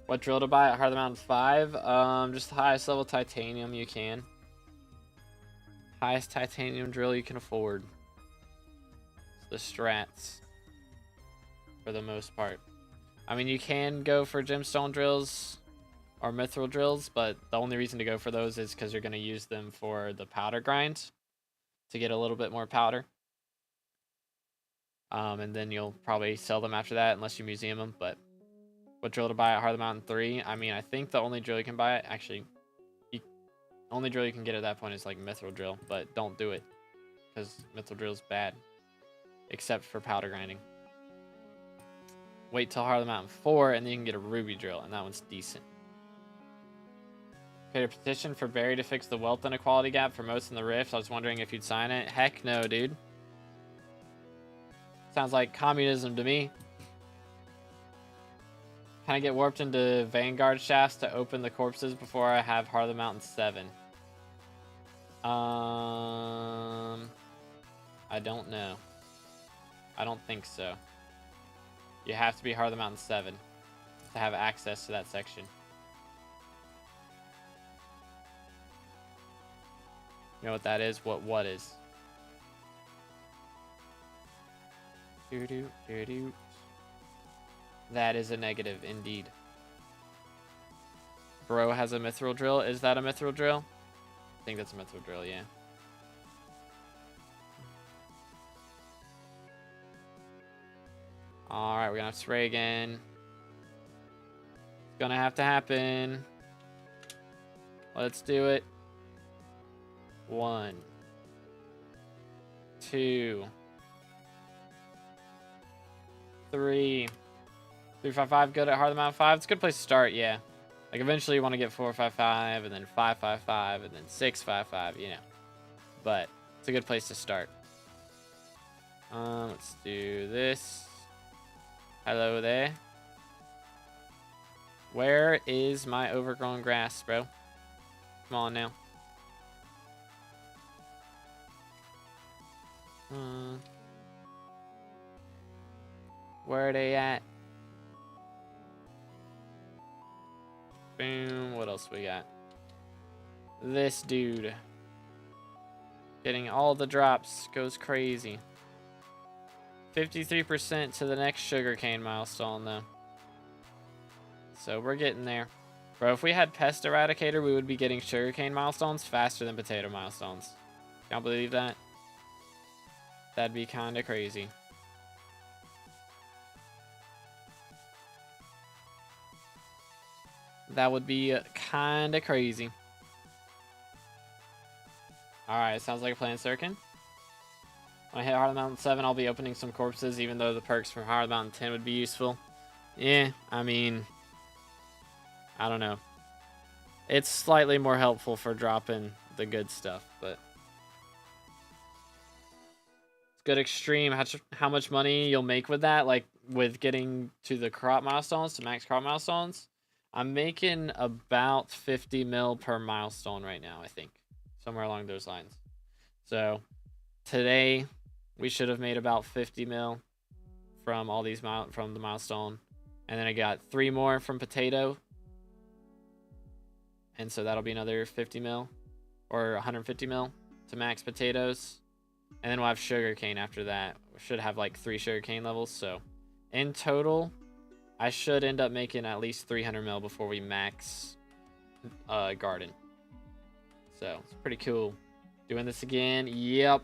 What drill to buy at Heart of the Mountain 5? Just the highest level titanium you can. Highest titanium drill you can afford. It's the strats. For the most part. I mean, you can go for gemstone drills or mithril drills, but the only reason to go for those is because you're going to use them for the powder grind to get a little bit more powder. And then you'll probably sell them after that unless you museum them. But what drill to buy at Heart of the Mountain 3? I mean, I think the only drill you can buy, actually, only drill you can get at that point is like mithril drill, but don't do it because mithril drill is bad, except for powder grinding. Wait till Heart of the Mountain 4, and then you can get a ruby drill, and that one's decent. Create a petition for Barry to fix the wealth inequality gap for most in the Rift. I was wondering if you'd sign it. Heck no, dude. Sounds like communism to me. Can I get warped into Vanguard shafts to open the corpses before I have Heart of the Mountain 7? I don't know. I don't think so. You have to be Heart of the Mountain 7 to have access to that section. You know what that is? What is? That is a negative indeed. Bro has a mithril drill. Is that a mithril drill? I think that's a mithril drill, yeah. Alright, we're gonna have to spray again. It's gonna have to happen. Let's do it. 1, 2, 3. 355 good at Heart of the Mountain 5? It's a good place to start, yeah. Like, eventually you want to get 455, and then 555, and then 655, you know. But it's a good place to start. Let's do this. Hello there. Where is my overgrown grass, bro? Come on now. Where are they at? Boom. What else we got? This dude. Getting all the drops. Goes crazy. 53% to the next sugarcane milestone, though. So we're getting there. Bro, if we had Pest Eradicator, we would be getting sugarcane milestones faster than potato milestones. Can't believe that. That'd be kind of crazy. That would be kind of crazy. Alright, sounds like a plan, Sirkin. When I hit Heart of the Mountain 7, I'll be opening some corpses, even though the perks from Heart of the Mountain 10 would be useful. Yeah, I mean, I don't know. It's slightly more helpful for dropping the good stuff, but it's good extreme. How much money you'll make with that, like with getting to the crop milestones, to max crop milestones. I'm making about 50 mil per milestone right now, I think. Somewhere along those lines. So today we should have made about 50 mil from all these from the milestone. And then I got 3 more from potato. And so that'll be another 50 mil or 150 mil to max potatoes. And then we'll have sugarcane after that. We should have like 3 sugarcane levels. So in total, I should end up making at least 300 mil before we max garden. So it's pretty cool. Doing this again. Yep.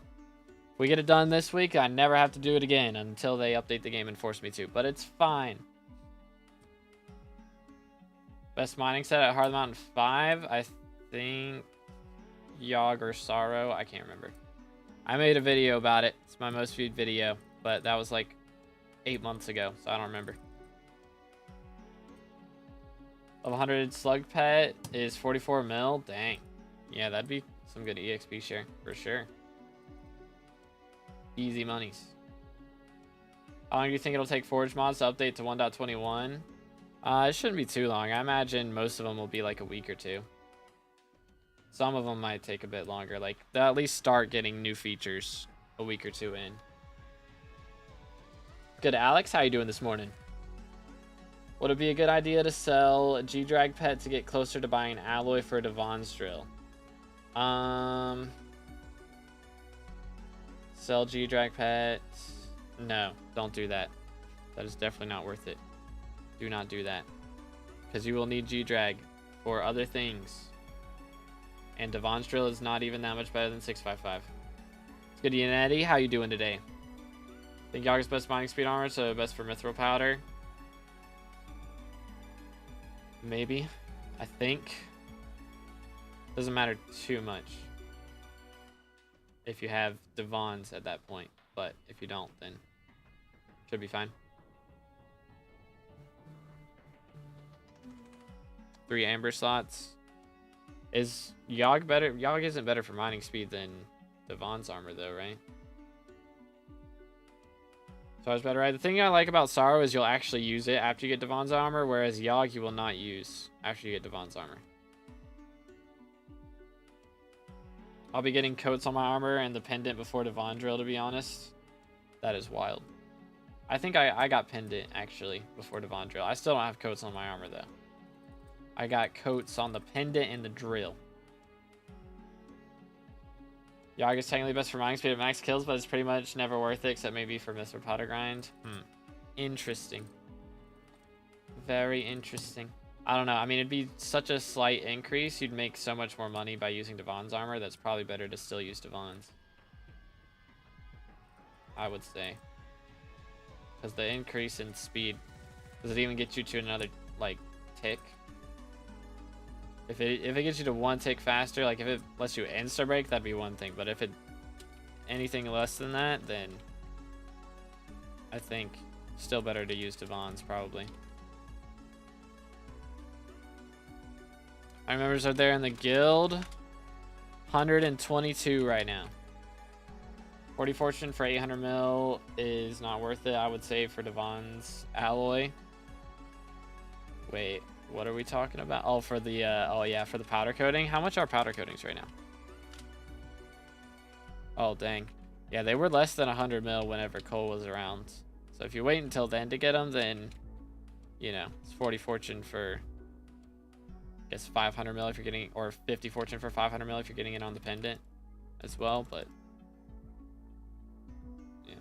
If we get it done this week, I never have to do it again until they update the game and force me to. But it's fine. Best mining set at Heart of the Mountain 5, I think YoGoU or Sorrow. I can't remember. I made a video about it. It's my most viewed video, but that was like 8 months ago, so I don't remember. Level 100 slug pet is 44 mil. Dang. Yeah, that'd be some good EXP share for sure. Easy monies. How long do you think it'll take Forge mods to update to 1.21? It shouldn't be too long. I imagine most of them will be like a week or 2. Some of them might take a bit longer. Like, they'll at least start getting new features a week or 2 in. Good, Alex. How you doing this morning? Would it be a good idea to sell a G-Drag pet to get closer to buying an alloy for Devon's drill? Sell G-Drag pet. No, don't do that. That is definitely not worth it. Do not do that. Because you will need G-Drag for other things. And Devon's drill is not even that much better than 655. It's good, Ian Eddie. How you doing today? Think YoGoU's best mining speed armor, so best for mithril powder? Maybe. I think. Doesn't matter too much if you have Devon's at that point. But if you don't, then should be fine. 3 amber slots. Is YoGoU better? YoGoU isn't better for mining speed than Devon's armor, though, right? Sorrow's better, right? The thing I like about Sorrow is you'll actually use it after you get Devon's armor, whereas YoGoU you will not use after you get Devon's armor. I'll be getting coats on my armor and the pendant before Devon drill, to be honest. That is wild. I think I got pendant, actually, before Devon drill. I still don't have coats on my armor, though. I got coats on the pendant and the drill. YoGoU is technically best for mining speed at max kills, but it's pretty much never worth it, except maybe for Mr. Potter grind. Interesting. Very interesting. I don't know. I mean, it'd be such a slight increase. You'd make so much more money by using Devon's armor. That's probably better to still use Devon's, I would say. Because the increase in speed, does it even get you to another, like, tick? If it gets you to 1 tick faster, like if it lets you insta break, that'd be one thing. But if it anything less than that, then I think still better to use Devon's probably. My members are there in the guild. 122 right now. 40 fortune for 800 mil is not worth it. I would say for Devon's alloy. Wait, what are we talking about? Oh, for the oh yeah, for the powder coating. How much are powder coatings right now? Oh dang, yeah, they were less than 100 mil whenever Cole was around. So if you wait until then to get them, then you know it's 40 fortune for, I guess 500 mil if you're getting, or 50 fortune for 500 mil if you're getting it on the pendant as well. But yeah,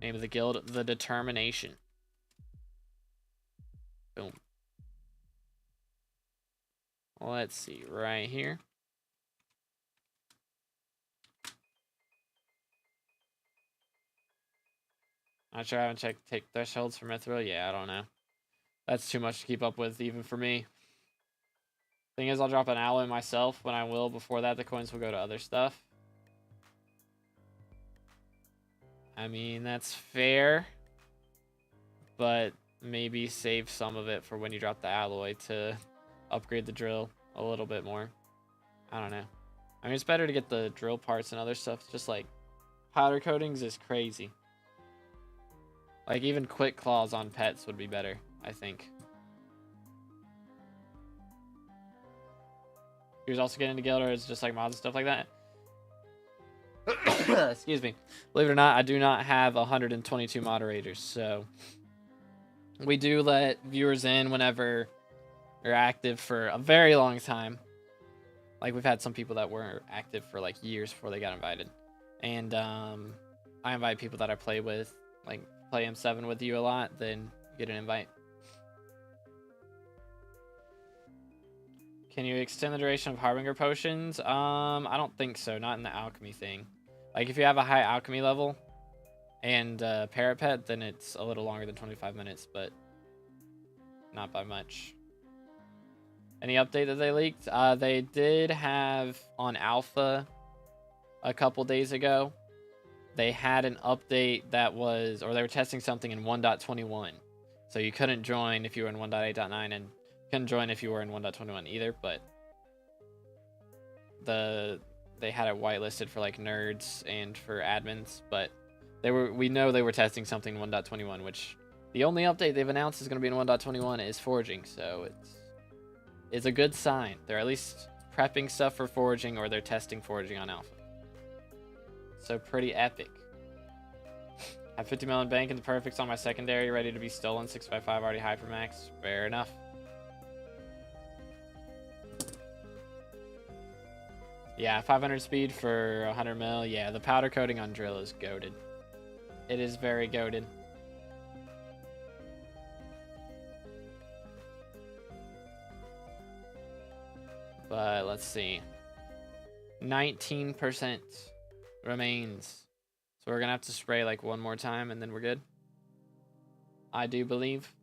name of the guild, the Determination. Boom. Let's see right here. Not sure, I haven't checked take thresholds for Mithril. Yeah, I don't know. That's too much to keep up with even for me. Thing is, I'll drop an alloy myself when I will. Before that, the coins will go to other stuff. I mean, that's fair. But maybe save some of it for when you drop the alloy to upgrade the drill a little bit more. I don't know. I mean, it's better to get the drill parts and other stuff. It's just like powder coatings is crazy. Like even quick claws on pets would be better, I think. He was also getting into guild, or it's just like mods and stuff like that. Excuse me. Believe it or not, I do not have 122 moderators, so we do let viewers in whenever they're active for a very long time. Like we've had some people that were active for like years before they got invited. And I invite people that I play with, like play M7 with you a lot, then you get an invite. Can you extend the duration of Harbinger potions? I don't think so. Not in the alchemy thing. Like if you have a high alchemy level and parrot pet, then it's a little longer than 25 minutes, but not by much. Any update that they leaked? They did have on alpha a couple days ago. They had an update that was, or they were testing something in 1.21. So you couldn't join if you were in 1.8.9 and couldn't join if you were in 1.21 either, but they had it whitelisted for like nerds and for admins, but we know they were testing something in 1.21, which the only update they've announced is going to be in 1.21 is foraging, so it's a good sign. They're at least prepping stuff for foraging, or they're testing foraging on alpha. So pretty epic. Have 50 million bank in the perfects on my secondary, ready to be stolen. 6x5 already hypermax. Fair enough. Yeah, 500 speed for 100 mil. Yeah, the powder coating on drill is goated. It is very goated. But let's see. 19% remains. So we're going to have to spray like one more time and then we're good. I do believe.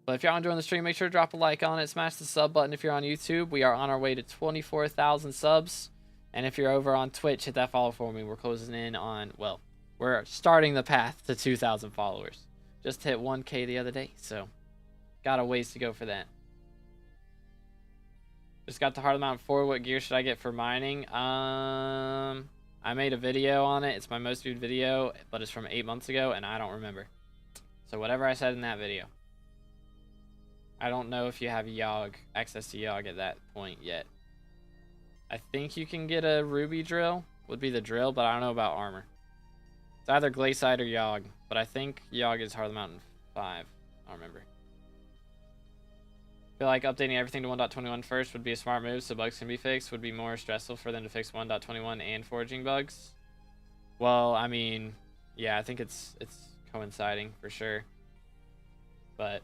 But if y'all enjoying the stream, make sure to drop a like on it. Smash the sub button if you're on YouTube. We are on our way to 24,000 subs. And if you're over on Twitch, hit that follow for me. We're closing in on, well, we're starting the path to 2,000 followers. Just hit 1K the other day, so got a ways to go for that. Just got the Heart of the Mountain 4. What gear should I get for mining? I made a video on it. It's my most viewed video, but it's from 8 months ago, and I don't remember. So whatever I said in that video. I don't know if you have access to YoG at that point yet. I think you can get a ruby drill, would be the drill, but I don't know about armor. It's either Glaciide or YoG, but I think YoG is Heart of the Mountain 5. I don't remember. I feel like updating everything to 1.21 first would be a smart move so bugs can be fixed. Would be more stressful for them to fix 1.21 and foraging bugs. Well, I mean, yeah, I think it's coinciding for sure. But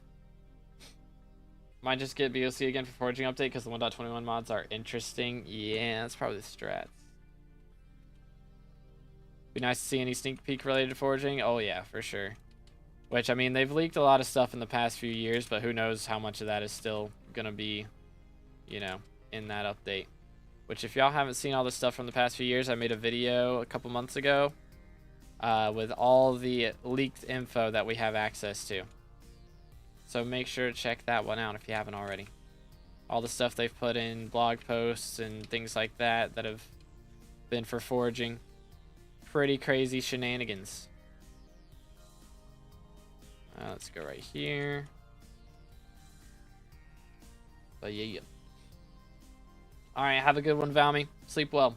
might just get BOC again for foraging update because the 1.21 mods are interesting. Yeah, that's probably the strats. Be nice to see any sneak peek related to foraging. Oh yeah, for sure. Which, I mean, they've leaked a lot of stuff in the past few years, but who knows how much of that is still going to be, you know, in that update. Which, if y'all haven't seen all the stuff from the past few years, I made a video a couple months ago with all the leaked info that we have access to. So make sure to check that one out if you haven't already. All the stuff they've put in blog posts and things like that that have been for foraging. Pretty crazy shenanigans. Let's go right here. But yeah. Alright, have a good one, Valmy. Sleep well.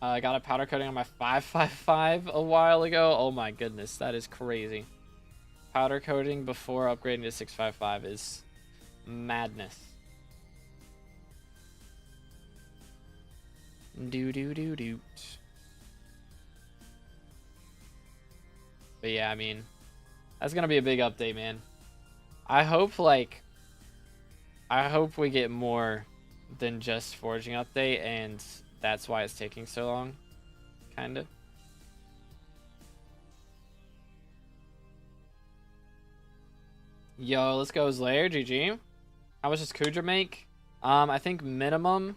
I got a powder coating on my 555 a while ago. Oh my goodness, that is crazy. Powder coating before upgrading to 655 is madness. Do. But yeah, I mean, that's gonna be a big update, man. I hope we get more than just foraging update, and that's why it's taking so long, kinda. Yo, let's go Slayer, GG. How much does Kudra make? I think minimum,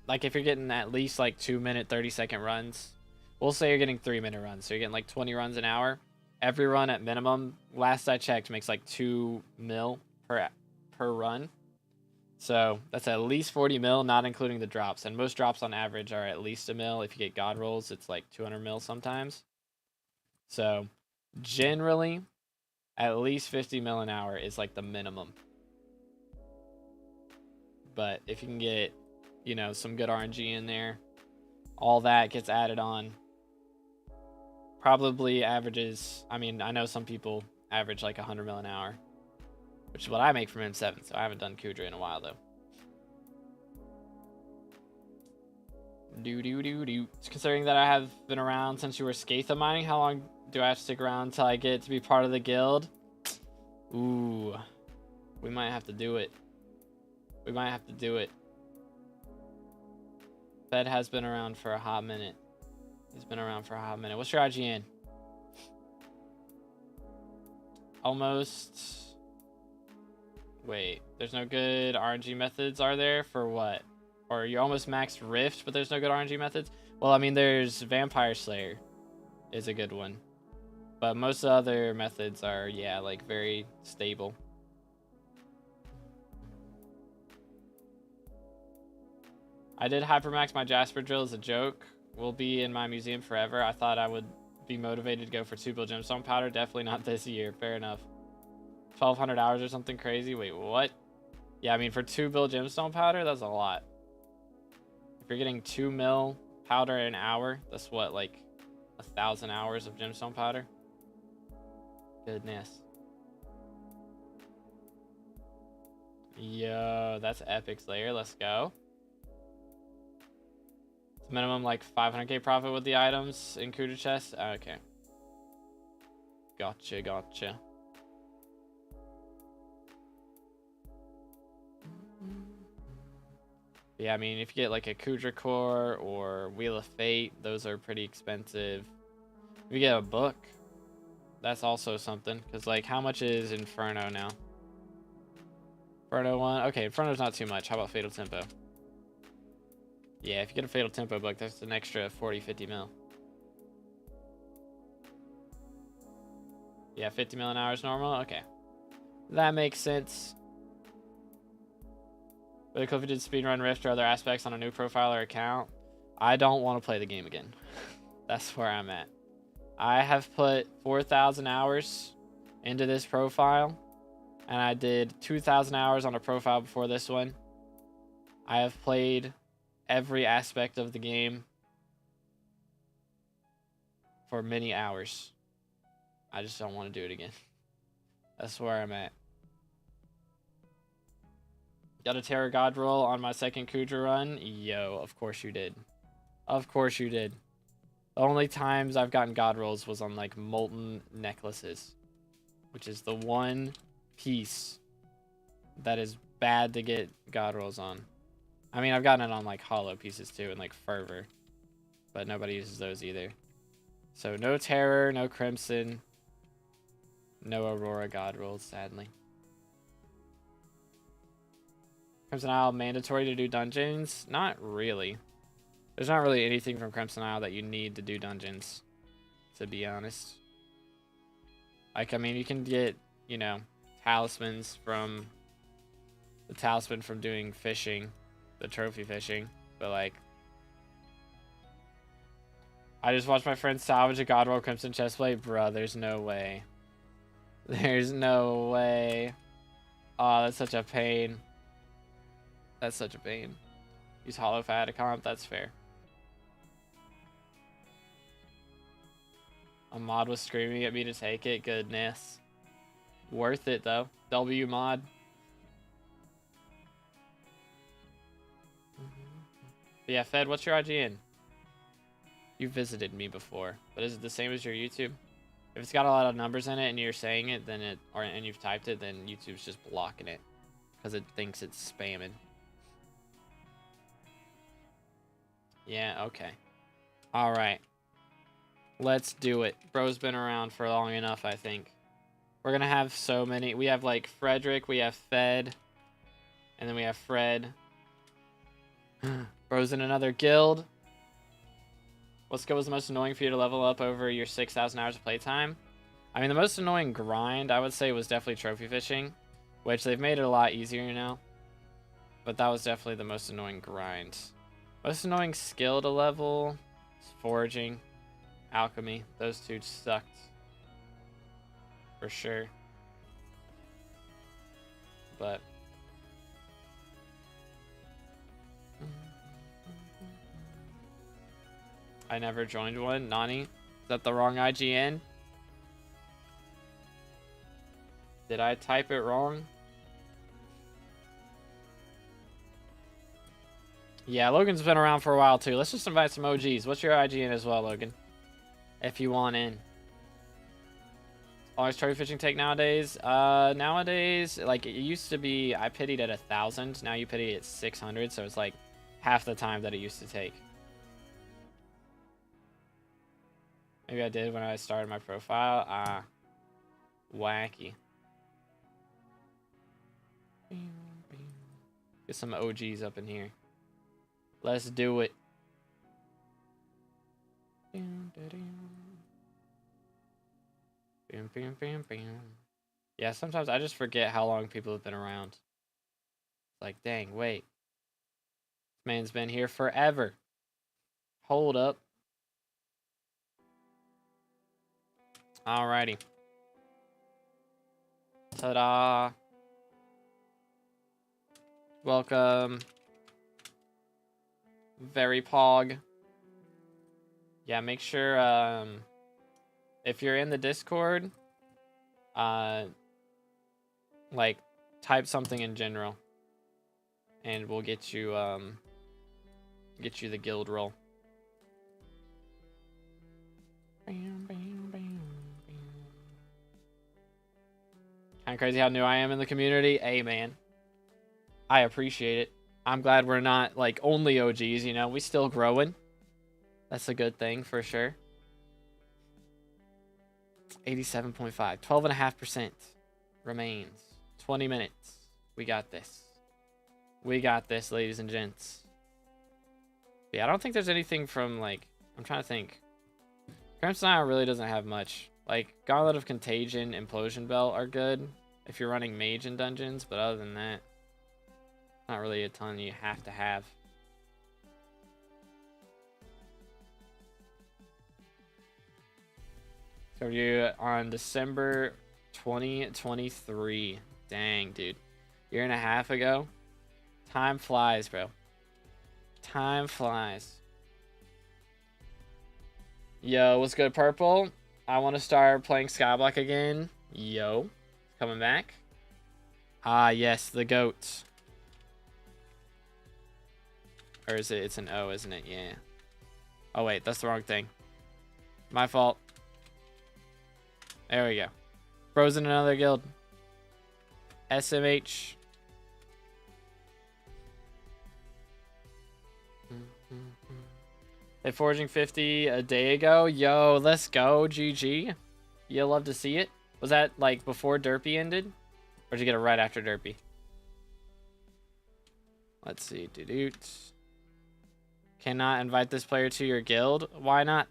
like if you're getting at least like 2-minute, 30-second runs, we'll say you're getting 3-minute runs, so you're getting like 20 runs an hour. Every run at minimum, last I checked, makes like 2 mil per run. So that's at least 40 mil, not including the drops. And most drops on average are at least 1 mil. If you get God rolls, it's like 200 mil sometimes. So generally, at least 50 mil an hour is like the minimum. But if you can get, you know, some good RNG in there, all that gets added on. Probably averages, I mean, I know some people average like 100 mil an hour, which is what I make from M7, so I haven't done Kudra in a while, though. Considering that I have been around since you were Skatha mining, how long do I have to stick around until I get to be part of the guild? Ooh, we might have to do it. We might have to do it. Fed has been around for a hot minute. He's been around for a hot minute. What's your IGN? Almost. Wait, there's no good RNG methods, are there? For what? Or you're almost maxed Rift, but there's no good RNG methods? Well, I mean, there's Vampire Slayer is a good one. But most other methods are, yeah, like very stable. I did hypermax my Jasper drill as a joke. Will be in my museum forever. I thought I would be motivated to go for 2 bill gemstone powder. Definitely not this year. Fair enough. 1,200 hours or something crazy. Wait, what? Yeah, I mean, for 2 bill gemstone powder, that's a lot. If you're getting 2 mil powder an hour, that's what, like 1,000 hours of gemstone powder? Goodness. Yo, that's epic Slayer. Let's go. Minimum like 500k profit with the items in Kudra chest. Okay. Gotcha. Yeah, I mean, if you get like a Kudra core or Wheel of Fate, those are pretty expensive. If you get a book, that's also something. Because like, how much is Inferno now? Inferno 1. Okay, Inferno's not too much. How about Fatal Tempo? Yeah, if you get a Fatal Tempo book, that's an extra 40-50 mil. Yeah, 50 mil an hour is normal? Okay. That makes sense. But if you did speedrun Rift or other aspects on a new profile or account, I don't want to play the game again. That's where I'm at. I have put 4,000 hours into this profile, and I did 2,000 hours on a profile before this one. I have played every aspect of the game for many hours. I just don't want to do it again. That's where I'm at. Got a Terror God roll on my second Kudra run? Yo, of course you did. Of course you did. The only times I've gotten God rolls was on like Molten Necklaces, which is the one piece that is bad to get God rolls on. I mean, I've gotten it on like hollow pieces too, and like Fervor, but nobody uses those either. So no Terror, no Crimson, no Aurora God rolls, sadly. Crimson Isle mandatory to do dungeons? Not really. There's not really anything from Crimson Isle that you need to do dungeons, to be honest. Like, I mean, you can get, you know, talismans from the talisman from doing fishing, the trophy fishing, but like, I just watched my friend salvage a Godwell Crimson chestplate. Bruh, there's no way. There's no way. Oh, that's such a pain. That's such a pain. Use hollow fat to comp, that's fair. A mod was screaming at me to take it. Goodness. Worth it though. W mod. But yeah, Fed, what's your IGN? You visited me before, but is it the same as your YouTube? If it's got a lot of numbers in it and you're saying it, then and you've typed it, then YouTube's just blocking it because it thinks it's spamming. Yeah, okay. All right. Let's do it. Bro's been around for long enough, I think. We're going to have so many. We have like Frederick, we have Fed, and then we have Fred. Bro's in another guild. What skill was the most annoying for you to level up over your 6,000 hours of playtime? I mean, the most annoying grind, I would say, was definitely trophy fishing, which they've made it a lot easier now. But that was definitely the most annoying grind. Most annoying skill to level is foraging, alchemy. Those two sucked. For sure. But I never joined one. Nani? Is that the wrong IGN? Did I type it wrong? Yeah, Logan's been around for a while too. Let's just invite some OGs. What's your IGN as well, Logan? If you want in. Always trophy fishing take nowadays? Nowadays, like, it used to be, I pitied at 1,000. Now you pity at 600, so it's like half the time that it used to take. Maybe I did when I started my profile. Ah. Wacky. Get some OGs up in here. Let's do it. Yeah, sometimes I just forget how long people have been around. It's like, dang, wait. This man's been here forever. Hold up. Alrighty. Ta-da. Welcome. VeryPog. Yeah, make sure if you're in the Discord, like, type something in general, and we'll get you the guild role. Kind of crazy how new I am in the community. Hey, man, I appreciate it. I'm glad we're not like only OGs, you know, we still growing. That's a good thing for sure. 87.5, 12.5% remains. 20 minutes. We got this. We got this, ladies and gents. Yeah, I don't think there's anything from, like, I'm trying to think. Crimson Isle really doesn't have much. Like, Gauntlet of Contagion, Implosion Belt are good if you're running mage in dungeons, but other than that, not really a ton you have to have. So you on December 2023. Dang, dude. Year and a half ago. Time flies, bro. Time flies. Yo, what's good, Purple? I want to start playing Skyblock again. Yo. Coming back. Ah, yes, the goats. Or is it? It's an O, isn't it? Yeah. Oh, wait. That's the wrong thing. My fault. There we go. Bro's in another guild. SMH. They forging 50 a day ago. Yo, let's go. GG. You'll love to see it. Was that like before Derpy ended? Or did you get it right after Derpy? Let's see. Cannot invite this player to your guild. Why not?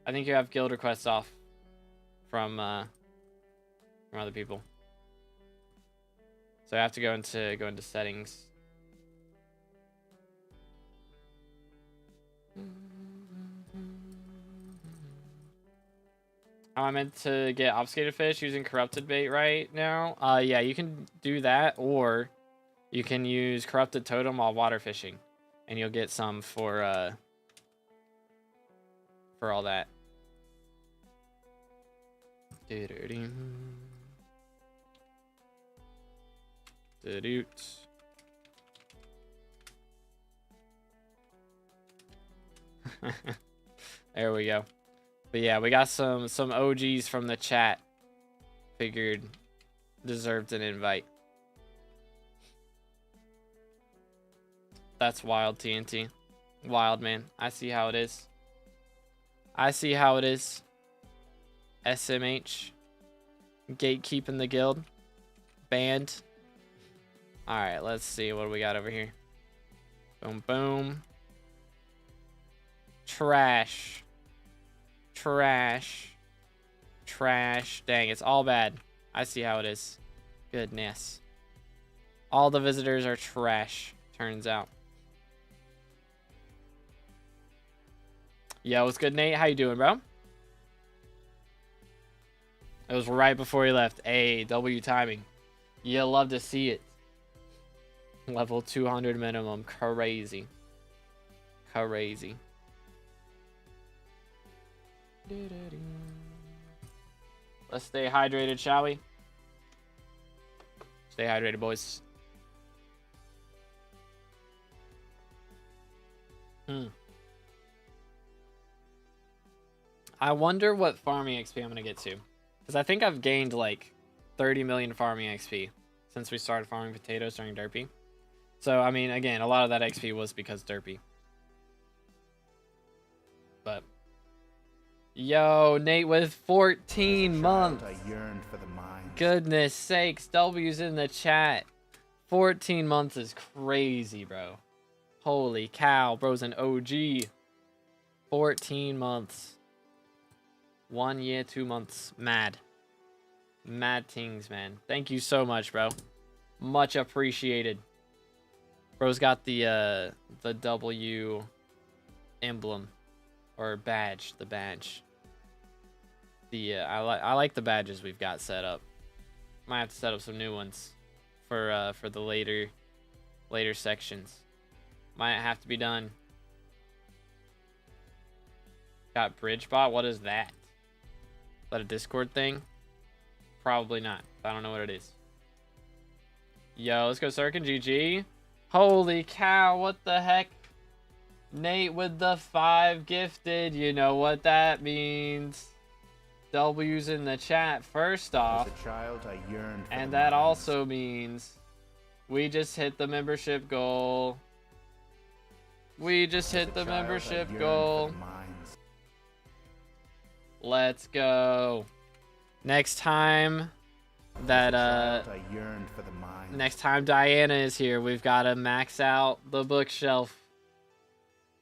I think you have guild requests off from from other people. So I have to go into settings. I meant to get obfuscated fish using corrupted bait right now. Yeah, you can do that, or you can use corrupted totem while water fishing, and you'll get some for all that. There we go. But yeah, we got some OGs from the chat. Figured deserved an invite. That's wild, TNT. Wild, man. I see how it is. I see how it is. SMH. Gatekeeping the guild. Banned. Alright, let's see what we got over here. Boom, boom. Trash. Trash. Trash. Dang, it's all bad. I see how it is. Goodness. All the visitors are trash, turns out. Yo, what's good, Nate? How you doing, bro? It was right before he left. Hey, W timing. You love to see it. Level 200 minimum. Crazy. Crazy. Let's stay hydrated, shall we? Stay hydrated, boys. I wonder what farming XP I'm going to get to. Because I think I've gained like 30 million farming XP since we started farming potatoes during Derpy. So, I mean, again, a lot of that XP was because Derpy. But, yo, Nate with 14 months. I yearned for the mines. Goodness sakes, W's in the chat. 14 months is crazy, bro. Holy cow, bro's an OG. 14 months. 1 year, 2 months. Mad. Mad things, man. Thank you so much, bro. Much appreciated. Bro's got the W emblem or badge, the badge. I like the badges we've got set up. Might have to set up some new ones for the later sections. Might have to be done. Got BridgeBot. What is that? Is that a Discord thing? Probably not. I don't know what it is. Yo, let's go Sirkin GG. Holy cow, what the heck? Nate with the 5 gifted. You know what that means. W's in the chat first off. As a child, I yearned for And the that mines. also means we just hit the membership goal. We just hit the membership goal. Let's go. Next time that I yearned for the mines. next time Diana is here, we've got to max out the bookshelf.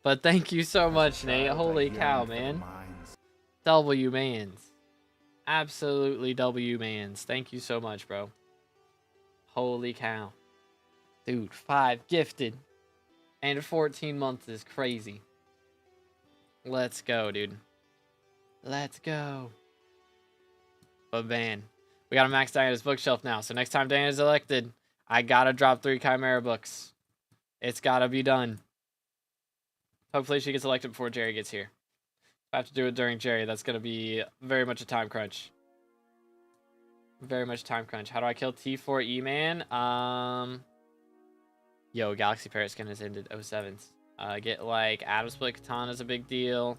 But thank you so much, Nate. Holy cow, man. W mans. Absolutely W mans. Thank you so much, bro. Holy cow. Dude, 5 gifted. And 14 months is crazy. Let's go, dude. Let's go. But man, we gotta max Diana's bookshelf now. So next time Diana's elected, I gotta drop 3 Chimera books. It's gotta be done. Hopefully she gets elected before Jerry gets here. If I have to do it during Jerry, that's gonna be very much a time crunch. Very much time crunch. How do I kill T4 E-Man? Yo, Galaxy Parrot skin has ended 07s. Get like Atom Split Katana is a big deal.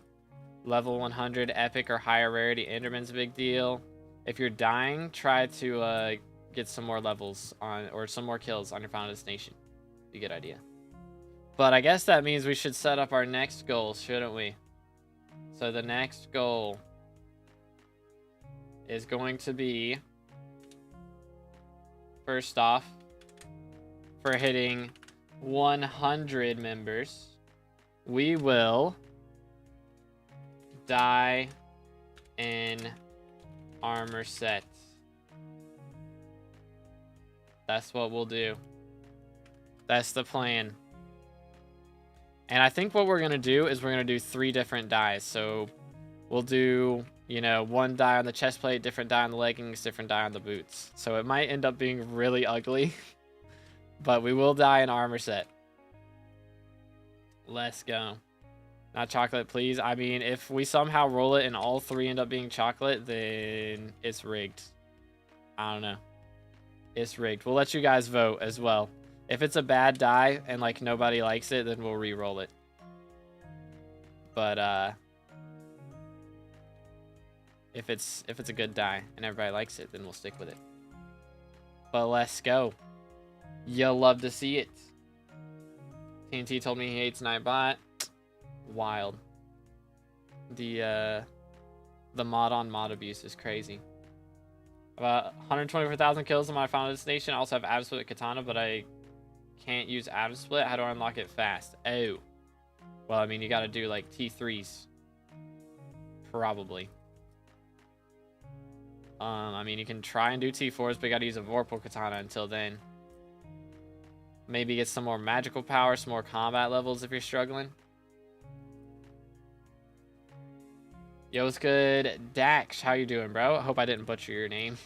Level 100 epic or higher rarity Enderman's a big deal. If you're dying, try to get some more levels on or some more kills on your final destination. Be a good idea. But I guess that means we should set up our next goal, shouldn't we? So the next goal is going to be, first off, for hitting 100 members, we will die in armor set. That's what we'll do. That's the plan. And I think what we're going to do is we're going to do 3 different dyes. So we'll do, you know, 1 dye on the chest plate, different dye on the leggings, different dye on the boots. So it might end up being really ugly. But we will dye an armor set. Let's go. Not chocolate, please. I mean, if we somehow roll it and all 3 end up being chocolate, then it's rigged. I don't know. It's rigged. We'll let you guys vote as well. If it's a bad dye and like nobody likes it, then we'll re-roll it. But if it's a good dye and everybody likes it, then we'll stick with it. But let's go. You'll love to see it. TNT told me he hates Nightbot. Wild. The mod on mod abuse is crazy. About 124,000 kills in my final destination. I also have Ab Split Katana, but I can't use Ab Split. How do I unlock it fast? Oh. Well, I mean, you gotta do like T3s. Probably. I mean, you can try and do T4s, but you gotta use a Vorpal Katana until then. Maybe get some more magical power, some more combat levels if you're struggling. Yo, what's good? Dax, how you doing, bro? I hope I didn't butcher your name.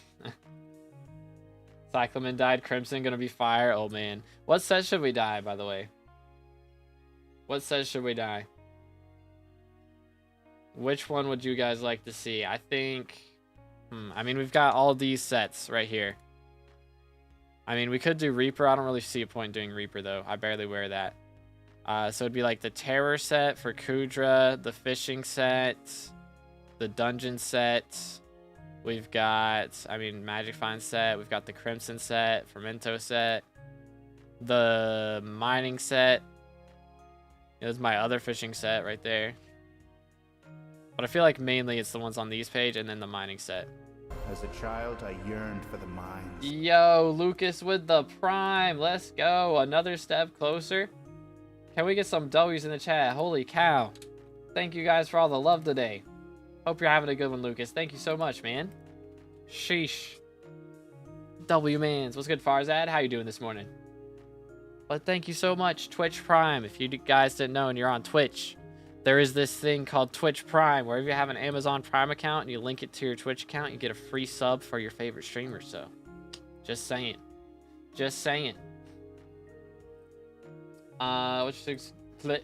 Cyclamen died. Crimson gonna be fire. Oh, man. What set should we die, by the way? What set should we die? Which one would you guys like to see? I think... I mean, we've got all these sets right here. I mean, we could do Reaper. I don't really see a point doing Reaper, though. I barely wear that. So it'd be like the Terror set for Kudra, the Fishing set, the Dungeon set. We've got, I mean, Magic Find set. We've got the Crimson set, Fermento set, the Mining set. There's my other fishing set right there. But I feel like mainly it's the ones on these page and then the mining set. As a child, I yearned for the mines. Yo, Lucas with the prime. Let's go. Another step closer. Can we get some W's in the chat? Holy cow. Thank you guys for all the love today. Hope you're having a good one, Lucas. Thank you so much, man. Sheesh. W-Mans. What's good, Farzad? How you doing this morning? But thank you so much, Twitch Prime. If you guys didn't know and you're on Twitch, there is this thing called Twitch Prime, where if you have an Amazon Prime account and you link it to your Twitch account, you get a free sub for your favorite streamer. So, just saying. Just saying. What's your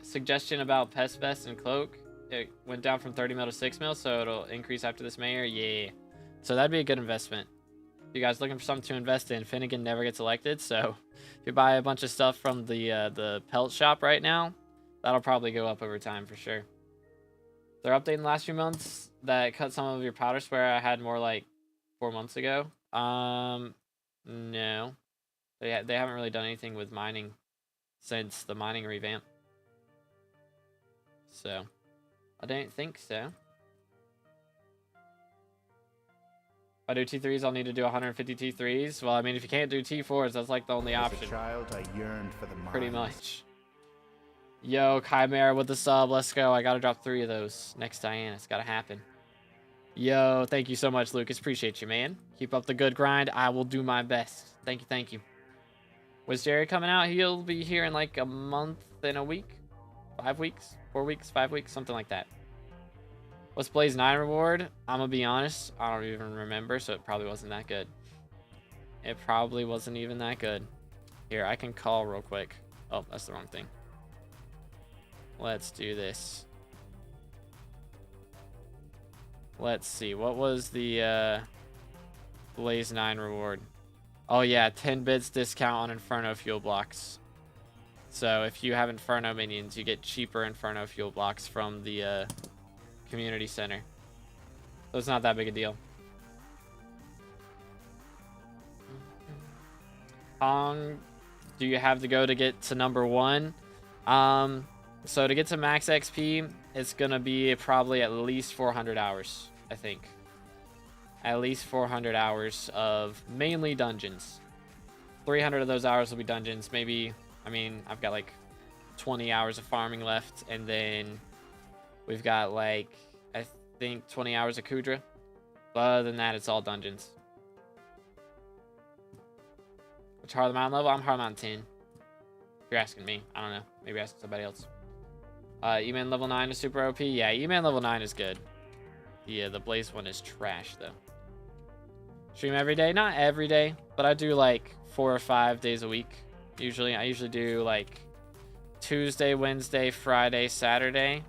suggestion about Pest Vest and Cloak? It went down from 30 mil to 6 mil, so it'll increase after this mayor. Yeah. So that'd be a good investment. If you guys looking for something to invest in, Finnegan never gets elected, so if you buy a bunch of stuff from the pelt shop right now, that'll probably go up over time for sure. They're updating the last few months that cut some of your powder swear I had more like 4 months ago. No. They haven't really done anything with mining since the mining revamp. So, I don't think so. If I do T3s, I'll need to do 150 T3s. Well, I mean, if you can't do T4s, that's like the only option. As a child, I yearned for the mines. Pretty much. Yo, Chimera with the sub. Let's go. I gotta drop 3 of those next Diana. It's gotta happen. Yo, thank you so much, Lucas. Appreciate you, man. Keep up the good grind. I will do my best. Thank you, thank you. Was Jerry coming out? He'll be here in like a month and a week. 5 weeks? 4 weeks? 5 weeks? Something like that. What's Blaze 9 reward? I'm gonna be honest. I don't even remember, so it probably wasn't that good. It probably wasn't even that good. Here, I can call real quick. Oh, that's the wrong thing. Let's do this. Let's see. What was the Blaze 9 reward? Oh, yeah. 10 bits discount on Inferno fuel blocks. So if you have Inferno minions, you get cheaper Inferno fuel blocks from the community center. So it's not that big a deal. Do you have to go to get to number 1? So to get to max XP, it's going to be probably at least 400 hours, I think. At least 400 hours of mainly dungeons. 300 of those hours will be dungeons. Maybe, I mean, I've got like 20 hours of farming left. And then we've got like, I think 20 hours of Kudra. But other than that, it's all dungeons. Harlem Mountain level? I'm Harlem Mountain 10. If you're asking me. I don't know. Maybe ask somebody else. E-Man level 9 is super OP. Yeah, E-Man level 9 is good. Yeah, the Blaze one is trash, though. Stream every day? Not every day, but I do like 4 or 5 days a week. Usually, I usually do like Tuesday, Wednesday, Friday, Saturday,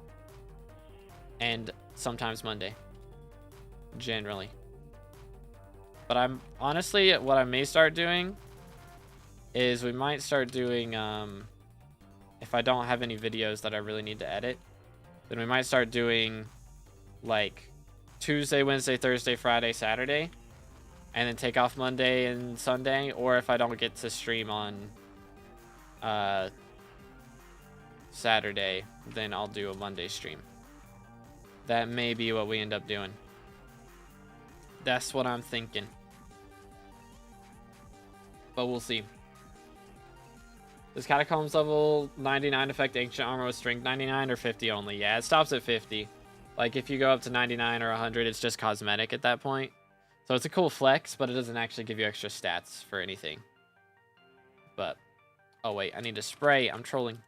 and sometimes Monday. Generally. But I'm honestly, what I may start doing is we might start doing, if I don't have any videos that I really need to edit, then we might start doing like Tuesday, Wednesday, Thursday, Friday, Saturday, and then take off Monday and Sunday. Or if I don't get to stream on Saturday, then I'll do a Monday stream. That may be what we end up doing. That's what I'm thinking. But we'll see. Does Catacombs level 99 affect Ancient Armor with Strength 99 or 50 only? Yeah, it stops at 50. Like, if you go up to 99 or 100, it's just cosmetic at that point. So it's a cool flex, but it doesn't actually give you extra stats for anything. But, oh wait, I need to spray. I'm trolling.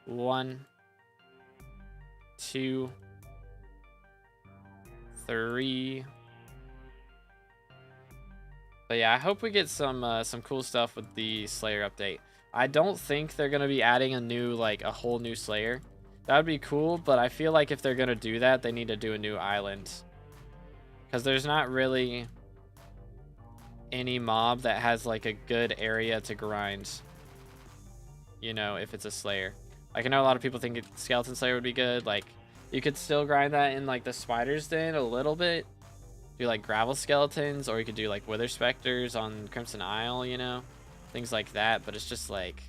1, 2, 3. But yeah, I hope we get some cool stuff with the Slayer update. I don't think they're gonna be adding a whole new Slayer. That would be cool, but I feel like if they're gonna do that, they need to do a new island. Because there's not really any mob that has like a good area to grind. You know, if it's a Slayer. Like, I know a lot of people think Skeleton Slayer would be good. Like, you could still grind that in like the Spider's Den a little bit. Do like gravel skeletons, or you could do like Wither Specters on Crimson Isle, you know, things like that. But it's just like,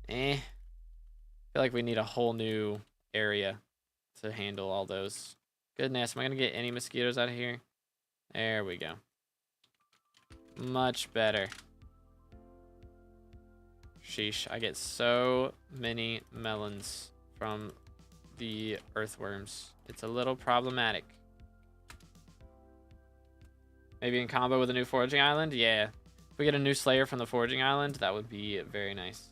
I feel like we need a whole new area to handle all those. Goodness, am I gonna get any mosquitoes out of here? There we go. Much better. Sheesh, I get so many melons from the earthworms. It's a little problematic. Maybe in combo with a new foraging island? Yeah. If we get a new Slayer from the foraging island, that would be very nice.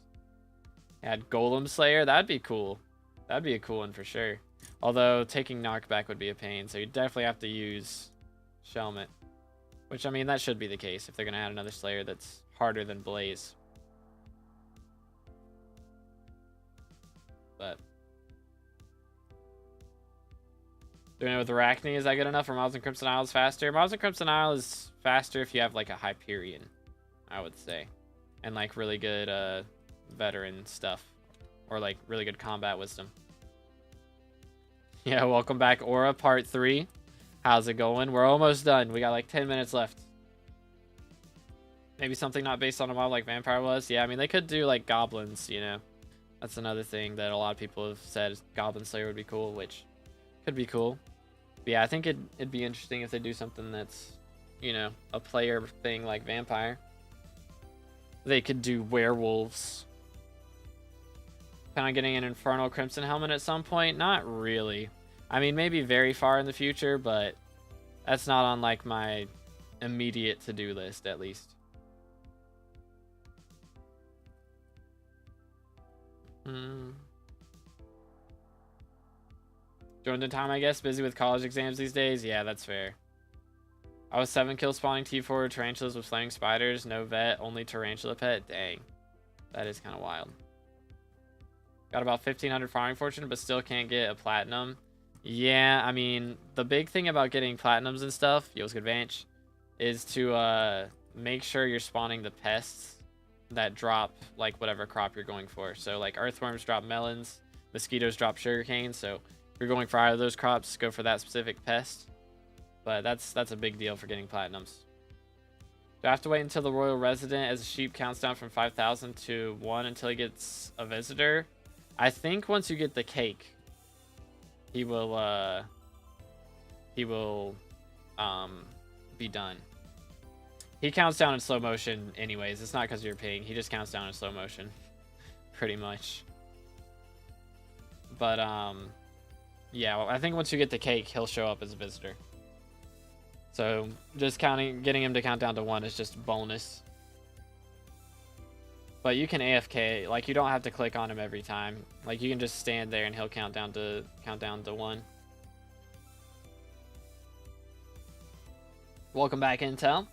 Add Golem Slayer, that'd be cool. That'd be a cool one for sure. Although taking knockback would be a pain, so you definitely have to use Shelmet. Which, I mean, that should be the case if they're going to add another Slayer that's harder than Blaze. But doing it with Arachne, is that good enough? Or Mobs in Crimson Isle is faster? Mobs in Crimson Isle is faster if you have like a Hyperion, I would say. And like really good veteran stuff. Or like really good combat wisdom. Yeah, welcome back, Aura, part 3. How's it going? We're almost done. We got like 10 minutes left. Maybe something not based on a mob like Vampire was. Yeah, I mean, they could do like Goblins, you know. That's another thing that a lot of people have said. Goblin Slayer would be cool, which could be cool. But yeah, I think it'd be interesting if they do something that's, you know, a player thing like Vampire. They could do werewolves. Plan on getting an Infernal Crimson Helmet at some point? Not really. I mean, maybe very far in the future, but that's not on like my immediate to-do list, at least. Joined in time, I guess. Busy with college exams these days. Yeah, that's fair. I was 7 kill spawning T4 tarantulas with flaming spiders. No vet, only tarantula pet. Dang. That is kind of wild. Got about 1,500 farming fortune, but still can't get a platinum. Yeah, I mean, the big thing about getting platinums and stuff, Yo's good Vanch, is to make sure you're spawning the pests that drop like whatever crop you're going for. So like earthworms drop melons, mosquitoes drop sugarcane. So if you're going for either of those crops, go for that specific pest. But that's a big deal for getting platinums. Do I have to wait until the royal resident as a sheep counts down from 5,000 to 1 until he gets a visitor? I think once you get the cake, he will be done. He counts down in slow motion anyways. It's not because you're paying. He just counts down in slow motion. Pretty much. But, yeah, well, I think once you get the cake, he'll show up as a visitor. So just getting him to count down to 1 is just bonus. But you can AFK, like you don't have to click on him every time. Like you can just stand there and he'll count down to 1. Welcome back, Intel.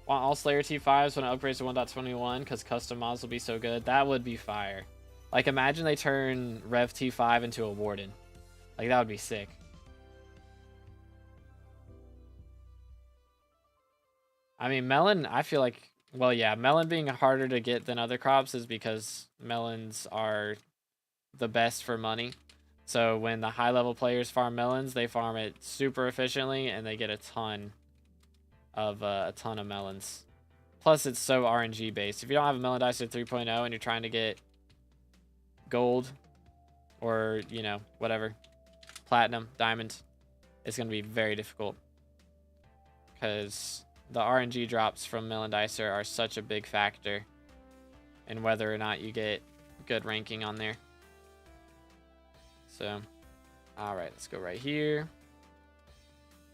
Want all Slayer T5s when it upgrades to 1.21 because custom mods will be so good? That would be fire. Like imagine they turn Rev T5 into a Warden. Like that would be sick. I mean, melon, I feel like, well, yeah, melon being harder to get than other crops is because melons are the best for money. So when the high level players farm melons, they farm it super efficiently and they get a ton of melons. Plus, it's so RNG based. If you don't have a melon dice at 3.0 and you're trying to get gold or, you know, whatever, platinum, diamond, it's going to be very difficult because the RNG drops from melon dicer are such a big factor in whether or not you get good ranking on there. So, all right, let's go right here.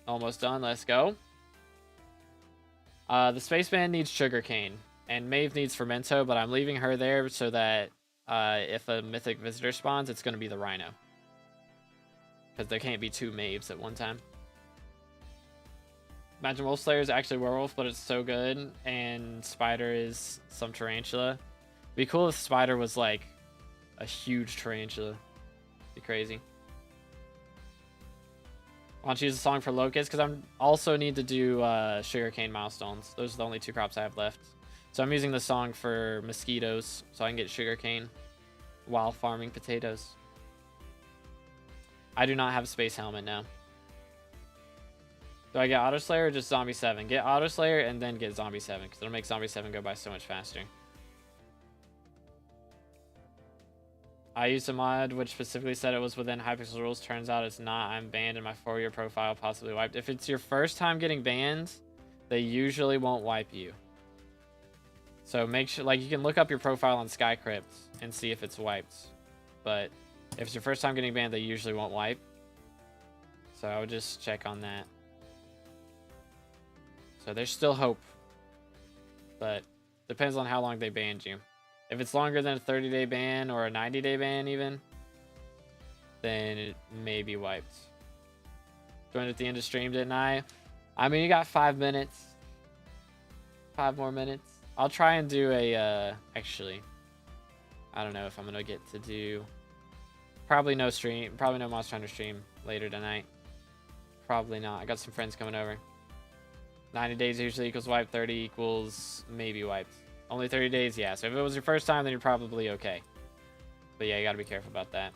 Almost done. Let's go. The spaceman needs sugarcane, and Maeve needs fermento, but I'm leaving her there so that if a mythic visitor spawns, it's going to be the rhino. Because there can't be 2 Maeves at one time. Imagine Wolf Slayer is actually werewolf, but it's so good, and Spider is some tarantula. It'd be cool if Spider was like a huge tarantula. It'd be crazy. I want to use a song for Locust because I also need to do sugarcane milestones. Those are the only 2 crops I have left. So I'm using the song for mosquitoes so I can get sugarcane while farming potatoes. I do not have a space helmet now. Do I get Auto Slayer or just Zombie 7? Get Auto Slayer and then get Zombie 7 because it'll make Zombie 7 go by so much faster. I used a mod which specifically said it was within Hypixel rules. Turns out it's not. I'm banned and my 4-year profile possibly wiped. If it's your first time getting banned, they usually won't wipe you. So make sure, like, you can look up your profile on SkyCrypt and see if it's wiped. But if it's your first time getting banned, they usually won't wipe. So I would just check on that. So there's still hope. But depends on how long they banned you. If it's longer than a 30-day ban or a 90-day ban even, then it may be wiped. Join at the end of stream, didn't I? I mean, you got 5 minutes. 5 more minutes. I'll try and do a, actually, I don't know if I'm going to get to do, probably no Monster Hunter stream later tonight. Probably not. I got some friends coming over. 90 days usually equals wipe, 30 equals maybe wiped. Only 30 days, yeah. So if it was your first time, then you're probably okay. But yeah, you gotta be careful about that.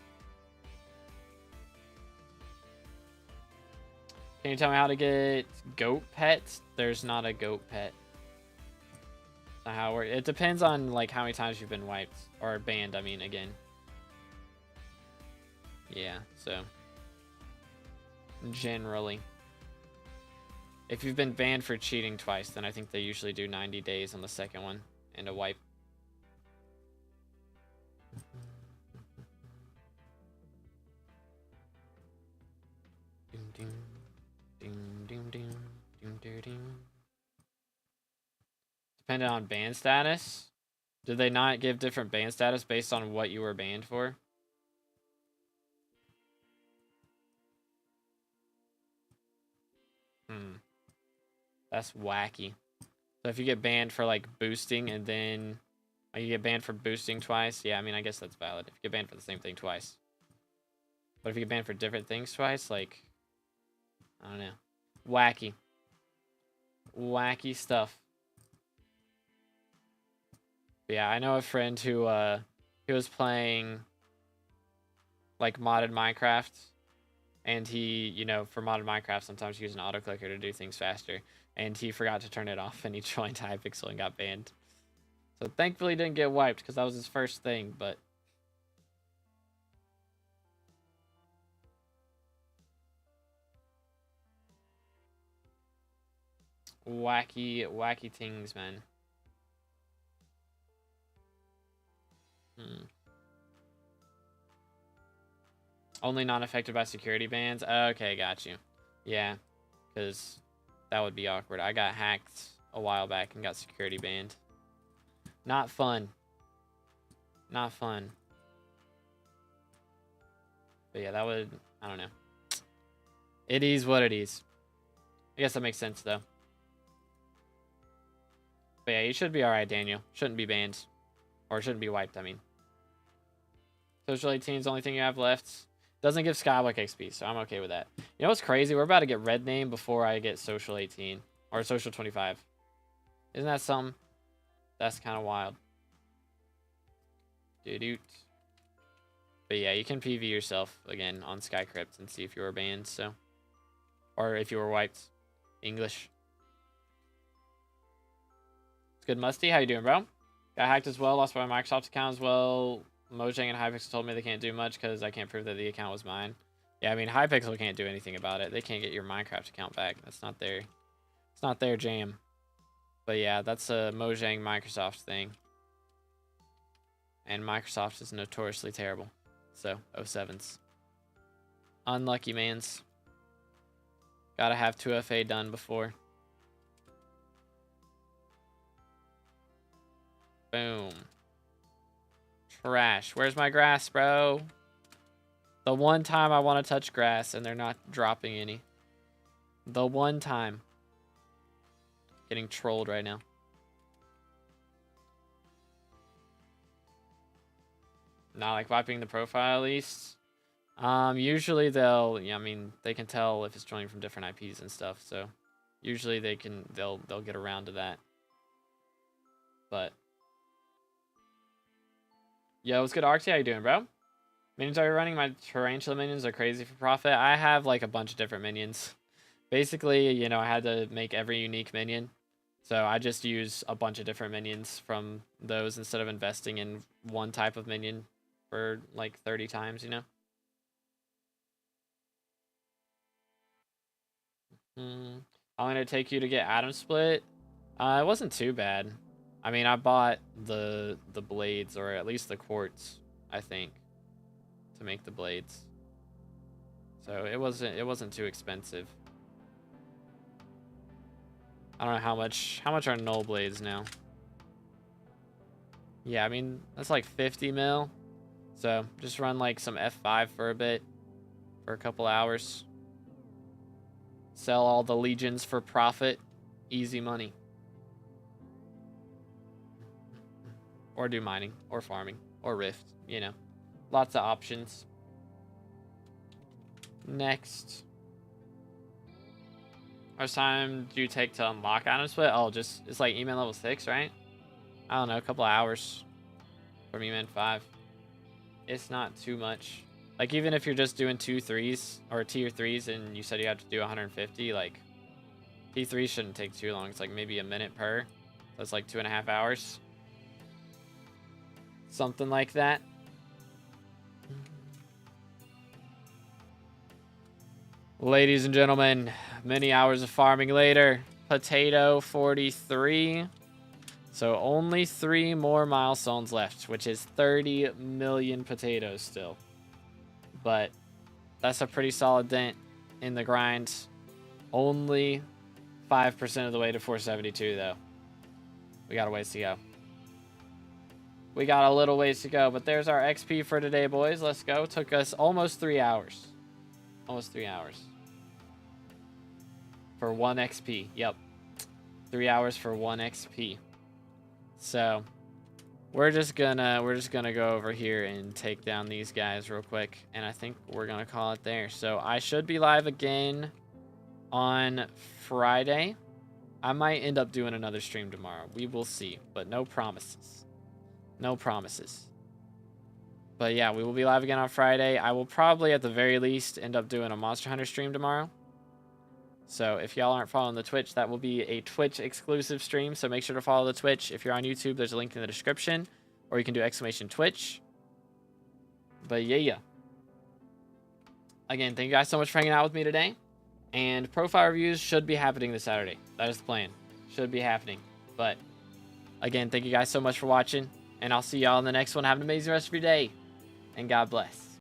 Can you tell me how to get goat pets? There's not a goat pet. That's not how it works. It depends on like how many times you've been wiped. Or banned, I mean, again. Yeah, so. Generally. If you've been banned for cheating twice, then I think they usually do 90 days on the second one. And a wipe. Depending on ban status? Did they not give different ban status based on what you were banned for? That's wacky. So if you get banned for like boosting and then you get banned for boosting twice, yeah, I mean, I guess that's valid. If you get banned for the same thing twice. But if you get banned for different things twice, like, I don't know. Wacky. Wacky stuff. But yeah, I know a friend who he was playing like modded Minecraft. And he, you know, for modded Minecraft, sometimes you use an auto clicker to do things faster. And he forgot to turn it off, and he joined Hypixel and got banned. So thankfully he didn't get wiped, because that was his first thing, but... Wacky things, man. Only not affected by security bans? Okay, got you. Yeah, because That would be awkward. I got hacked a while back and got security banned. Not fun. Not fun. But yeah, that would... I don't know. It is what it is. I guess that makes sense, though. But yeah, you should be alright, Daniel. Shouldn't be banned. Or shouldn't be wiped, I mean. Social 18 is the only thing you have left. Doesn't give SkyBlock XP, so I'm okay with that. You know what's crazy? We're about to get red name before I get social 18. Or social 25. Isn't that something? That's kind of wild. Dude. But yeah, you can PV yourself again on SkyCrypt and see if you were banned, so. Or if you were wiped. English. It's good, Musty. How you doing, bro? Got hacked as well. Lost my Microsoft account as well. Mojang and Hypixel told me they can't do much because I can't prove that the account was mine. Yeah, I mean, Hypixel can't do anything about it. They can't get your Minecraft account back. That's not their... It's not their jam. But yeah, that's a Mojang Microsoft thing. And Microsoft is notoriously terrible. So, 07s. Unlucky mans. Gotta have 2FA done before. Boom. Trash. Where's my grass, bro? The one time I want to touch grass and they're not dropping any. The one time. Getting trolled right now. Not like wiping the profile at least. Usually they'll, yeah, I mean, they can tell if it's joining from different IPs and stuff, so usually they'll get around to that. But yo, what's good, Arcty? How you doing, bro? Minions are you running? My tarantula minions are crazy for profit. I have like a bunch of different minions. Basically, you know, I had to make every unique minion. So I just use a bunch of different minions from those instead of investing in one type of minion for like 30 times, you know? How long did it take you to get Atom Split? It wasn't too bad. I mean, I bought the blades, or at least the quartz, I think, to make the blades. So it wasn't too expensive. I don't know how much are null blades now. Yeah, I mean, that's like 50 mil. So just run like some F5 for a bit, for a couple hours. Sell all the legions for profit. Easy money. Or do mining, or farming, or rift, you know. Lots of options. Next. How much time do you take to unlock Atom Split? Oh, just, it's like E-Man level 6, right? I don't know, a couple of hours from E-Man 5. It's not too much. Like, even if you're just doing 2-3s, or tier 3s, and you said you have to do 150, like, T3 shouldn't take too long. It's like maybe a minute per. That's like 2.5 hours. Something like that. Ladies and gentlemen, many hours of farming later. Potato 43. So only 3 more milestones left, which is 30 million potatoes still. But that's a pretty solid dent in the grind. Only 5% of the way to 472, though. We got a ways to go. We got a little ways to go, but there's our XP for today, boys. Let's go. Took us almost 3 hours. Almost 3 hours. For 1 XP. Yep. 3 hours for 1 XP. So we're just gonna go over here and take down these guys real quick, and I think we're gonna call it there. So I should be live again on Friday. I might end up doing another stream tomorrow. We will see, but no promises. No promises. But yeah, we will be live again on Friday. I will probably, at the very least, end up doing a Monster Hunter stream tomorrow. So if y'all aren't following the Twitch, that will be a Twitch exclusive stream. So make sure to follow the Twitch. If you're on YouTube, there's a link in the description, or you can do !Twitch. But yeah. Again, thank you guys so much for hanging out with me today. And profile reviews should be happening this Saturday. That is the plan. Should be happening. But again, thank you guys so much for watching. And I'll see y'all in the next one. Have an amazing rest of your day. And God bless.